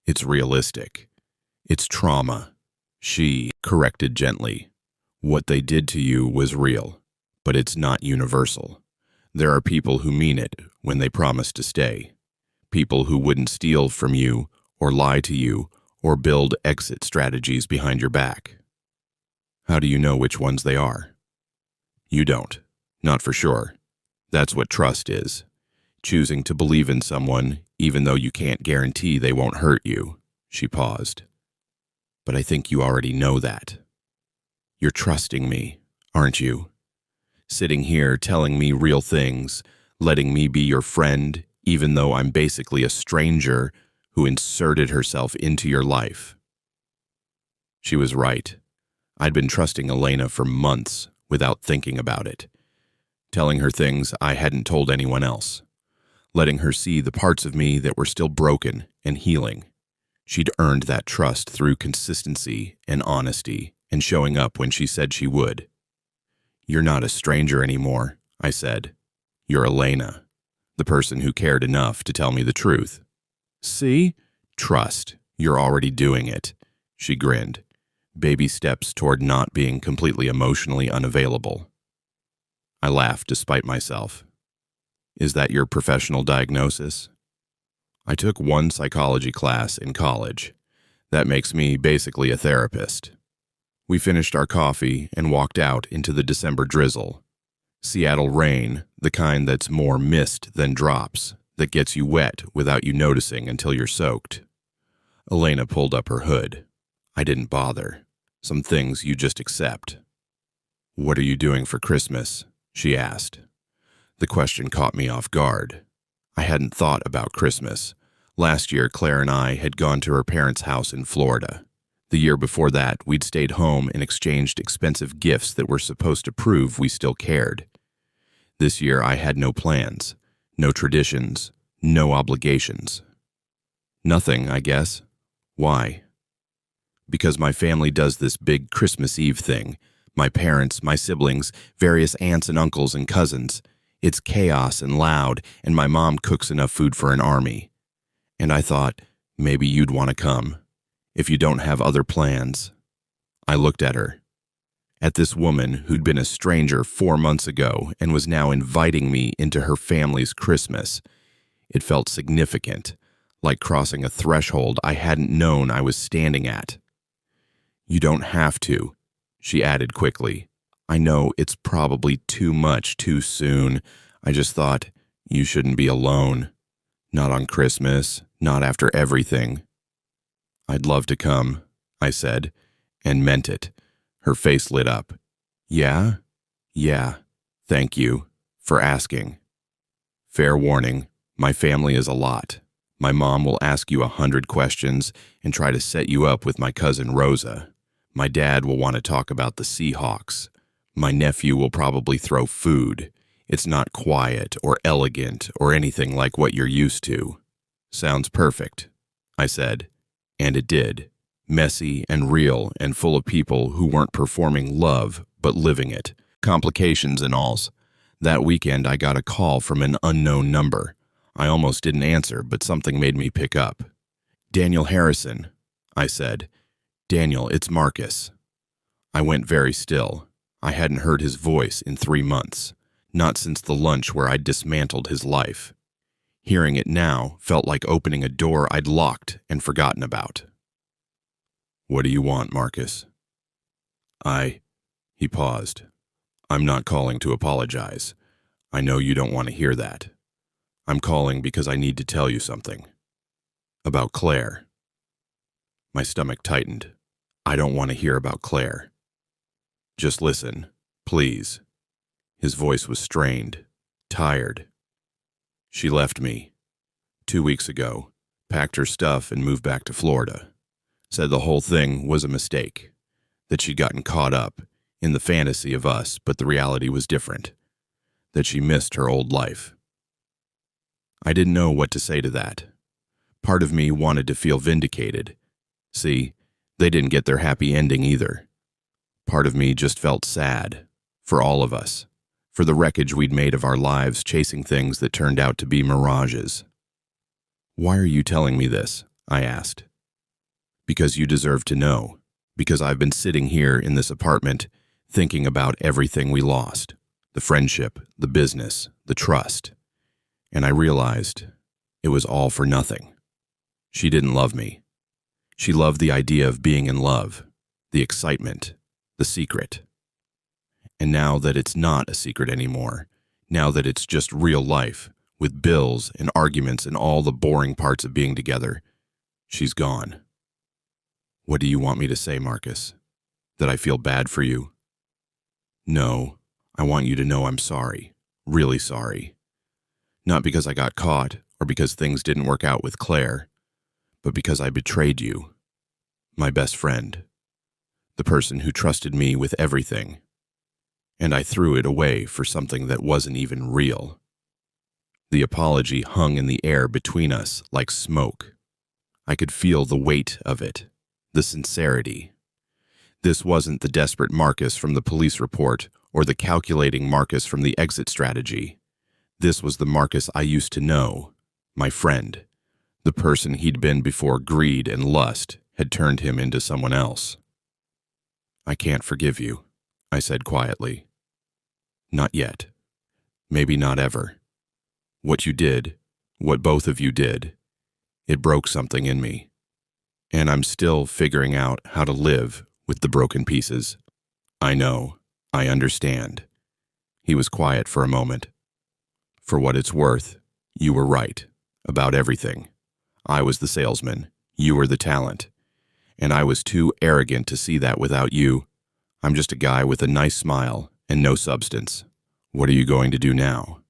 "It's realistic. It's trauma," she corrected gently. "What they did to you was real, but it's not universal. There are people who mean it when they promise to stay. People who wouldn't steal from you or lie to you or build exit strategies behind your back." "How do you know which ones they are?" "You don't. Not for sure. That's what trust is. Choosing to believe in someone even though you can't guarantee they won't hurt you." She paused. "But I think you already know that. You're trusting me, aren't you? Sitting here telling me real things, letting me be your friend, even though I'm basically a stranger who inserted herself into your life. She was right. I'd been trusting Elena for months without thinking about it, telling her things I hadn't told anyone else, letting her see the parts of me that were still broken and healing. She'd earned that trust through consistency and honesty and showing up when she said she would. "You're not a stranger anymore," I said. "You're Elena, the person who cared enough to tell me the truth." "See? Trust. You're already doing it," she grinned. Baby steps toward not being completely emotionally unavailable. I laughed despite myself. "Is that your professional diagnosis?" I took one psychology class in college. That makes me basically a therapist. We finished our coffee and walked out into the December drizzle. Seattle rain, the kind that's more mist than drops, that gets you wet without you noticing until you're soaked. Elena pulled up her hood. I didn't bother. Some things you just accept. "What are you doing for Christmas?" she asked. The question caught me off guard. I hadn't thought about Christmas. Last year, Claire and I had gone to her parents' house in Florida. The year before that, we'd stayed home and exchanged expensive gifts that were supposed to prove we still cared. This year, I had no plans, no traditions, no obligations. Nothing, I guess. Why? Because my family does this big Christmas Eve thing. My parents, my siblings, various aunts and uncles and cousins. It's chaos and loud, and my mom cooks enough food for an army. And I thought, maybe you'd want to come, if you don't have other plans. I looked at her. At this woman who'd been a stranger 4 months ago and was now inviting me into her family's Christmas. It felt significant, like crossing a threshold I hadn't known I was standing at. "You don't have to," she added quickly. "I know it's probably too much too soon. I just thought you shouldn't be alone. Not on Christmas, not after everything." "I'd love to come," I said, and meant it. Her face lit up. "Yeah? Yeah. Thank you for asking. Fair warning, my family is a lot. My mom will ask you 100 questions and try to set you up with my cousin Rosa. My dad will want to talk about the Seahawks. My nephew will probably throw food. It's not quiet or elegant or anything like what you're used to." "Sounds perfect," I said, and it did. Messy and real and full of people who weren't performing love but living it. Complications and alls. That weekend I got a call from an unknown number. I almost didn't answer, but something made me pick up. "Daniel Harrison," I said. "Daniel, it's Marcus." I went very still. I hadn't heard his voice in 3 months, not since the lunch where I'd dismantled his life. Hearing it now felt like opening a door I'd locked and forgotten about. "What do you want, Marcus?" He paused. "I'm not calling to apologize. I know you don't want to hear that. I'm calling because I need to tell you something. About Claire." My stomach tightened. "I don't want to hear about Claire. Just listen, please." His voice was strained, tired. "She left me 2 weeks ago, packed her stuff and moved back to Florida. Said the whole thing was a mistake, that she'd gotten caught up in the fantasy of us, but the reality was different, that she missed her old life." I didn't know what to say to that. Part of me wanted to feel vindicated. See, they didn't get their happy ending either. Part of me just felt sad, for all of us, for the wreckage we'd made of our lives chasing things that turned out to be mirages. "Why are you telling me this?" I asked. "Because you deserve to know. Because I've been sitting here in this apartment thinking about everything we lost. The friendship, the business, the trust. And I realized it was all for nothing. She didn't love me. She loved the idea of being in love, the excitement, the secret. And now that it's not a secret anymore, now that it's just real life, with bills and arguments and all the boring parts of being together, she's gone. What do you want me to say, Marcus? That I feel bad for you? No, I want you to know I'm sorry, really sorry. Not because I got caught or because things didn't work out with Claire, but because I betrayed you, my best friend, the person who trusted me with everything, and I threw it away for something that wasn't even real. The apology hung in the air between us like smoke. I could feel the weight of it, the sincerity. This wasn't the desperate Marcus from the police report or the calculating Marcus from the exit strategy. This was the Marcus I used to know, my friend, the person he'd been before greed and lust had turned him into someone else. I can't forgive you, I said quietly. Not yet. Maybe not ever. What you did, what both of you did, it broke something in me. And I'm still figuring out how to live with the broken pieces. I know. I understand. He was quiet for a moment. For what it's worth, you were right about everything. I was the salesman. You were the talent. And I was too arrogant to see that without you. I'm just a guy with a nice smile and no substance. What are you going to do now?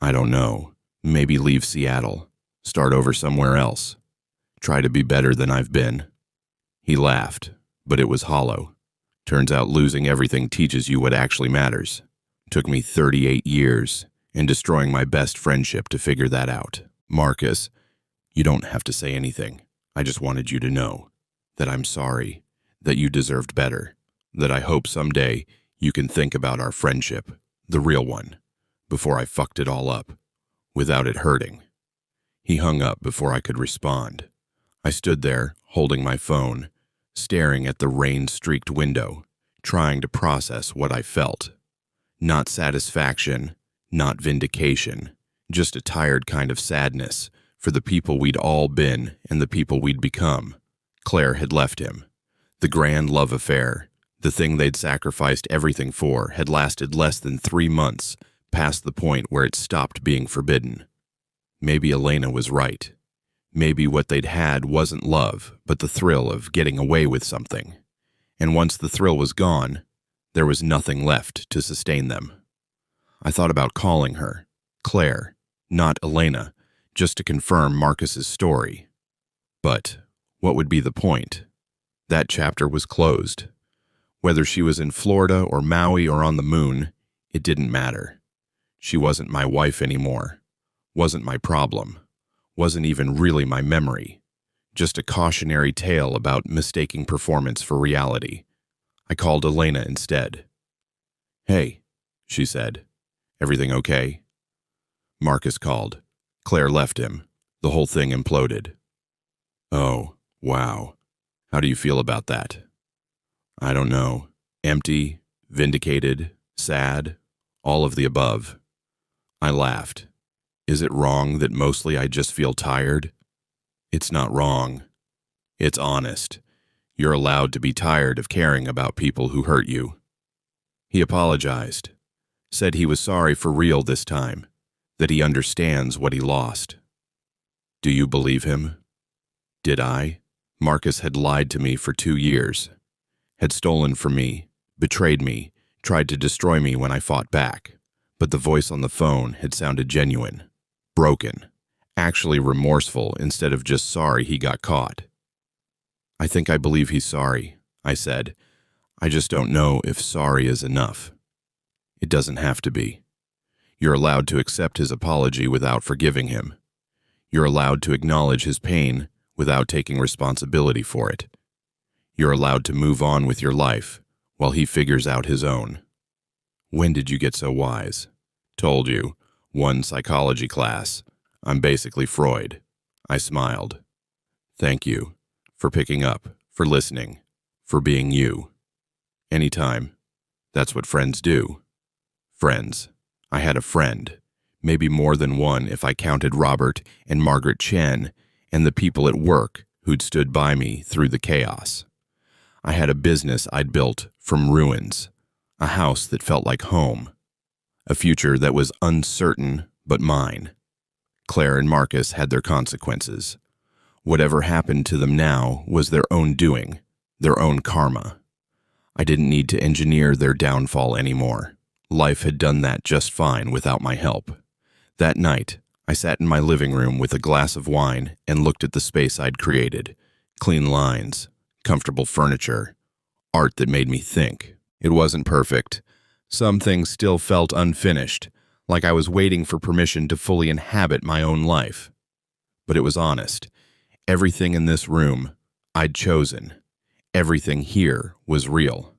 I don't know. Maybe leave Seattle. Start over somewhere else. Try to be better than I've been. He laughed, but it was hollow. Turns out losing everything teaches you what actually matters. Took me 38 years and destroying my best friendship to figure that out. Marcus, you don't have to say anything. I just wanted you to know that I'm sorry, that you deserved better, that I hope someday you can think about our friendship, the real one, before I fucked it all up, without it hurting. He hung up before I could respond. I stood there, holding my phone, staring at the rain-streaked window, trying to process what I felt. Not satisfaction, not vindication, just a tired kind of sadness for the people we'd all been and the people we'd become. Claire had left him. The grand love affair, the thing they'd sacrificed everything for, had lasted less than 3 months, past the point where it stopped being forbidden. Maybe Elena was right. Maybe what they'd had wasn't love, but the thrill of getting away with something. And once the thrill was gone, there was nothing left to sustain them. I thought about calling her, Claire, not Elena, just to confirm Marcus's story. But what would be the point? That chapter was closed. Whether she was in Florida or Maui or on the moon, it didn't matter. She wasn't my wife anymore. Wasn't my problem. Wasn't even really my memory. Just a cautionary tale about mistaking performance for reality. I called Elena instead. Hey, she said. Everything okay? Marcus called. Claire left him. The whole thing imploded. Oh, wow. How do you feel about that? I don't know. Empty, vindicated, sad, all of the above. I laughed. Is it wrong that mostly I just feel tired? It's not wrong. It's honest. You're allowed to be tired of caring about people who hurt you. He apologized. Said he was sorry for real this time, that he understands what he lost. Do you believe him? Did I? Marcus had lied to me for 2 years. Had stolen from me, betrayed me, tried to destroy me when I fought back. But the voice on the phone had sounded genuine. Broken, actually remorseful instead of just sorry he got caught. I think I believe he's sorry, I said. I just don't know if sorry is enough. It doesn't have to be. You're allowed to accept his apology without forgiving him. You're allowed to acknowledge his pain without taking responsibility for it. You're allowed to move on with your life while he figures out his own. When did you get so wise? Told you. 1 psychology class. I'm basically Freud. I smiled. Thank you for picking up, for listening, for being you. Anytime. That's what friends do. Friends. I had a friend. Maybe more than one if I counted Robert and Margaret Chen and the people at work who'd stood by me through the chaos. I had a business I'd built from ruins, a house that felt like home, a future that was uncertain but mine. Claire and Marcus had their consequences. Whatever happened to them now was their own doing, their own karma. I didn't need to engineer their downfall anymore. Life had done that just fine without my help. That night, I sat in my living room with a glass of wine and looked at the space I'd created. Clean lines, comfortable furniture, art that made me think. It wasn't perfect. Some things still felt unfinished, like I was waiting for permission to fully inhabit my own life. But it was honest. Everything in this room I'd chosen. Everything here was real.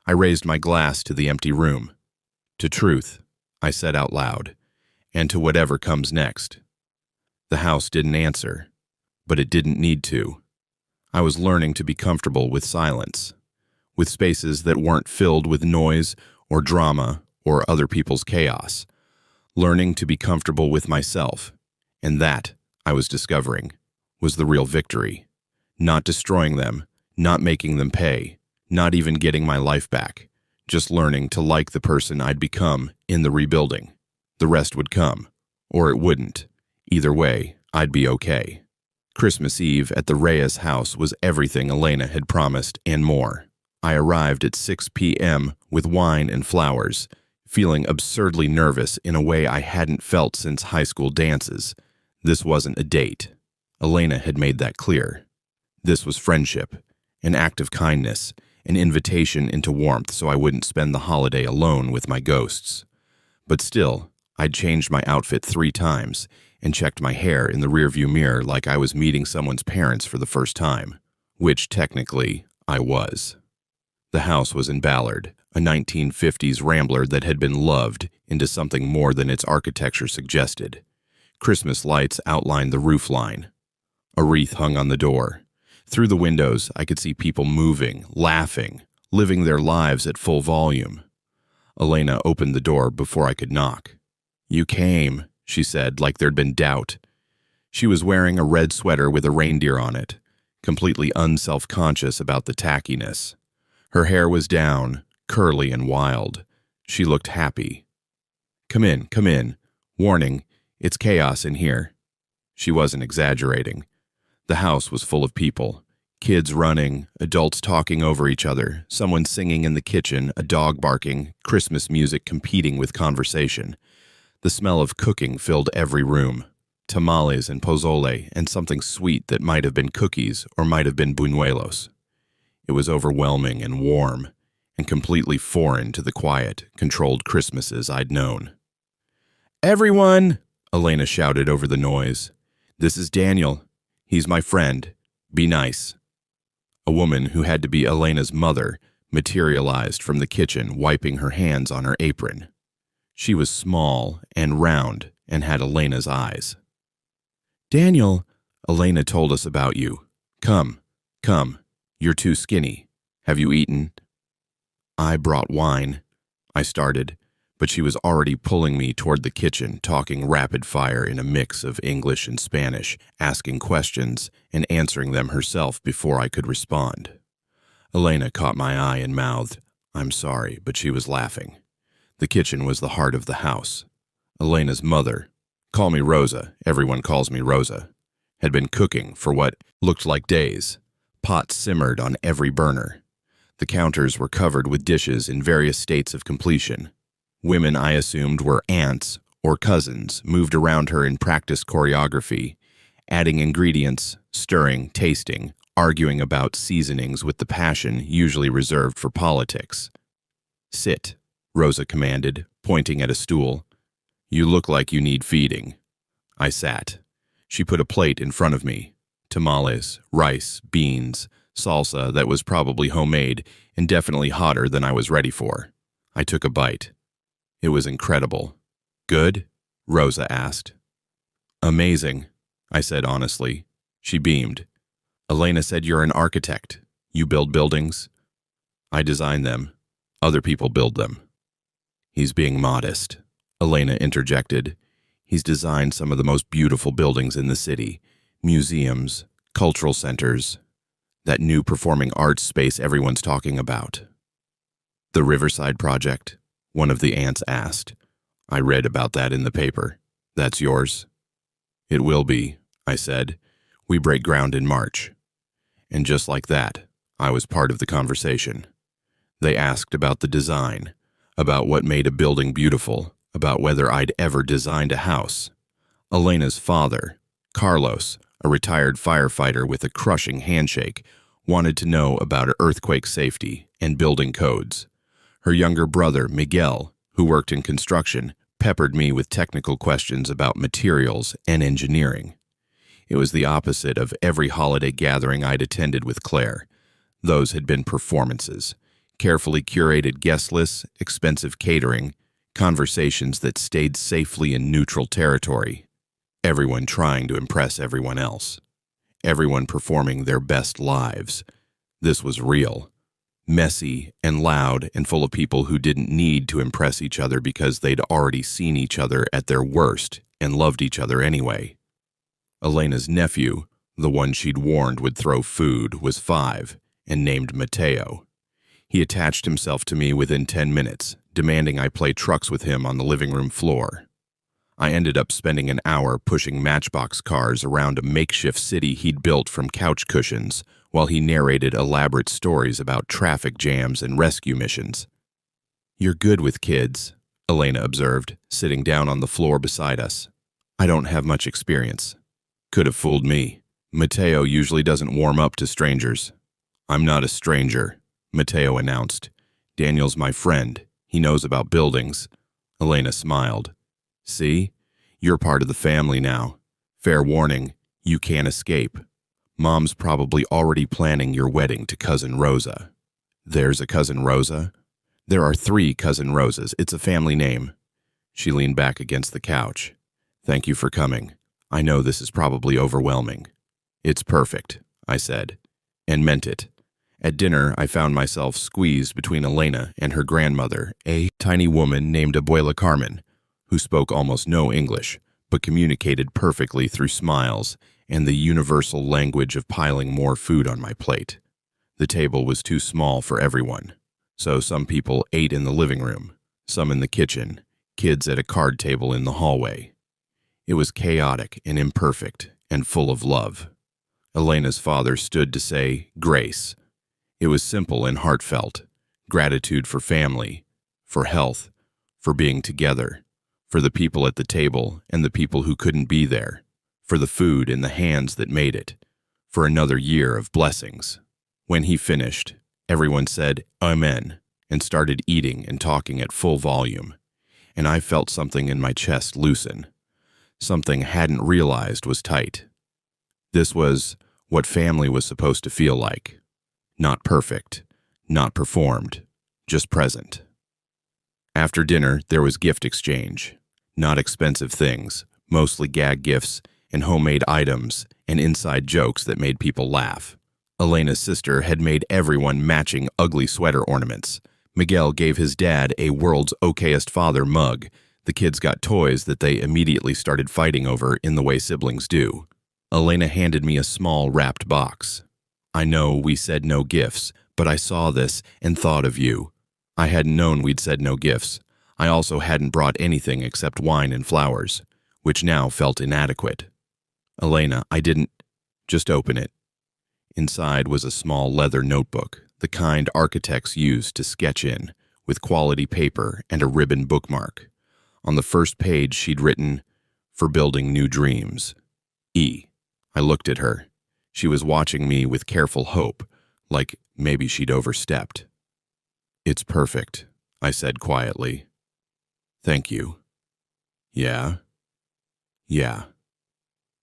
I raised my glass to the empty room. To truth, I said out loud, and to whatever comes next. The house didn't answer, but it didn't need to. I was learning to be comfortable with silence, with spaces that weren't filled with noise or drama or other people's chaos. Learning to be comfortable with myself, and that, I was discovering, was the real victory. Not destroying them, not making them pay, not even getting my life back, just learning to like the person I'd become in the rebuilding. The rest would come, or it wouldn't. Either way, I'd be okay. Christmas Eve at the Reyes house was everything Elena had promised and more. I arrived at 6 p.m. with wine and flowers, feeling absurdly nervous in a way I hadn't felt since high school dances. This wasn't a date. Elena had made that clear. This was friendship, an act of kindness, an invitation into warmth so I wouldn't spend the holiday alone with my ghosts. But still, I'd changed my outfit 3 times and checked my hair in the rearview mirror like I was meeting someone's parents for the first time, which technically I was. The house was in Ballard, a 1950s rambler that had been loved into something more than its architecture suggested. Christmas lights outlined the roof line. A wreath hung on the door. Through the windows, I could see people moving, laughing, living their lives at full volume. Elena opened the door before I could knock. "You came," she said, like there'd been doubt. She was wearing a red sweater with a reindeer on it, completely unself-conscious about the tackiness. Her hair was down, curly and wild. She looked happy. Come in, come in. Warning, it's chaos in here." She wasn't exaggerating. The house was full of people. Kids running, adults talking over each other, someone singing in the kitchen, a dog barking, Christmas music competing with conversation. The smell of cooking filled every room. Tamales and pozole and something sweet that might have been cookies or might have been buñuelos. It was overwhelming and warm, and completely foreign to the quiet, controlled Christmases I'd known. "Everyone!" Elena shouted over the noise. "This is Daniel. He's my friend. Be nice." A woman who had to be Elena's mother materialized from the kitchen, wiping her hands on her apron. She was small and round and had Elena's eyes. "Daniel, Elena told us about you. Come, come. You're too skinny. Have you eaten?" "I brought wine," I started, but she was already pulling me toward the kitchen, talking rapid fire in a mix of English and Spanish, asking questions and answering them herself before I could respond. Elena caught my eye and mouthed, "I'm sorry," but she was laughing. The kitchen was the heart of the house. Elena's mother, call me Rosa, everyone calls me Rosa, had been cooking for what looked like days. Pots simmered on every burner. The counters were covered with dishes in various states of completion. Women I assumed were aunts or cousins moved around her in practiced choreography, adding ingredients, stirring, tasting, arguing about seasonings with the passion usually reserved for politics. "Sit," Rosa commanded, pointing at a stool. "You look like you need feeding." I sat. She put a plate in front of me. Tamales, rice, beans, salsa that was probably homemade and definitely hotter than I was ready for. I took a bite. It was incredible. "Good?" Rosa asked. "Amazing," I said honestly. She beamed. "Elena said you're an architect. You build buildings?" "I design them. Other people build them." "He's being modest," Elena interjected. "He's designed some of the most beautiful buildings in the city. Museums, cultural centers, that new performing arts space everyone's talking about." "The Riverside Project?" one of the aunts asked. "I read about that in the paper. That's yours?" "It will be," I said. "We break ground in March." And just like that, I was part of the conversation. They asked about the design, about what made a building beautiful, about whether I'd ever designed a house. Elena's father, Carlos, a retired firefighter with a crushing handshake, wanted to know about earthquake safety and building codes. Her younger brother, Miguel, who worked in construction, peppered me with technical questions about materials and engineering. It was the opposite of every holiday gathering I'd attended with Claire. Those had been performances, carefully curated guest lists, expensive catering, conversations that stayed safely in neutral territory. Everyone trying to impress everyone else. Everyone performing their best lives. This was real. Messy and loud and full of people who didn't need to impress each other because they'd already seen each other at their worst and loved each other anyway. Elena's nephew, the one she'd warned would throw food, was 5 and named Mateo. He attached himself to me within 10 minutes, demanding I play trucks with him on the living room floor. I ended up spending an hour pushing Matchbox cars around a makeshift city he'd built from couch cushions while he narrated elaborate stories about traffic jams and rescue missions. "You're good with kids," Elena observed, sitting down on the floor beside us. "I don't have much experience." Could have fooled me. Mateo usually doesn't warm up to strangers. "I'm not a stranger," Mateo announced. "Daniel's my friend. He knows about buildings." Elena smiled. "See? You're part of the family now. Fair warning, you can't escape. Mom's probably already planning your wedding to Cousin Rosa." "There's a Cousin Rosa?" "There are 3 Cousin Rosas. It's a family name." She leaned back against the couch. "Thank you for coming. I know this is probably overwhelming." "It's perfect," I said, and meant it. At dinner, I found myself squeezed between Elena and her grandmother, a tiny woman named Abuela Carmen, who spoke almost no English, but communicated perfectly through smiles and the universal language of piling more food on my plate. The table was too small for everyone, so some people ate in the living room, some in the kitchen, kids at a card table in the hallway. It was chaotic and imperfect and full of love. Elena's father stood to say grace. It was simple and heartfelt. Gratitude for family, for health, for being together, for the people at the table and the people who couldn't be there, for the food and the hands that made it, for another year of blessings. When he finished, everyone said Amen and started eating and talking at full volume, and I felt something in my chest loosen. Something hadn't realized was tight. This was what family was supposed to feel like. Not perfect, not performed, just present. After dinner, there was gift exchange. Not expensive things, mostly gag gifts and homemade items and inside jokes that made people laugh. Elena's sister had made everyone matching ugly sweater ornaments. Miguel gave his dad a World's Okayest Father mug. The kids got toys that they immediately started fighting over in the way siblings do. Elena handed me a small wrapped box. "I know we said no gifts, but I saw this and thought of you." I hadn't known we'd said no gifts. I also hadn't brought anything except wine and flowers, which now felt inadequate. "Elena, I didn't..." "Just open it." Inside was a small leather notebook, the kind architects use to sketch in, with quality paper and a ribbon bookmark. On the first page, she'd written, "For building new dreams. E." I looked at her. She was watching me with careful hope, like maybe she'd overstepped. "It's perfect," I said quietly. "Thank you." "Yeah?" "Yeah."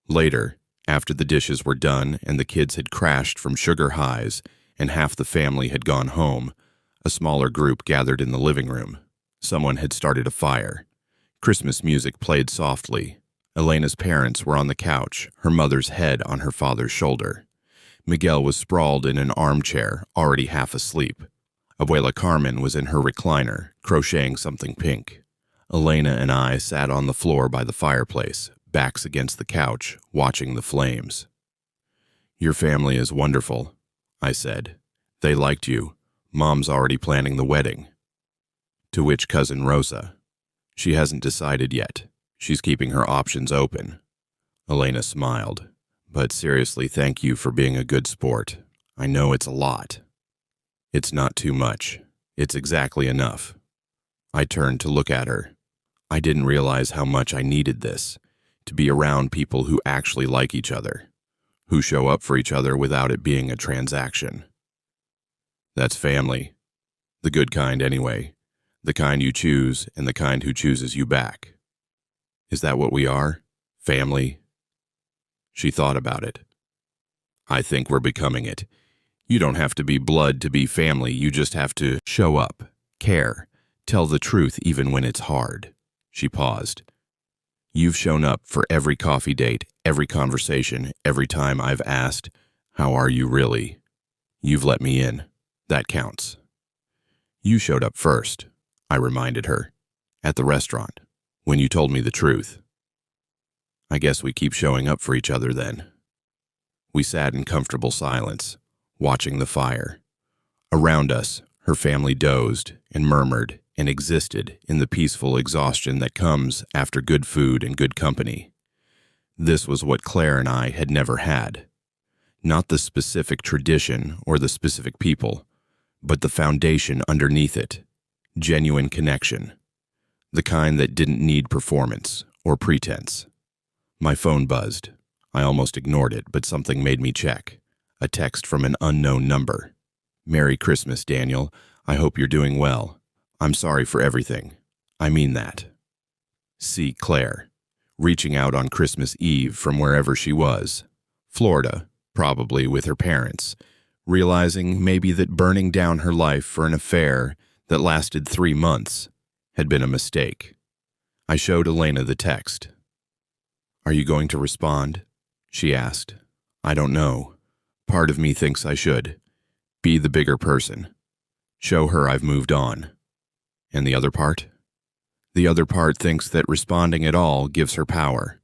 Later, after the dishes were done and the kids had crashed from sugar highs and half the family had gone home, a smaller group gathered in the living room. Someone had started a fire. Christmas music played softly. Elena's parents were on the couch, her mother's head on her father's shoulder. Miguel was sprawled in an armchair, already half asleep. Abuela Carmen was in her recliner, crocheting something pink. Elena and I sat on the floor by the fireplace, backs against the couch, watching the flames. "Your family is wonderful," I said. "They liked you. Mom's already planning the wedding." To which Cousin Rosa? "She hasn't decided yet. She's keeping her options open." Elena smiled. "But seriously, thank you for being a good sport. I know it's a lot." "It's not too much. It's exactly enough." I turned to look at her. I didn't realize how much I needed this. to be around people who actually like each other, who show up for each other without it being a transaction. That's family. The good kind anyway. The kind you choose and the kind who chooses you back. Is that what we are? Family? She thought about it. I think we're becoming it. You don't have to be blood to be family. You just have to show up, care, tell the truth even when it's hard. She paused. You've shown up for every coffee date, every conversation, every time I've asked, "How are you really?" You've let me in. That counts. You showed up first, I reminded her, at the restaurant, when you told me the truth. I guess we keep showing up for each other then. We sat in comfortable silence, watching the fire. Around us, her family dozed and murmured and existed in the peaceful exhaustion that comes after good food and good company. This was what Claire and I had never had. Not the specific tradition or the specific people, but the foundation underneath it. Genuine connection. The kind that didn't need performance or pretense. My phone buzzed. I almost ignored it, but something made me check. A text from an unknown number. "Merry Christmas, Daniel. I hope you're doing well. I'm sorry for everything. I mean that." See Claire, reaching out on Christmas Eve from wherever she was. Florida, probably with her parents, realizing maybe that burning down her life for an affair that lasted 3 months had been a mistake. I showed Elena the text. "Are you going to respond?" she asked. "I don't know. Part of me thinks I should. Be the bigger person. Show her I've moved on. And the other part? The other part thinks that responding at all gives her power.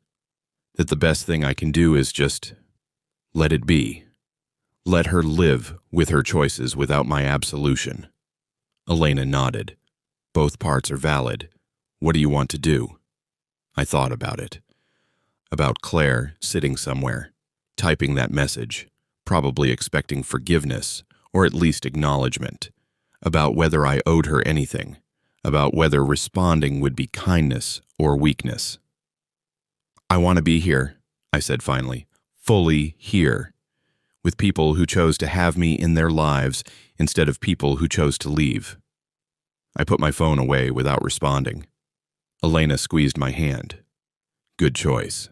That the best thing I can do is just let it be. Let her live with her choices without my absolution." Elena nodded. "Both parts are valid. What do you want to do?" I thought about it. About Claire sitting somewhere, typing that message, probably expecting forgiveness or at least acknowledgement. About whether I owed her anything. About whether responding would be kindness or weakness. "I want to be here," I said finally. "Fully here. With people who chose to have me in their lives instead of people who chose to leave." I put my phone away without responding. Elena squeezed my hand. Good choice.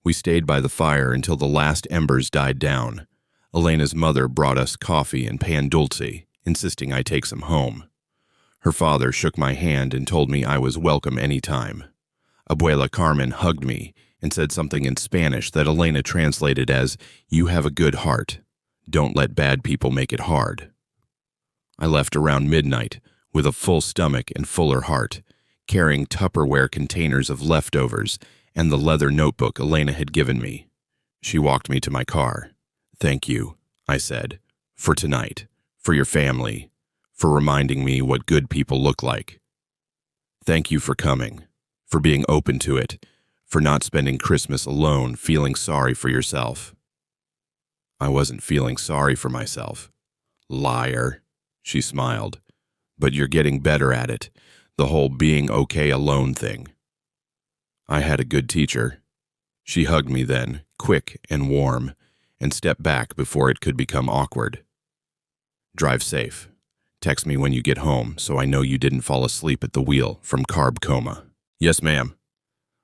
We stayed by the fire until the last embers died down. Elena's mother brought us coffee and pan dulce, insisting I take some home. Her father shook my hand and told me I was welcome anytime. Abuela Carmen hugged me and said something in Spanish that Elena translated as, "You have a good heart. Don't let bad people make it hard." I left around midnight with a full stomach and fuller heart, carrying Tupperware containers of leftovers and the leather notebook Elena had given me. She walked me to my car. "Thank you," I said, "for tonight, for your family, for reminding me what good people look like. Thank you for coming, for being open to it, for not spending Christmas alone feeling sorry for yourself." I wasn't feeling sorry for myself. "Liar," she smiled. "But you're getting better at it, the whole being okay alone thing." I had a good teacher. She hugged me then, quick and warm, and stepped back before it could become awkward. "Drive safe. Text me when you get home so I know you didn't fall asleep at the wheel from carb coma." "Yes, ma'am."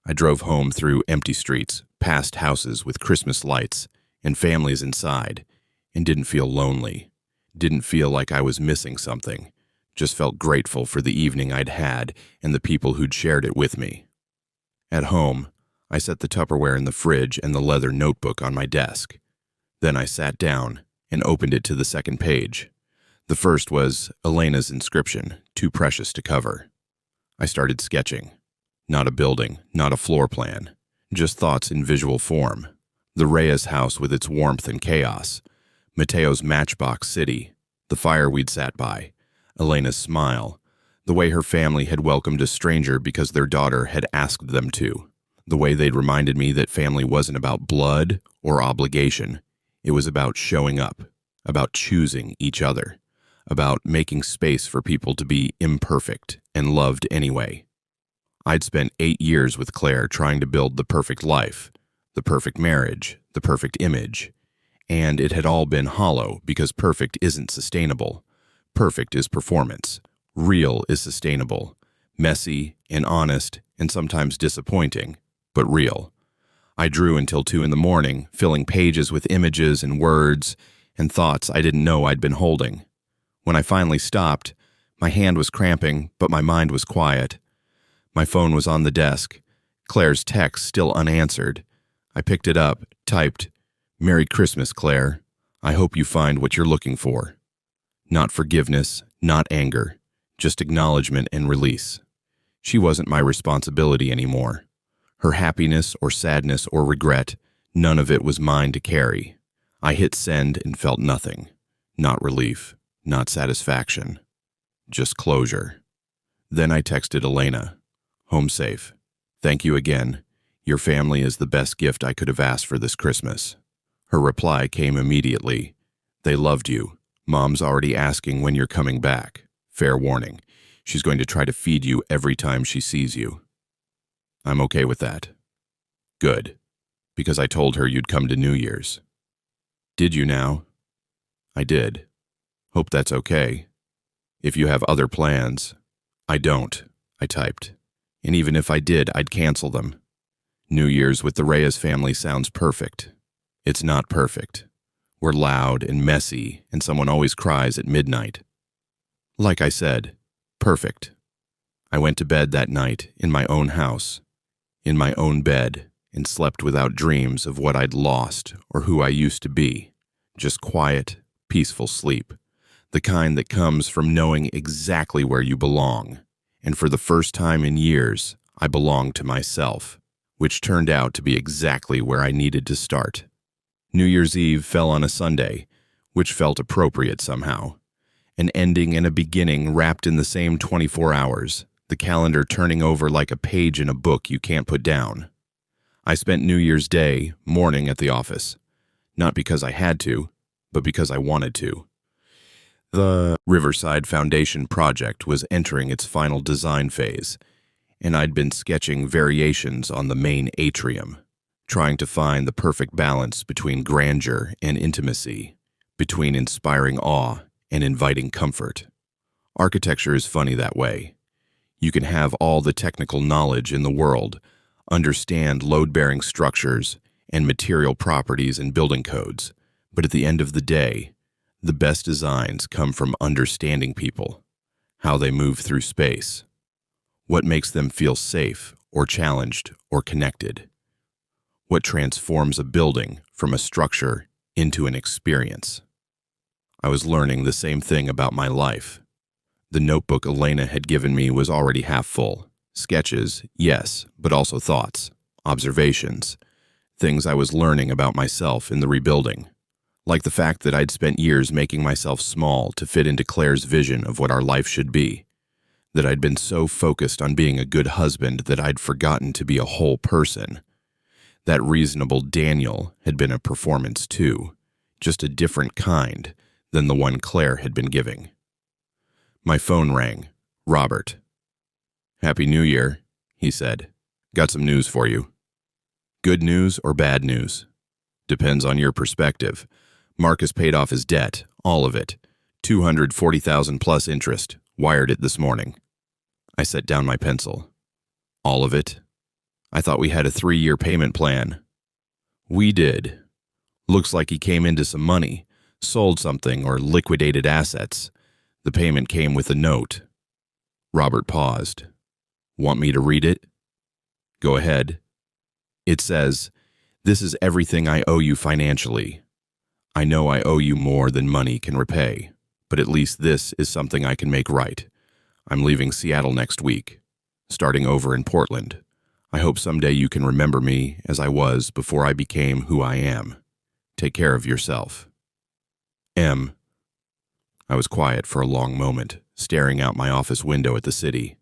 I drove home through empty streets, past houses with Christmas lights and families inside, and didn't feel lonely. Didn't feel like I was missing something. Just felt grateful for the evening I'd had and the people who'd shared it with me. At home, I set the Tupperware in the fridge and the leather notebook on my desk. Then I sat down and opened it to the second page. The first was Elena's inscription, too precious to cover. I started sketching. Not a building, not a floor plan, just thoughts in visual form. The Reyes house with its warmth and chaos, Mateo's matchbox city, the fire we'd sat by, Elena's smile, the way her family had welcomed a stranger because their daughter had asked them to, the way they'd reminded me that family wasn't about blood or obligation. It was about showing up, about choosing each other, about making space for people to be imperfect and loved anyway. I'd spent 8 years with Claire trying to build the perfect life, the perfect marriage, the perfect image. And it had all been hollow because perfect isn't sustainable. Perfect is performance. Real is sustainable. Messy and honest and sometimes disappointing, but real. I drew until 2 in the morning, filling pages with images and words and thoughts I didn't know I'd been holding. When I finally stopped, my hand was cramping, but my mind was quiet. My phone was on the desk, Claire's text still unanswered. I picked it up, typed, "Merry Christmas, Claire. I hope you find what you're looking for." Not forgiveness, not anger, just acknowledgement and release. She wasn't my responsibility anymore. Her happiness or sadness or regret, none of it was mine to carry. I hit send and felt nothing. Not relief, not satisfaction. Just closure. Then I texted Elena. "Home safe. Thank you again. Your family is the best gift I could have asked for this Christmas." Her reply came immediately. "They loved you. Mom's already asking when you're coming back. Fair warning. She's going to try to feed you every time she sees you." I'm okay with that. Good. Because I told her you'd come to New Year's. Did you now? I did. Hope that's okay. If you have other plans. I don't, I typed. And even if I did, I'd cancel them. New Year's with the Reyes family sounds perfect. It's not perfect. We're loud and messy, and someone always cries at midnight. Like I said, perfect. I went to bed that night in my own house, in my own bed, and slept without dreams of what I'd lost or who I used to be. Just quiet, peaceful sleep. The kind that comes from knowing exactly where you belong. And for the first time in years, I belonged to myself, which turned out to be exactly where I needed to start. New Year's Eve fell on a Sunday, which felt appropriate somehow. An ending and a beginning wrapped in the same 24 hours, the calendar turning over like a page in a book you can't put down. I spent New Year's Day morning at the office, not because I had to, but because I wanted to. The Riverside Foundation project was entering its final design phase, and I'd been sketching variations on the main atrium, trying to find the perfect balance between grandeur and intimacy, between inspiring awe and inviting comfort. Architecture is funny that way. You can have all the technical knowledge in the world, understand load-bearing structures and material properties and building codes, but at the end of the day, the best designs come from understanding people, how they move through space, what makes them feel safe or challenged or connected, what transforms a building from a structure into an experience. I was learning the same thing about my life. The notebook Elena had given me was already half full. Sketches, yes, but also thoughts, observations, things I was learning about myself in the rebuilding. Like the fact that I'd spent years making myself small to fit into Claire's vision of what our life should be. That I'd been so focused on being a good husband that I'd forgotten to be a whole person. That reasonable Daniel had been a performance too, just a different kind than the one Claire had been giving. My phone rang. Robert. "Happy New Year," he said. "Got some news for you." Good news or bad news? Depends on your perspective. Marcus paid off his debt, all of it. $240,000 plus interest. Wired it this morning. I set down my pencil. All of it? I thought we had a 3-year payment plan. We did. Looks like he came into some money, sold something or liquidated assets. The payment came with a note. Robert paused. Want me to read it? Go ahead. It says, "This is everything I owe you financially. I know I owe you more than money can repay, but at least this is something I can make right. I'm leaving Seattle next week, starting over in Portland. I hope someday you can remember me as I was before I became who I am. Take care of yourself. M." I was quiet for a long moment, staring out my office window at the city.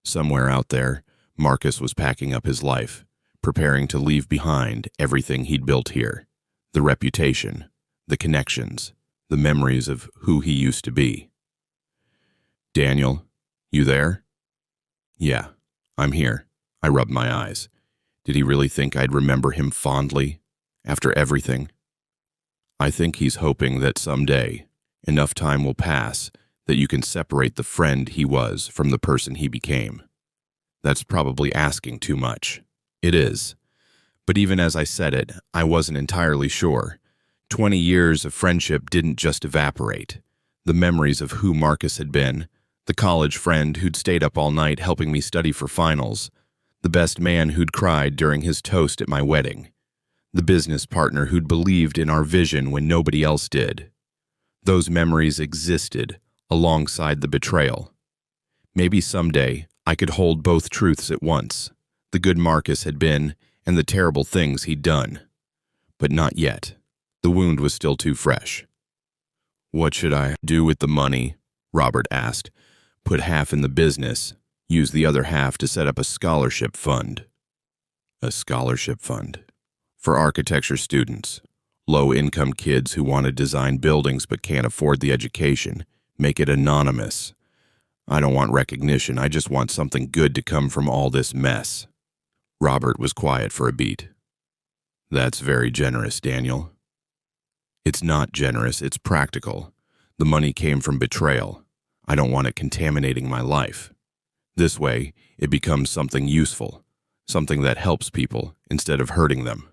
Somewhere out there, Marcus was packing up his life, preparing to leave behind everything he'd built here. The reputation, the connections, the memories of who he used to be. "Daniel, you there?" "Yeah." I'm here. I rubbed my eyes. Did he really think I'd remember him fondly? After everything? I think he's hoping that someday, enough time will pass that you can separate the friend he was from the person he became. That's probably asking too much. It is. But even as I said it, I wasn't entirely sure. 20 years of friendship didn't just evaporate. The memories of who Marcus had been, the college friend who'd stayed up all night helping me study for finals, the best man who'd cried during his toast at my wedding, the business partner who'd believed in our vision when nobody else did. Those memories existed alongside the betrayal. Maybe someday I could hold both truths at once, the good Marcus had been and the terrible things he'd done. But not yet. The wound was still too fresh. What should I do with the money? Robert asked. Put half in the business, use the other half to set up a scholarship fund. A scholarship fund? For architecture students, low-income kids who want to design buildings but can't afford the education. Make it anonymous. I don't want recognition, I just want something good to come from all this mess. Robert was quiet for a beat. That's very generous, Daniel. It's not generous, it's practical. The money came from betrayal. I don't want it contaminating my life. This way, it becomes something useful, something that helps people instead of hurting them.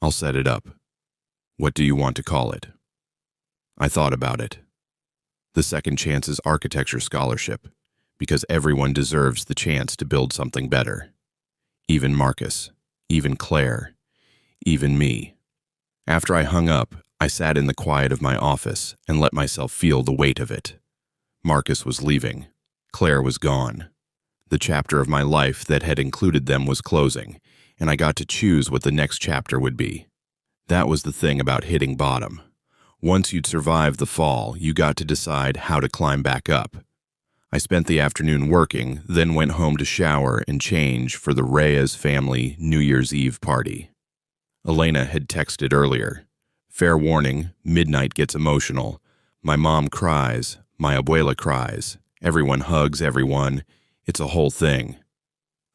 I'll set it up. What do you want to call it? I thought about it. The Second Chances Architecture Scholarship, because everyone deserves the chance to build something better. Even Marcus, even Claire, even me. After I hung up, I sat in the quiet of my office and let myself feel the weight of it. Marcus was leaving. Claire was gone. The chapter of my life that had included them was closing, and I got to choose what the next chapter would be. That was the thing about hitting bottom. Once you'd survived the fall, you got to decide how to climb back up. I spent the afternoon working, then went home to shower and change for the Reyes family New Year's Eve party. Elena had texted earlier. Fair warning, midnight gets emotional. My mom cries, my abuela cries, everyone hugs everyone. It's a whole thing.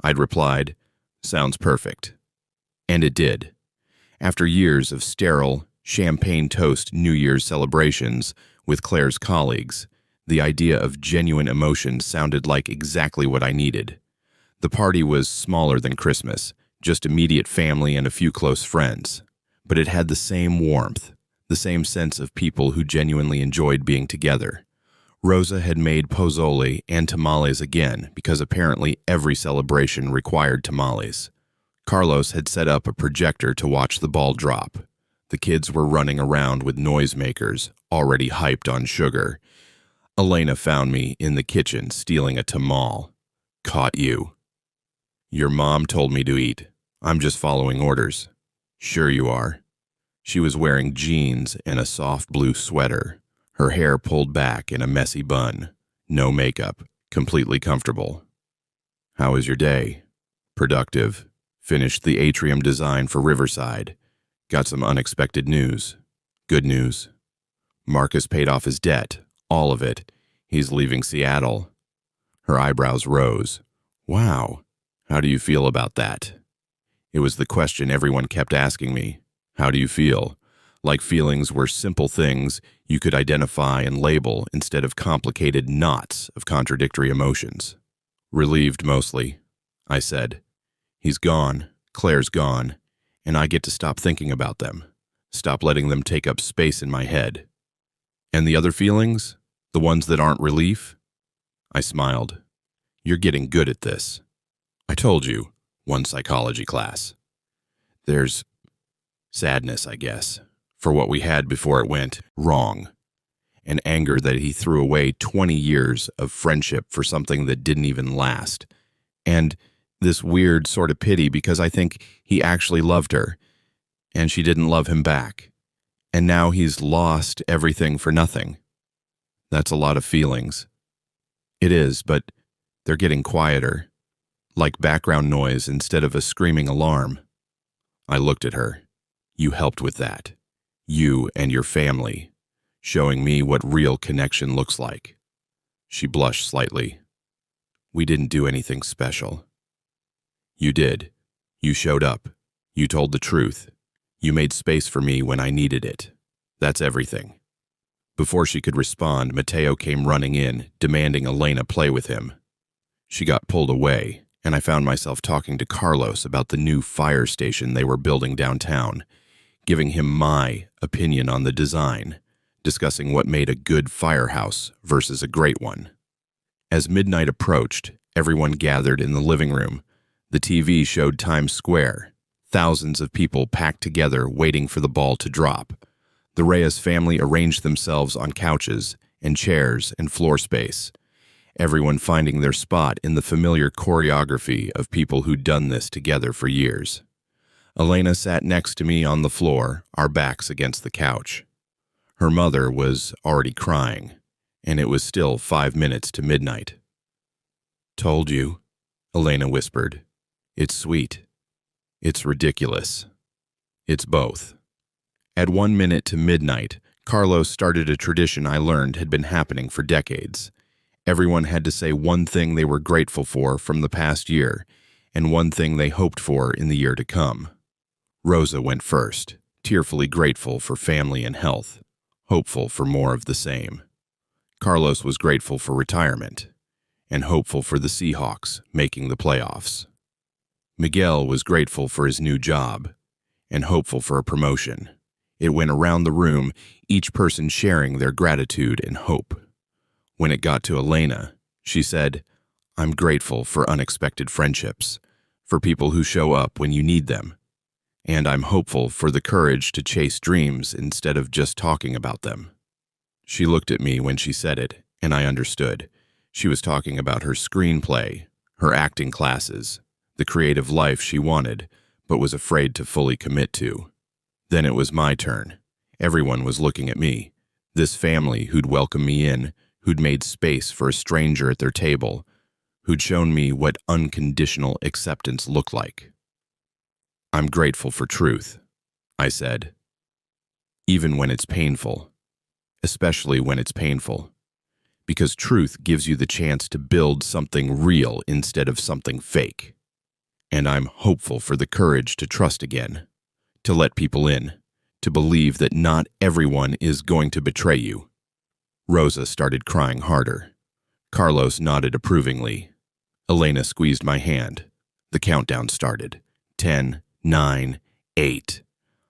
I'd replied, sounds perfect. And it did. After years of sterile, champagne toast New Year's celebrations with Claire's colleagues, the idea of genuine emotion sounded like exactly what I needed. The party was smaller than Christmas, just immediate family and a few close friends. But it had the same warmth, the same sense of people who genuinely enjoyed being together. Rosa had made pozole and tamales again because apparently every celebration required tamales. Carlos had set up a projector to watch the ball drop. The kids were running around with noisemakers, already hyped on sugar. Elena found me in the kitchen stealing a tamal. Caught you. Your mom told me to eat. I'm just following orders. Sure you are. She was wearing jeans and a soft blue sweater, her hair pulled back in a messy bun. No makeup, completely comfortable. How was your day? Productive. Finished the atrium design for Riverside. Got some unexpected news. Good news. Marcus paid off his debt, all of it. He's leaving Seattle. Her eyebrows rose. Wow. How do you feel about that? It was the question everyone kept asking me. How do you feel? Like feelings were simple things you could identify and label instead of complicated knots of contradictory emotions. Relieved mostly, I said. He's gone, Claire's gone, and I get to stop thinking about them, stop letting them take up space in my head. And the other feelings? The ones that aren't relief? I smiled. You're getting good at this. I told you, one psychology class. There's sadness, I guess, for what we had before it went wrong, and anger that he threw away 20 years of friendship for something that didn't even last, and this weird sort of pity because I think he actually loved her, and she didn't love him back, and now he's lost everything for nothing. That's a lot of feelings. It is, but they're getting quieter, like background noise instead of a screaming alarm. I looked at her. You helped with that. You and your family, showing me what real connection looks like. She blushed slightly. We didn't do anything special. You did. You showed up. You told the truth. You made space for me when I needed it. That's everything. Before she could respond, Mateo came running in, demanding Elena play with him. She got pulled away, and I found myself talking to Carlos about the new fire station they were building downtown, giving him my opinion on the design, discussing what made a good firehouse versus a great one. As midnight approached, everyone gathered in the living room. The TV showed Times Square, thousands of people packed together waiting for the ball to drop. The Reyes family arranged themselves on couches and chairs and floor space, everyone finding their spot in the familiar choreography of people who'd done this together for years. Elena sat next to me on the floor, our backs against the couch. Her mother was already crying, and it was still 5 minutes to midnight. "Told you," Elena whispered. "It's sweet. It's ridiculous. It's both." At 1 minute to midnight, Carlos started a tradition I learned had been happening for decades. Everyone had to say one thing they were grateful for from the past year, and one thing they hoped for in the year to come. Rosa went first, tearfully grateful for family and health, hopeful for more of the same. Carlos was grateful for retirement, and hopeful for the Seahawks making the playoffs. Miguel was grateful for his new job, and hopeful for a promotion. It went around the room, each person sharing their gratitude and hope. When it got to Elena, she said, "I'm grateful for unexpected friendships, for people who show up when you need them. And I'm hopeful for the courage to chase dreams instead of just talking about them." She looked at me when she said it, and I understood. She was talking about her screenplay, her acting classes, the creative life she wanted, but was afraid to fully commit to. Then it was my turn. Everyone was looking at me. This family who'd welcomed me in, who'd made space for a stranger at their table, who'd shown me what unconditional acceptance looked like. "I'm grateful for truth," I said. "Even when it's painful. Especially when it's painful. Because truth gives you the chance to build something real instead of something fake. And I'm hopeful for the courage to trust again, to let people in, to believe that not everyone is going to betray you." Rosa started crying harder. Carlos nodded approvingly. Elena squeezed my hand. The countdown started. 10, 9, 8.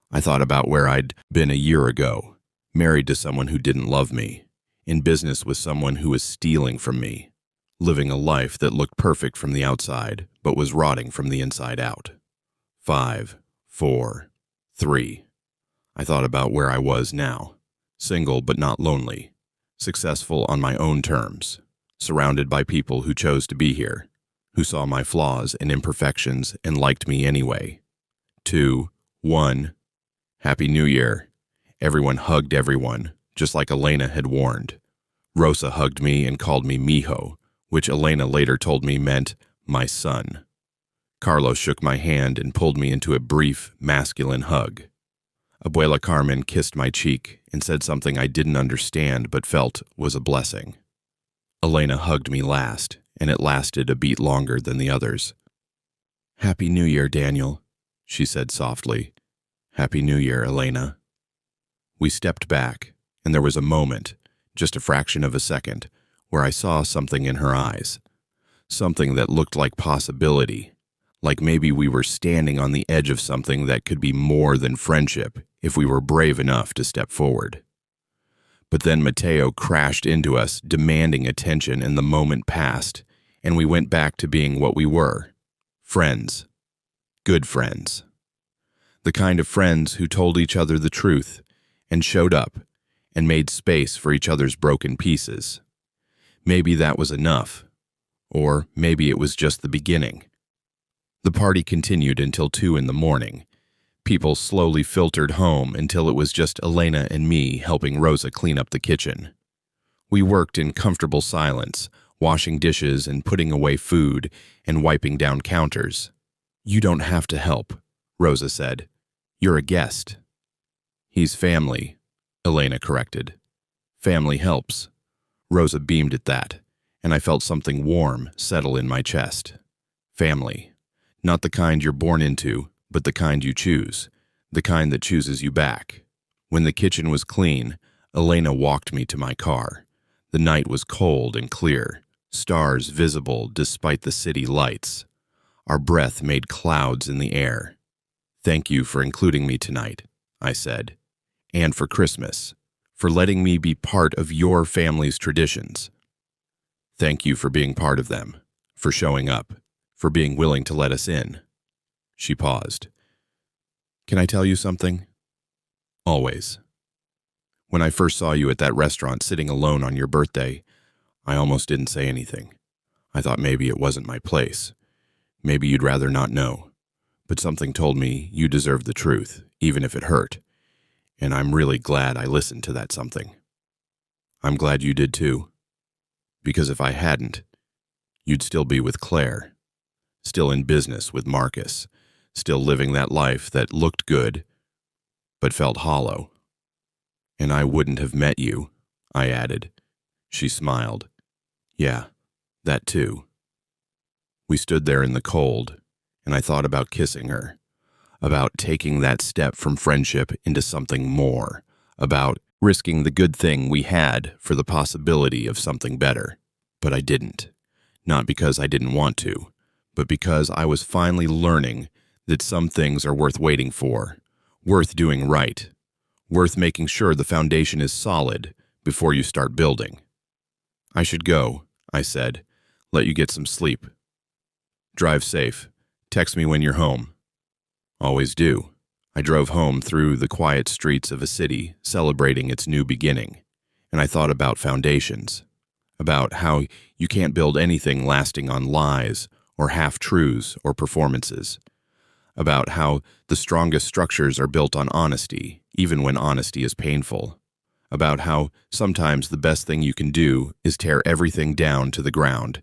I thought about where I'd been a year ago, married to someone who didn't love me, in business with someone who was stealing from me, living a life that looked perfect from the outside, but was rotting from the inside out. 5, 4, 3. I thought about where I was now, single but not lonely, successful on my own terms, surrounded by people who chose to be here, who saw my flaws and imperfections and liked me anyway. 2, 1. Happy New Year. Everyone hugged everyone, just like Elena had warned. Rosa hugged me and called me mijo, which Elena later told me meant my son. Carlos shook my hand and pulled me into a brief, masculine hug. Abuela Carmen kissed my cheek and said something I didn't understand but felt was a blessing. Elena hugged me last, and it lasted a beat longer than the others. "Happy New Year, Daniel," she said softly. "Happy New Year, Elena." We stepped back, and there was a moment, just a fraction of a second, where I saw something in her eyes. Something that looked like possibility, like maybe we were standing on the edge of something that could be more than friendship if we were brave enough to step forward. But then Mateo crashed into us, demanding attention, and the moment passed, and we went back to being what we were. Friends. Good friends. The kind of friends who told each other the truth, and showed up, and made space for each other's broken pieces. Maybe that was enough, or maybe it was just the beginning. The party continued until 2 in the morning. People slowly filtered home until it was just Elena and me helping Rosa clean up the kitchen. We worked in comfortable silence, washing dishes and putting away food and wiping down counters. "You don't have to help," Rosa said. "You're a guest." "He's family," Elena corrected. "Family helps." Rosa beamed at that, and I felt something warm settle in my chest. Family. Not the kind you're born into, but the kind you choose. The kind that chooses you back. When the kitchen was clean, Elena walked me to my car. The night was cold and clear, stars visible despite the city lights. Our breath made clouds in the air. "Thank you for including me tonight," I said. "And for Christmas, for letting me be part of your family's traditions. Thank you for being part of them, for showing up, for being willing to let us in." She paused. "Can I tell you something?" "Always." "When I first saw you at that restaurant sitting alone on your birthday, I almost didn't say anything. I thought maybe it wasn't my place. Maybe you'd rather not know. But something told me you deserved the truth, even if it hurt. And I'm really glad I listened to that something. I'm glad you did too. Because if I hadn't, you'd still be with Claire, still in business with Marcus, still living that life that looked good, but felt hollow. And I wouldn't have met you," I added. She smiled. "Yeah, that too." We stood there in the cold, and I thought about kissing her, about taking that step from friendship into something more, about risking the good thing we had for the possibility of something better. But I didn't. Not because I didn't want to, but because I was finally learning that some things are worth waiting for, worth doing right, worth making sure the foundation is solid before you start building. "I should go," I said. "Let you get some sleep. Drive safe. Text me when you're home." "Always do." I drove home through the quiet streets of a city celebrating its new beginning, and I thought about foundations, about how you can't build anything lasting on lies or half-truths or performances, about how the strongest structures are built on honesty, even when honesty is painful, about how sometimes the best thing you can do is tear everything down to the ground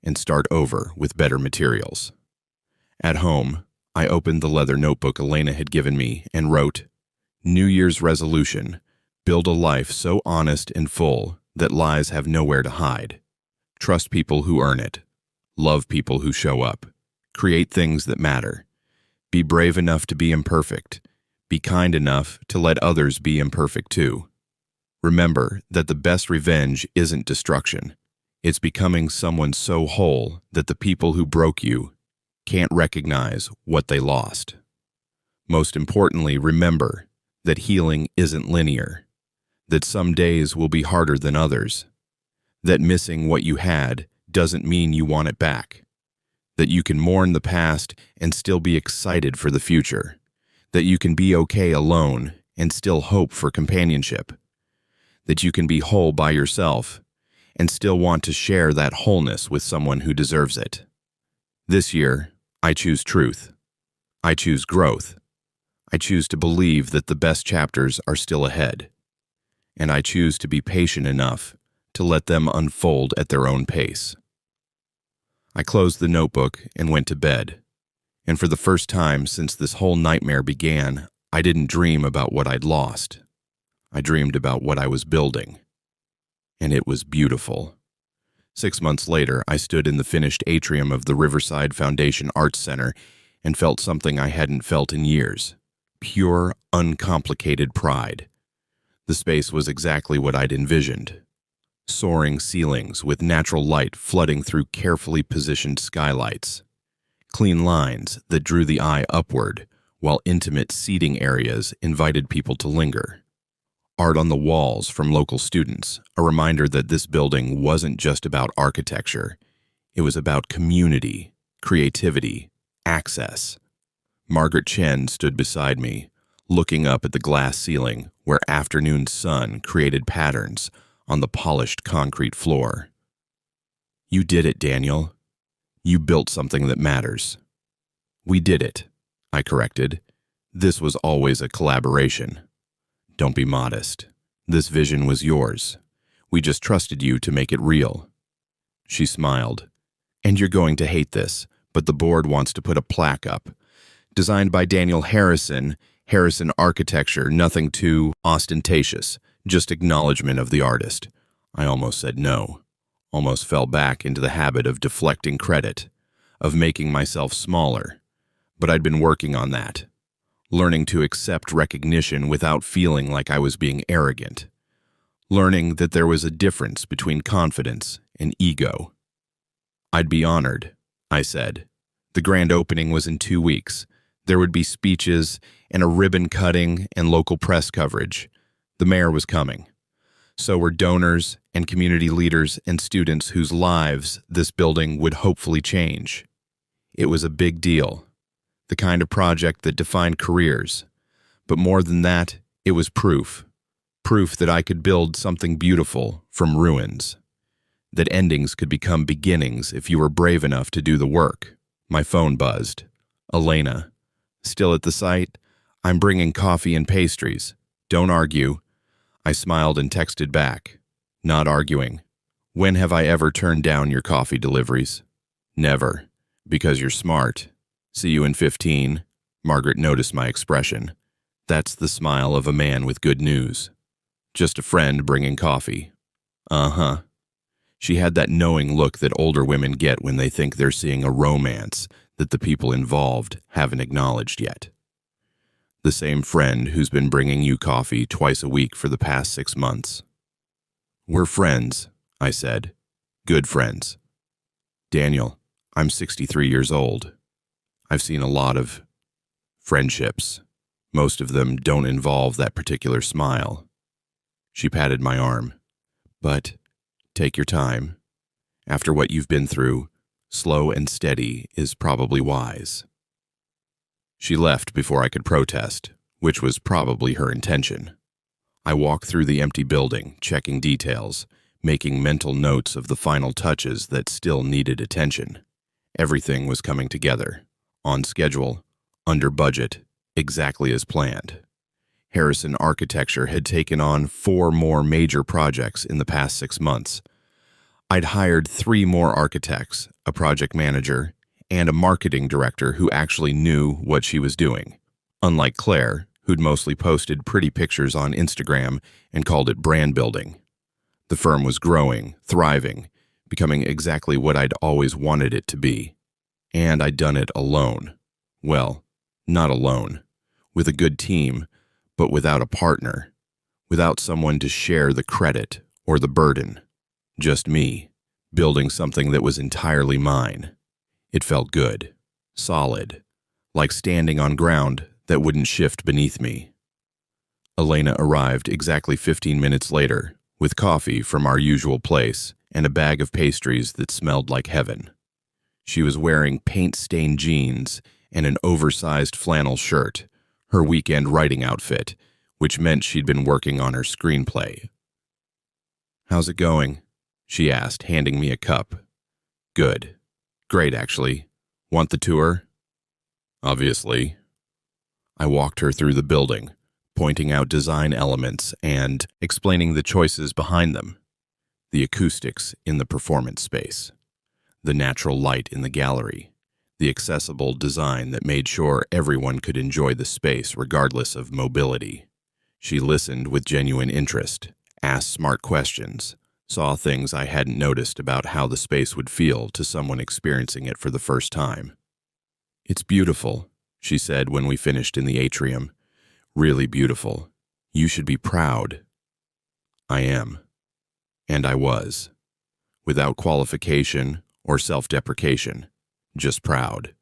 and start over with better materials. At home, I opened the leather notebook Elena had given me and wrote, "New Year's resolution, build a life so honest and full that lies have nowhere to hide. Trust people who earn it. Love people who show up. Create things that matter. Be brave enough to be imperfect. Be kind enough to let others be imperfect too. Remember that the best revenge isn't destruction. It's becoming someone so whole that the people who broke you can't recognize what they lost. Most importantly, remember that healing isn't linear, that some days will be harder than others, that missing what you had doesn't mean you want it back, that you can mourn the past and still be excited for the future, that you can be okay alone and still hope for companionship, that you can be whole by yourself and still want to share that wholeness with someone who deserves it. This year, I choose truth. I choose growth. I choose to believe that the best chapters are still ahead. And I choose to be patient enough to let them unfold at their own pace. I closed the notebook and went to bed. And for the first time since this whole nightmare began, I didn't dream about what I'd lost. I dreamed about what I was building. And it was beautiful. 6 months later, I stood in the finished atrium of the Riverside Foundation Arts Center and felt something I hadn't felt in years. Pure, uncomplicated pride. The space was exactly what I'd envisioned. Soaring ceilings with natural light flooding through carefully positioned skylights. Clean lines that drew the eye upward, while intimate seating areas invited people to linger. Art on the walls from local students, a reminder that this building wasn't just about architecture. It was about community, creativity, access. Margaret Chen stood beside me, looking up at the glass ceiling where afternoon sun created patterns on the polished concrete floor. "You did it, Daniel. You built something that matters." "We did it," I corrected. "This was always a collaboration." "Don't be modest. This vision was yours. We just trusted you to make it real." She smiled. "And you're going to hate this, but the board wants to put a plaque up. Designed by Daniel Harrison, Harrison Architecture, nothing too ostentatious, just acknowledgement of the artist." I almost said no. almost fell back into the habit of deflecting credit, of making myself smaller. But I'd been working on that, learning to accept recognition without feeling like I was being arrogant, learning that there was a difference between confidence and ego. I'd be honored, I said. The grand opening was in 2 weeks. There would be speeches and a ribbon cutting and local press coverage. The mayor was coming. So were donors and community leaders and students whose lives this building would hopefully change. It was a big deal, the kind of project that defined careers. But more than that, it was proof that I could build something beautiful from ruins, that endings could become beginnings if you were brave enough to do the work. My phone buzzed. Elena. Still at the site? I'm bringing coffee and pastries. Don't argue. I smiled and texted back. Not arguing. When have I ever turned down your coffee deliveries? Never. Because you're smart. See you in 15. Margaret noticed my expression. That's the smile of a man with good news. Just a friend bringing coffee. Uh-huh. She had that knowing look that older women get when they think they're seeing a romance that the people involved haven't acknowledged yet. The same friend who's been bringing you coffee twice a week for the past 6 months. We're friends, I said. Good friends. Daniel, I'm 63 years old. I've seen a lot of friendships. Most of them don't involve that particular smile. She patted my arm. But take your time. After what you've been through, slow and steady is probably wise. She left before I could protest, which was probably her intention. I walked through the empty building, checking details, making mental notes of the final touches that still needed attention. Everything was coming together, on schedule, under budget, exactly as planned. Harrison Architecture had taken on 4 more major projects in the past 6 months. I'd hired 3 more architects, a project manager, and a marketing director who actually knew what she was doing, unlike Claire, who'd mostly posted pretty pictures on Instagram and called it brand building. The firm was growing, thriving, becoming exactly what I'd always wanted it to be. And I'd done it alone. Well, not alone, with a good team, but without a partner, without someone to share the credit or the burden. Just me, building something that was entirely mine. It felt good, solid, like standing on ground that wouldn't shift beneath me. Elena arrived exactly 15 minutes later, with coffee from our usual place and a bag of pastries that smelled like heaven. She was wearing paint-stained jeans and an oversized flannel shirt, her weekend writing outfit, which meant she'd been working on her screenplay. "How's it going?" she asked, handing me a cup. "Good. Great, actually. Want the tour?" "Obviously." I walked her through the building, pointing out design elements and explaining the choices behind them. The acoustics in the performance space, the natural light in the gallery, the accessible design that made sure everyone could enjoy the space regardless of mobility. She listened with genuine interest, asked smart questions, saw things I hadn't noticed about how the space would feel to someone experiencing it for the first time. "It's beautiful," she said when we finished in the atrium. "Really beautiful. You should be proud." I am. And I was. Without qualification or self-deprecation, just proud.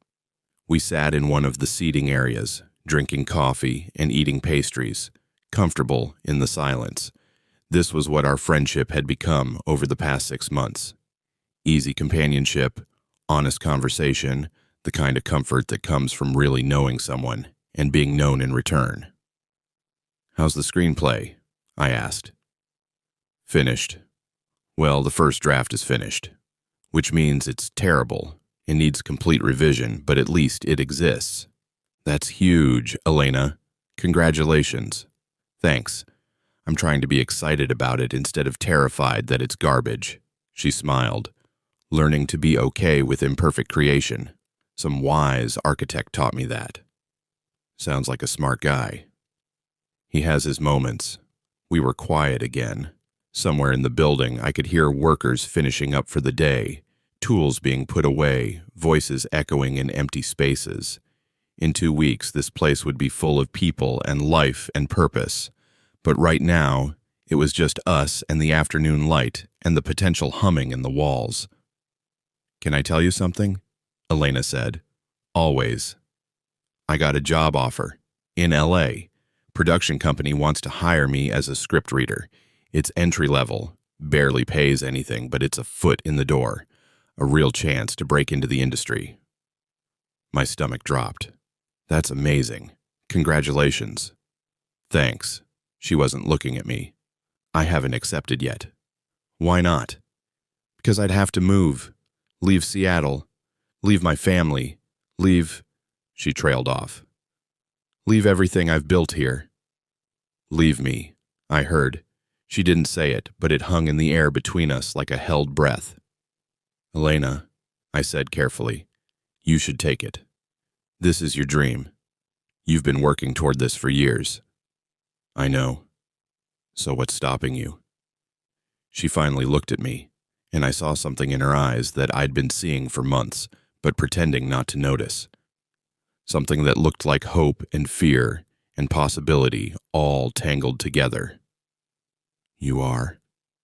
We sat in one of the seating areas, drinking coffee and eating pastries, comfortable in the silence. This was what our friendship had become over the past 6 months. Easy companionship, honest conversation, the kind of comfort that comes from really knowing someone and being known in return. "How's the screenplay?" I asked. "Finished. Well, the first draft is finished, which means it's terrible and needs complete revision, but at least it exists." "That's huge, Elena. Congratulations." "Thanks. I'm trying to be excited about it instead of terrified that it's garbage." She smiled, learning to be okay with imperfect creation. Some wise architect taught me that. Sounds like a smart guy. He has his moments. We were quiet again, Somewhere in the building, I could hear workers finishing up for the day, tools being put away, voices echoing in empty spaces. In 2 weeks, this place would be full of people and life and purpose. But right now, it was just us and the afternoon light and the potential humming in the walls. "Can I tell you something?" Elena said. "Always. I got a job offer. In LA. Production company wants to hire me as a script reader. It's entry level, barely pays anything, but it's a foot in the door. A real chance to break into the industry." My stomach dropped. "That's amazing. Congratulations." "Thanks." She wasn't looking at me. "I haven't accepted yet." "Why not?" "Because I'd have to move. Leave Seattle. Leave my family. Leave—" She trailed off. "Leave everything I've built here." "Leave me," I heard. She didn't say it, but it hung in the air between us like a held breath. "Elena," I said carefully, "you should take it. This is your dream. You've been working toward this for years." "I know. So what's stopping you?" She finally looked at me, and I saw something in her eyes that I'd been seeing for months, but pretending not to notice. Something that looked like hope and fear and possibility all tangled together. "You are,"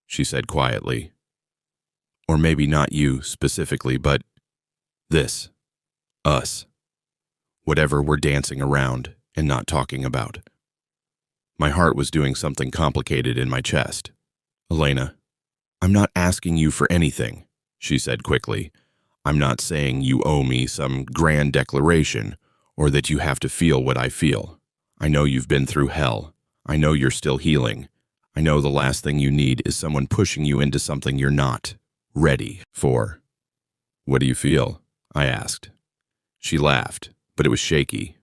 she said quietly. "Or maybe not you specifically, but this. Us. Whatever we're dancing around and not talking about." My heart was doing something complicated in my chest. "Elena, I'm not asking you for anything," she said quickly. "I'm not saying you owe me some grand declaration or that you have to feel what I feel. I know you've been through hell. I know you're still healing. I know the last thing you need is someone pushing you into something you're not ready for." "What do you feel?" I asked. She laughed, but it was shaky.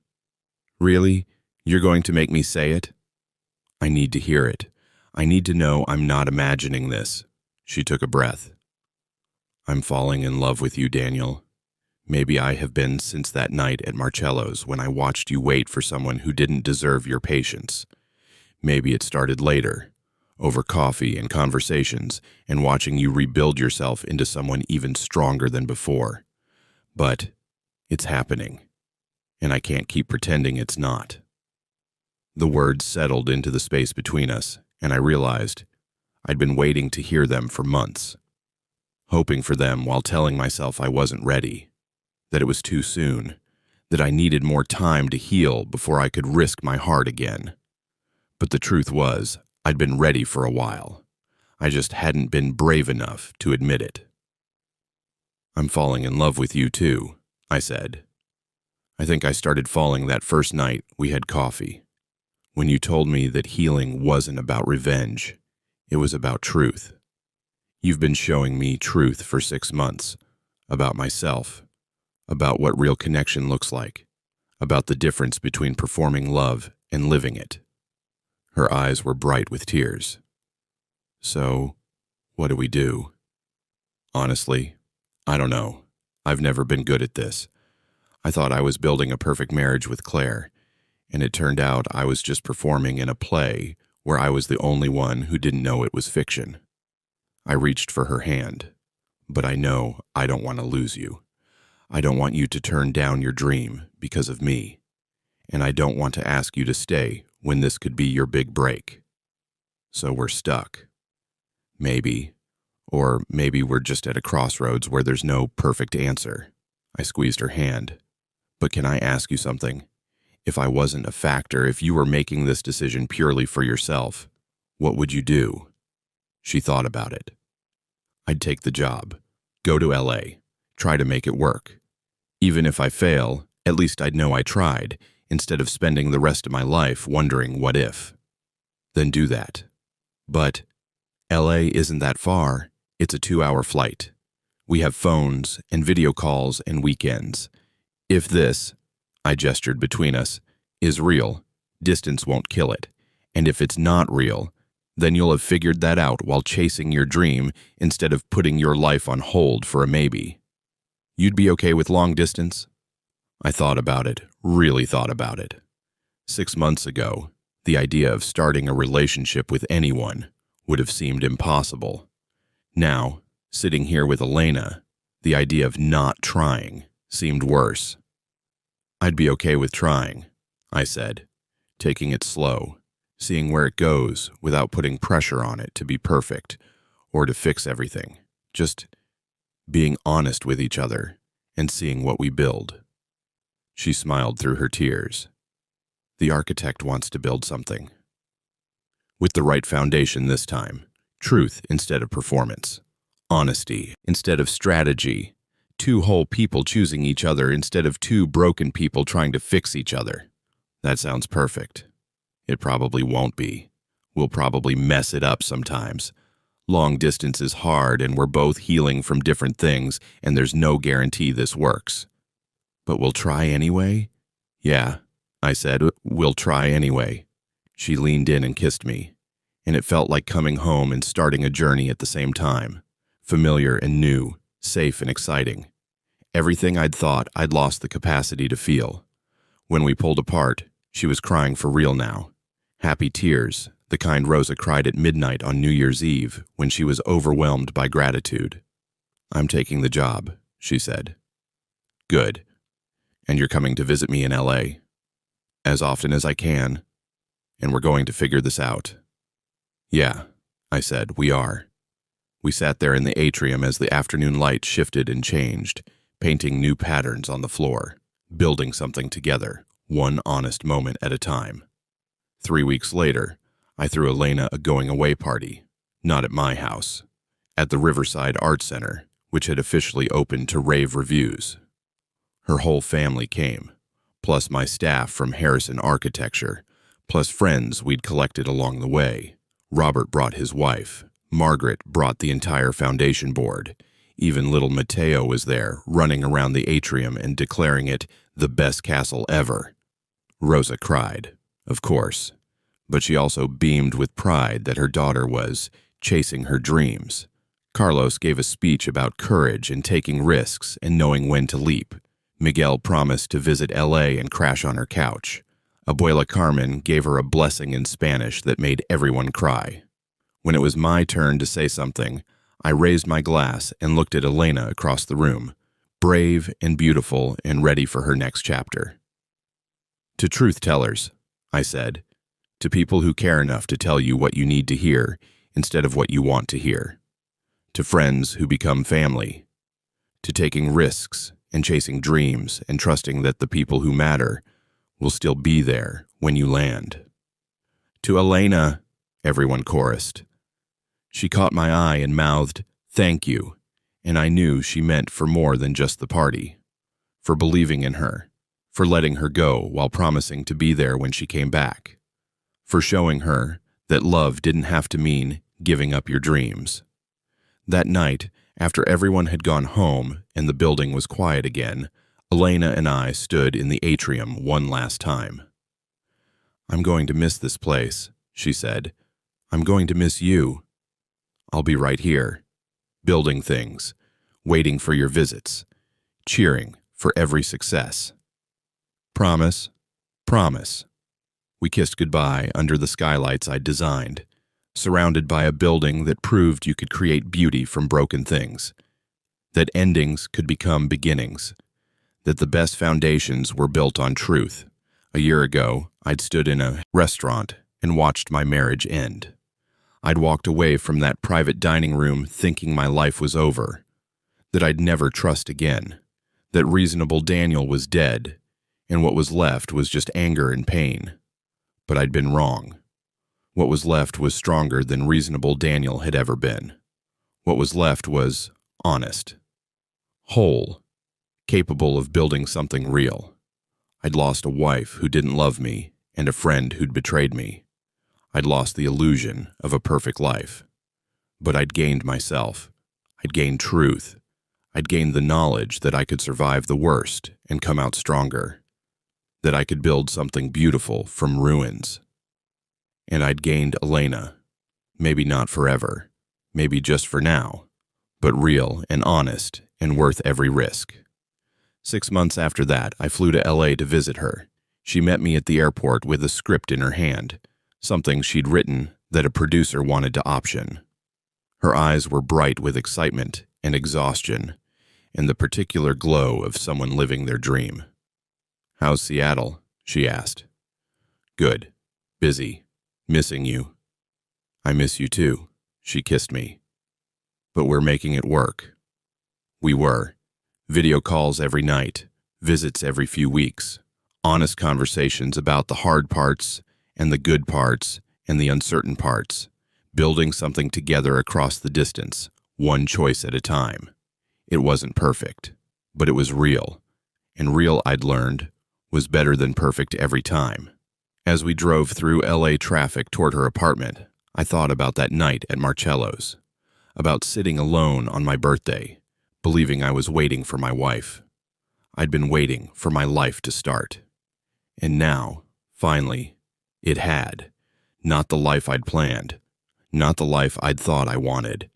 "Really? You're going to make me say it?" "I need to hear it. I need to know I'm not imagining this." She took a breath. "I'm falling in love with you, Daniel. Maybe I have been since that night at Marcello's when I watched you wait for someone who didn't deserve your patience. Maybe it started later, over coffee and conversations, and watching you rebuild yourself into someone even stronger than before. But it's happening, and I can't keep pretending it's not." The words settled into the space between us, and I realized I'd been waiting to hear them for months, hoping for them while telling myself I wasn't ready, that it was too soon, that I needed more time to heal before I could risk my heart again. But the truth was, I'd been ready for a while. I just hadn't been brave enough to admit it. "I'm falling in love with you too," I said. "I think I started falling that first night we had coffee. When you told me that healing wasn't about revenge, it was about truth. You've been showing me truth for 6 months, about myself, about what real connection looks like, about the difference between performing love and living it." Her eyes were bright with tears. "So, what do we do?" "Honestly, I don't know. I've never been good at this. I thought I was building a perfect marriage with Claire, and it turned out I was just performing in a play where I was the only one who didn't know it was fiction." I reached for her hand. "But I know I don't want to lose you. I don't want you to turn down your dream because of me. And I don't want to ask you to stay when this could be your big break. So we're stuck. Maybe. Or maybe we're just at a crossroads where there's no perfect answer." I squeezed her hand. "But can I ask you something? If I wasn't a factor, if you were making this decision purely for yourself, what would you do?" She thought about it. "I'd take the job. Go to LA. Try to make it work. Even if I fail, at least I'd know I tried, instead of spending the rest of my life wondering what if. Then do that. But LA isn't that far. It's a 2-hour flight. We have phones and video calls and weekends. If this," I gestured between us, "is real, distance won't kill it. And if it's not real, then you'll have figured that out while chasing your dream instead of putting your life on hold for a maybe. You'd be okay with long distance?" I thought about it, really thought about it. 6 months ago, the idea of starting a relationship with anyone would have seemed impossible. Now, sitting here with Elena, the idea of not trying seemed worse. I'd be okay with trying, I said, taking it slow, seeing where it goes without putting pressure on it to be perfect or to fix everything, just being honest with each other and seeing what we build. She smiled through her tears. The architect wants to build something. With the right foundation this time, truth instead of performance, honesty instead of strategy, two whole people choosing each other instead of two broken people trying to fix each other. That sounds perfect. It probably won't be. We'll probably mess it up sometimes. Long distance is hard and we're both healing from different things and there's no guarantee this works. But we'll try anyway? Yeah, I said, we'll try anyway. She leaned in and kissed me, and it felt like coming home and starting a journey at the same time. Familiar and new, safe and exciting. Everything I'd thought I'd lost the capacity to feel. When we pulled apart, she was crying for real now. Happy tears, the kind Rosa cried at midnight on New Year's Eve when she was overwhelmed by gratitude. I'm taking the job, she said. Good. And you're coming to visit me in LA? As often as I can. And we're going to figure this out. Yeah, I said, we are. We sat there in the atrium as the afternoon light shifted and changed, painting new patterns on the floor, building something together, one honest moment at a time. 3 weeks later, I threw Elena a going-away party, not at my house, at the Riverside Art Center, which had officially opened to rave reviews. Her whole family came, plus my staff from Harrison Architecture, plus friends we'd collected along the way. Robert brought his wife. Margaret brought the entire foundation board. Even little Mateo was there, running around the atrium and declaring it the best castle ever. Rosa cried, of course, but she also beamed with pride that her daughter was chasing her dreams. Carlos gave a speech about courage and taking risks and knowing when to leap. Miguel promised to visit LA and crash on her couch. Abuela Carmen gave her a blessing in Spanish that made everyone cry. When it was my turn to say something, I raised my glass and looked at Elena across the room, brave and beautiful and ready for her next chapter. To truth-tellers, I said, to people who care enough to tell you what you need to hear instead of what you want to hear. To friends who become family. To taking risks and chasing dreams and trusting that the people who matter will still be there when you land. To Elena, everyone chorused. She caught my eye and mouthed, "Thank you," and I knew she meant for more than just the party. For believing in her, for letting her go while promising to be there when she came back, for showing her that love didn't have to mean giving up your dreams. That night, after everyone had gone home and the building was quiet again, Elena and I stood in the atrium one last time. "I'm going to miss this place," she said. "I'm going to miss you. I'll be right here, building things, waiting for your visits, cheering for every success. Promise, promise." We kissed goodbye under the skylights I'd designed, surrounded by a building that proved you could create beauty from broken things, that endings could become beginnings, that the best foundations were built on truth. A year ago, I'd stood in a restaurant and watched my marriage end. I'd walked away from that private dining room thinking my life was over, that I'd never trust again, that reasonable Daniel was dead, and what was left was just anger and pain. But I'd been wrong. What was left was stronger than reasonable Daniel had ever been. What was left was honest, whole, capable of building something real. I'd lost a wife who didn't love me and a friend who'd betrayed me. I'd lost the illusion of a perfect life. But I'd gained myself. I'd gained truth. I'd gained the knowledge that I could survive the worst and come out stronger, that I could build something beautiful from ruins. And I'd gained Elena, maybe not forever, maybe just for now, but real and honest and worth every risk. 6 months after that, I flew to LA to visit her. She met me at the airport with a script in her hand, something she'd written that a producer wanted to option. Her eyes were bright with excitement and exhaustion, and the particular glow of someone living their dream. "How's Seattle?" she asked. "Good. Busy. Missing you." "I miss you too." She kissed me. "But we're making it work." We were. Video calls every night, visits every few weeks, honest conversations about the hard parts and the good parts and the uncertain parts, building something together across the distance, one choice at a time. It wasn't perfect, but it was real, and real, I'd learned, was better than perfect every time. As we drove through LA traffic toward her apartment, I thought about that night at Marcello's, about sitting alone on my birthday, believing I was waiting for my wife. I'd been waiting for my life to start. And now, finally, it had. Not the life I'd planned, not the life I'd thought I wanted,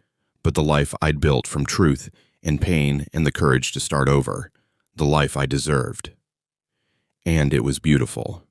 but the life I'd built from truth and pain and the courage to start over, the life I deserved. And it was beautiful.